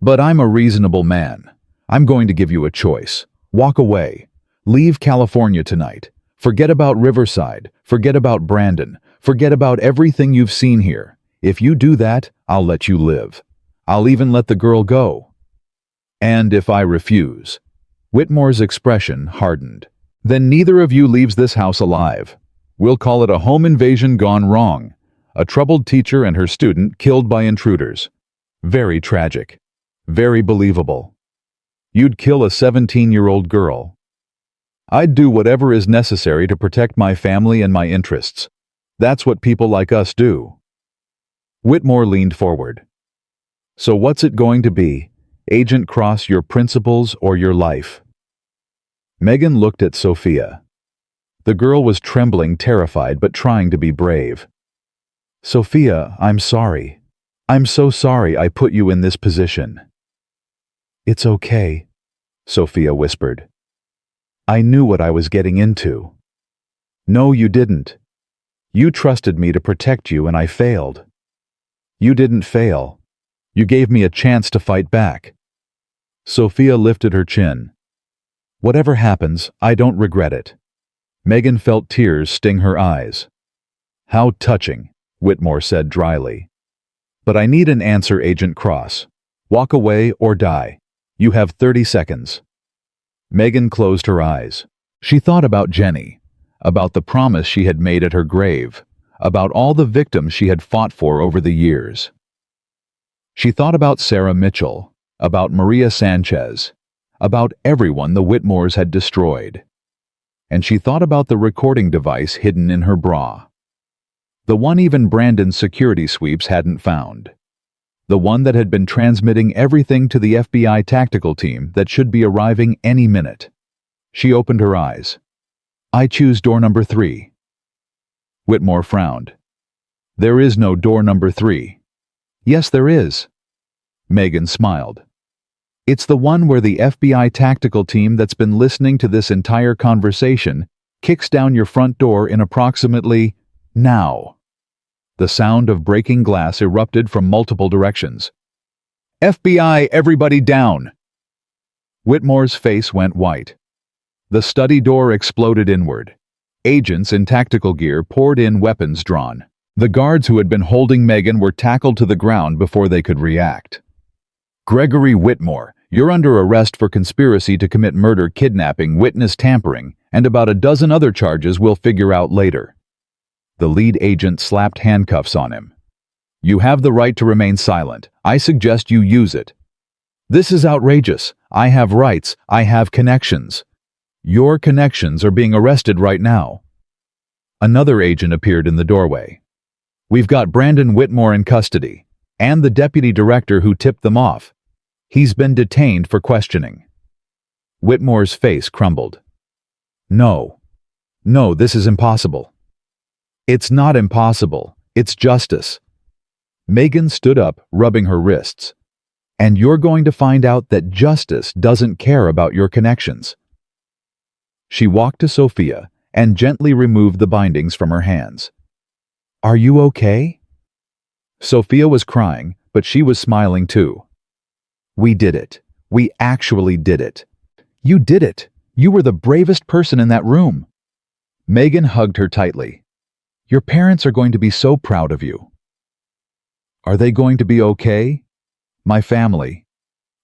But I'm a reasonable man. I'm going to give you a choice. Walk away. Leave California tonight. Forget about Riverside. Forget about Brandon. Forget about everything you've seen here. If you do that, I'll let you live. I'll even let the girl go. And if I refuse? Whitmore's expression hardened. Then neither of you leaves this house alive. We'll call it a home invasion gone wrong. A troubled teacher and her student killed by intruders. Very tragic. Very believable. You'd kill a 17-year-old girl. I'd do whatever is necessary to protect my family and my interests. That's what people like us do. Whitmore leaned forward. So what's it going to be, Agent Cross, your principles or your life? Megan looked at Sophia. The girl was trembling, terrified, but trying to be brave. Sophia, I'm sorry. I'm so sorry I put you in this position. It's okay, Sophia whispered. I knew what I was getting into. No, you didn't. You trusted me to protect you and I failed. You didn't fail. You gave me a chance to fight back. Sophia lifted her chin. Whatever happens, I don't regret it. Megan felt tears sting her eyes. How touching, Whitmore said dryly. But I need an answer, Agent Cross. Walk away or die. You have 30 seconds. Megan closed her eyes. She thought about Jenny, about the promise she had made at her grave, about all the victims she had fought for over the years. She thought about Sarah Mitchell, about Maria Sanchez, about everyone the Whitmores had destroyed. And she thought about the recording device hidden in her bra. The one even Brandon's security sweeps hadn't found. The one that had been transmitting everything to the FBI tactical team that should be arriving any minute. She opened her eyes. I choose door number 3. Whitmore frowned. There is no door number 3. Yes, there is. Megan smiled. It's the one where the FBI tactical team that's been listening to this entire conversation kicks down your front door in approximately now. The sound of breaking glass erupted from multiple directions. FBI, everybody down! Whitmore's face went white. The study door exploded inward. Agents in tactical gear poured in, weapons drawn. The guards who had been holding Megan were tackled to the ground before they could react. Gregory Whitmore, you're under arrest for conspiracy to commit murder, kidnapping, witness tampering, and about a dozen other charges we'll figure out later. The lead agent slapped handcuffs on him. You have the right to remain silent. I suggest you use it. This is outrageous. I have rights. I have connections. Your connections are being arrested right now. Another agent appeared in the doorway. We've got Brandon Whitmore in custody, and the deputy director who tipped them off. He's been detained for questioning. Whitmore's face crumbled. No. No, this is impossible. It's not impossible. It's justice. Megan stood up, rubbing her wrists. And you're going to find out that justice doesn't care about your connections. She walked to Sophia and gently removed the bindings from her hands. Are you okay? Sophia was crying, but she was smiling too. We did it. We actually did it. You did it. You were the bravest person in that room. Megan hugged her tightly. Your parents are going to be so proud of you. Are they going to be okay? My family.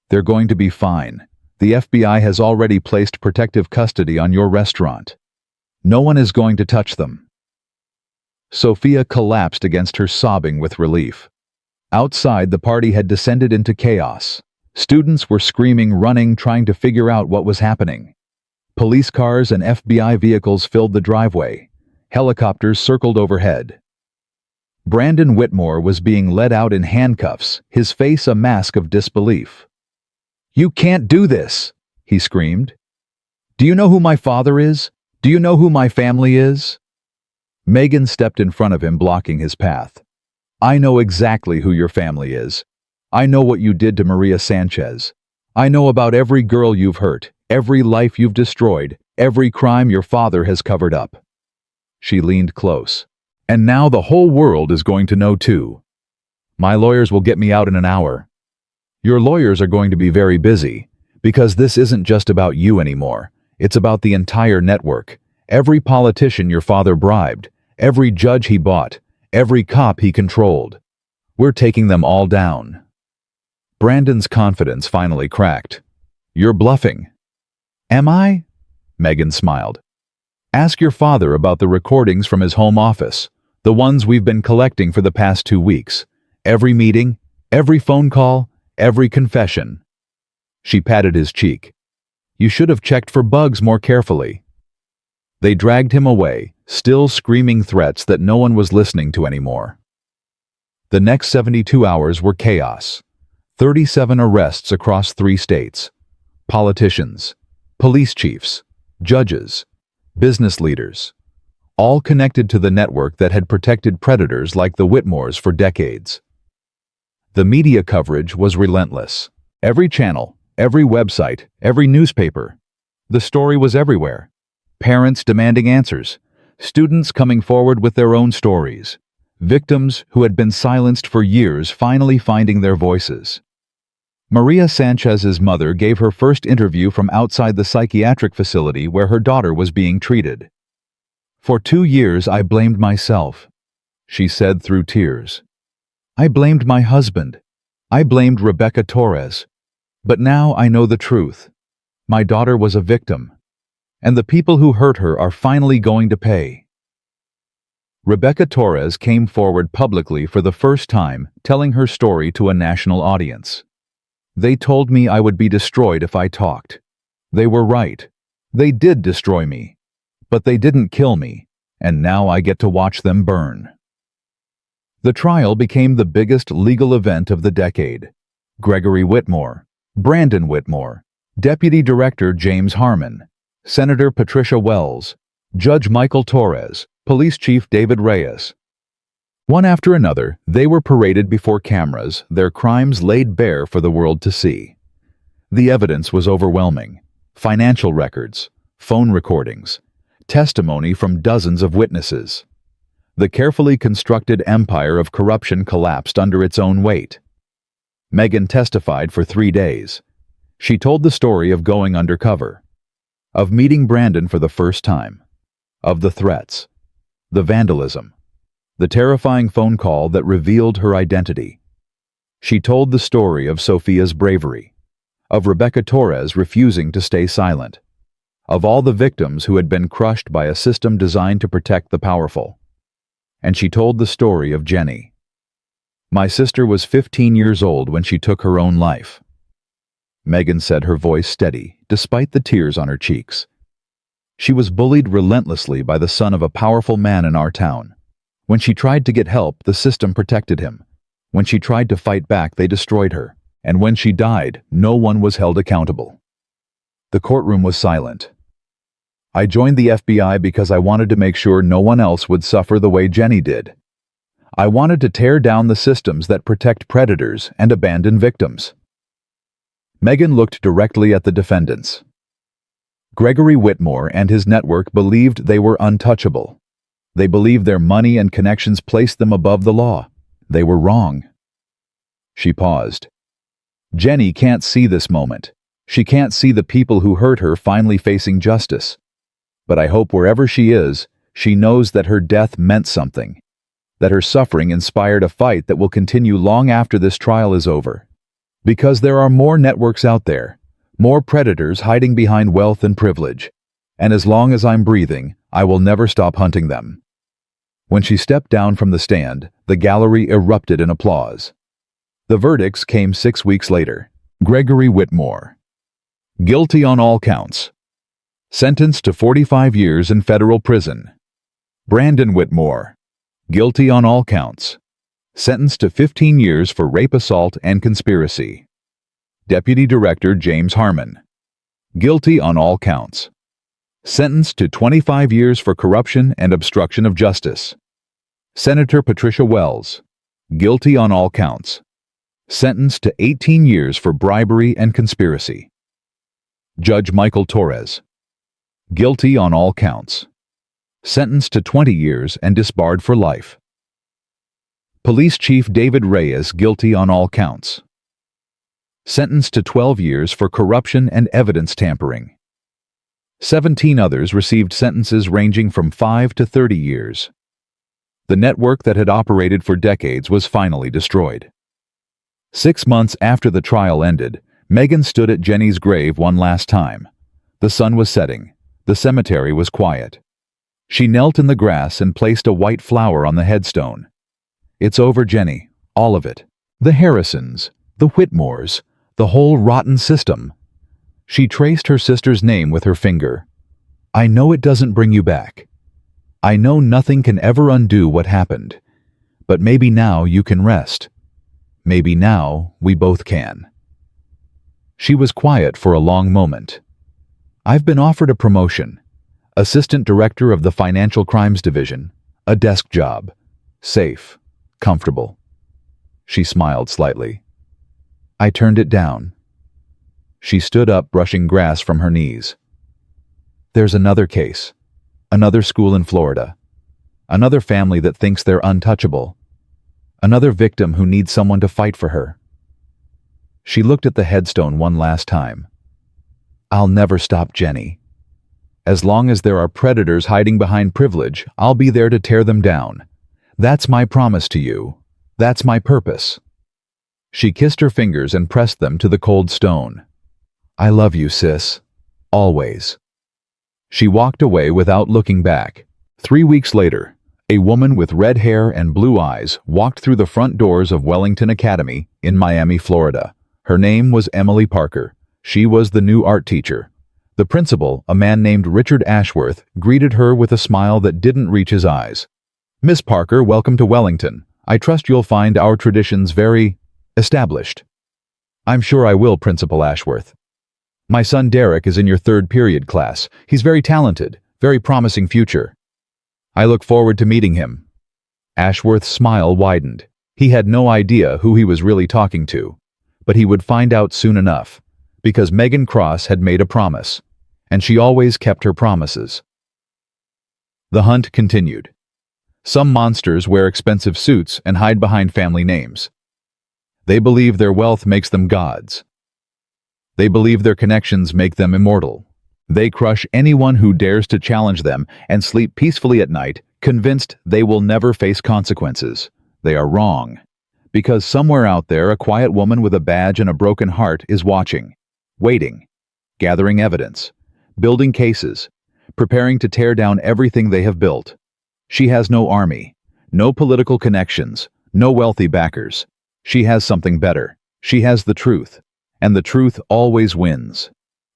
They're going to be fine. The FBI has already placed protective custody on your restaurant. No one is going to touch them. Sophia collapsed against her, sobbing with relief. Outside, the party had descended into chaos. Students were screaming, running, trying to figure out what was happening. Police cars and FBI vehicles filled the driveway. Helicopters circled overhead. Brandon Whitmore was being led out in handcuffs, his face a mask of disbelief. "You can't do this!" he screamed. "Do you know who my father is? Do you know who my family is?" Megan stepped in front of him, blocking his path. "I know exactly who your family is. I know what you did to Maria Sanchez. I know about every girl you've hurt, every life you've destroyed, every crime your father has covered up." She leaned close. "And now the whole world is going to know too. My lawyers will get me out in an hour." "Your lawyers are going to be very busy, because this isn't just about you anymore. It's about the entire network. Every politician your father bribed, every judge he bought, every cop he controlled. We're taking them all down." Brandon's confidence finally cracked. "You're bluffing." "Am I?" Megan smiled. "Ask your father about the recordings from his home office, the ones we've been collecting for the past 2 weeks. Every meeting, every phone call, every confession." She patted his cheek. "You should have checked for bugs more carefully." They dragged him away, still screaming threats that no one was listening to anymore. The next 72 hours were chaos. 37 arrests across 3 states. Politicians, police chiefs, judges, business leaders, all connected to the network that had protected predators like the Whitmores for decades. The media coverage was relentless. Every channel, every website, every newspaper. The story was everywhere. Parents demanding answers, students coming forward with their own stories, victims who had been silenced for years finally finding their voices. Maria Sanchez's mother gave her first interview from outside the psychiatric facility where her daughter was being treated. "For 2 years I blamed myself," she said through tears. "I blamed my husband. I blamed Rebecca Torres. But now I know the truth. My daughter was a victim. And the people who hurt her are finally going to pay." Rebecca Torres came forward publicly for the first time, telling her story to a national audience. "They told me I would be destroyed if I talked. They were right. They did destroy me. But they didn't kill me, and now I get to watch them burn." The trial became the biggest legal event of the decade. Gregory Whitmore, Brandon Whitmore, Deputy Director James Harmon, Senator Patricia Wells, Judge Michael Torres, Police Chief David Reyes. One after another, they were paraded before cameras, their crimes laid bare for the world to see. The evidence was overwhelming. Financial records, phone recordings, testimony from dozens of witnesses. The carefully constructed empire of corruption collapsed under its own weight. Megan testified for 3 days. She told the story of going undercover, of meeting Brandon for the first time, of the threats, the vandalism, the terrifying phone call that revealed her identity. She told the story of Sophia's bravery, of Rebecca Torres refusing to stay silent, of all the victims who had been crushed by a system designed to protect the powerful. And she told the story of Jenny. "My sister was 15 years old when she took her own life." Megan said, her voice steady, despite the tears on her cheeks. "She was bullied relentlessly by the son of a powerful man in our town. When she tried to get help, the system protected him. When she tried to fight back, they destroyed her. And when she died, no one was held accountable." The courtroom was silent. "I joined the FBI because I wanted to make sure no one else would suffer the way Jenny did. I wanted to tear down the systems that protect predators and abandon victims." Megan looked directly at the defendants. Gregory Whitmore and his network believed they were untouchable. They believed their money and connections placed them above the law. They were wrong. She paused. "Jenny can't see this moment. She can't see the people who hurt her finally facing justice. But I hope wherever she is, she knows that her death meant something, that her suffering inspired a fight that will continue long after this trial is over. Because there are more networks out there, more predators hiding behind wealth and privilege, and as long as I'm breathing, I will never stop hunting them." When she stepped down from the stand, the gallery erupted in applause. The verdicts came 6 weeks later. Gregory Whitmore, guilty on all counts. Sentenced to 45 years in federal prison. Brandon Whitmore, Guilty on all counts. Sentenced to 15 years for rape, assault, and conspiracy. Deputy Director James Harmon. Guilty on all counts. Sentenced to 25 years for corruption and obstruction of justice. Senator Patricia Wells. Guilty on all counts. Sentenced to 18 years for bribery and conspiracy. Judge Michael Torres. Guilty on all counts. Sentenced to 20 years and disbarred for life. Police Chief David Reyes, guilty on all counts. Sentenced to 12 years for corruption and evidence tampering. 17 others received sentences ranging from 5 to 30 years. The network that had operated for decades was finally destroyed. 6 months after the trial ended, Megan stood at Jenny's grave one last time. The sun was setting. The cemetery was quiet. She knelt in the grass and placed a white flower on the headstone. It's over, Jenny, all of it. The Harrisons, the Whitmores, the whole rotten system. She traced her sister's name with her finger. I know it doesn't bring you back. I know nothing can ever undo what happened. But maybe now you can rest. Maybe now we both can. She was quiet for a long moment. I've been offered a promotion. Assistant Director of the Financial Crimes Division. A desk job. Safe. Comfortable. She smiled slightly. I turned it down. She stood up, brushing grass from her knees. There's another case. Another school in Florida. Another family that thinks they're untouchable. Another victim who needs someone to fight for her. She looked at the headstone one last time. I'll never stop, Jenny. As long as there are predators hiding behind privilege, I'll be there to tear them down. That's my promise to you. That's my purpose. She kissed her fingers and pressed them to the cold stone. I love you, sis. Always. She walked away without looking back. 3 weeks later, a woman with red hair and blue eyes walked through the front doors of Wellington Academy in Miami, Florida. Her name was Emily Parker. She was the new art teacher. The principal, a man named Richard Ashworth, greeted her with a smile that didn't reach his eyes. Miss Parker, welcome to Wellington. I trust you'll find our traditions very established. I'm sure I will, Principal Ashworth. My son Derek is in your third period class. He's very talented, very promising future. I look forward to meeting him. Ashworth's smile widened. He had no idea who he was really talking to, but he would find out soon enough, because Megan Cross had made a promise, and she always kept her promises. The hunt continued. Some monsters wear expensive suits and hide behind family names. They believe their wealth makes them gods. They believe their connections make them immortal. They crush anyone who dares to challenge them and sleep peacefully at night, convinced they will never face consequences. They are wrong, because somewhere out there a quiet woman with a badge and a broken heart is watching, waiting, gathering evidence, building cases, preparing to tear down everything they have built. She has no army, no political connections, no wealthy backers. She has something better. She has the truth, and the truth always wins.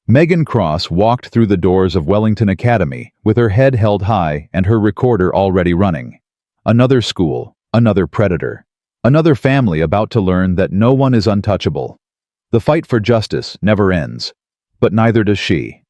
Megan Cross walked through the doors of Wellington Academy with her head held high and her recorder already running. Another school, another predator, another family about to learn that no one is untouchable. The fight for justice never ends, but neither does she.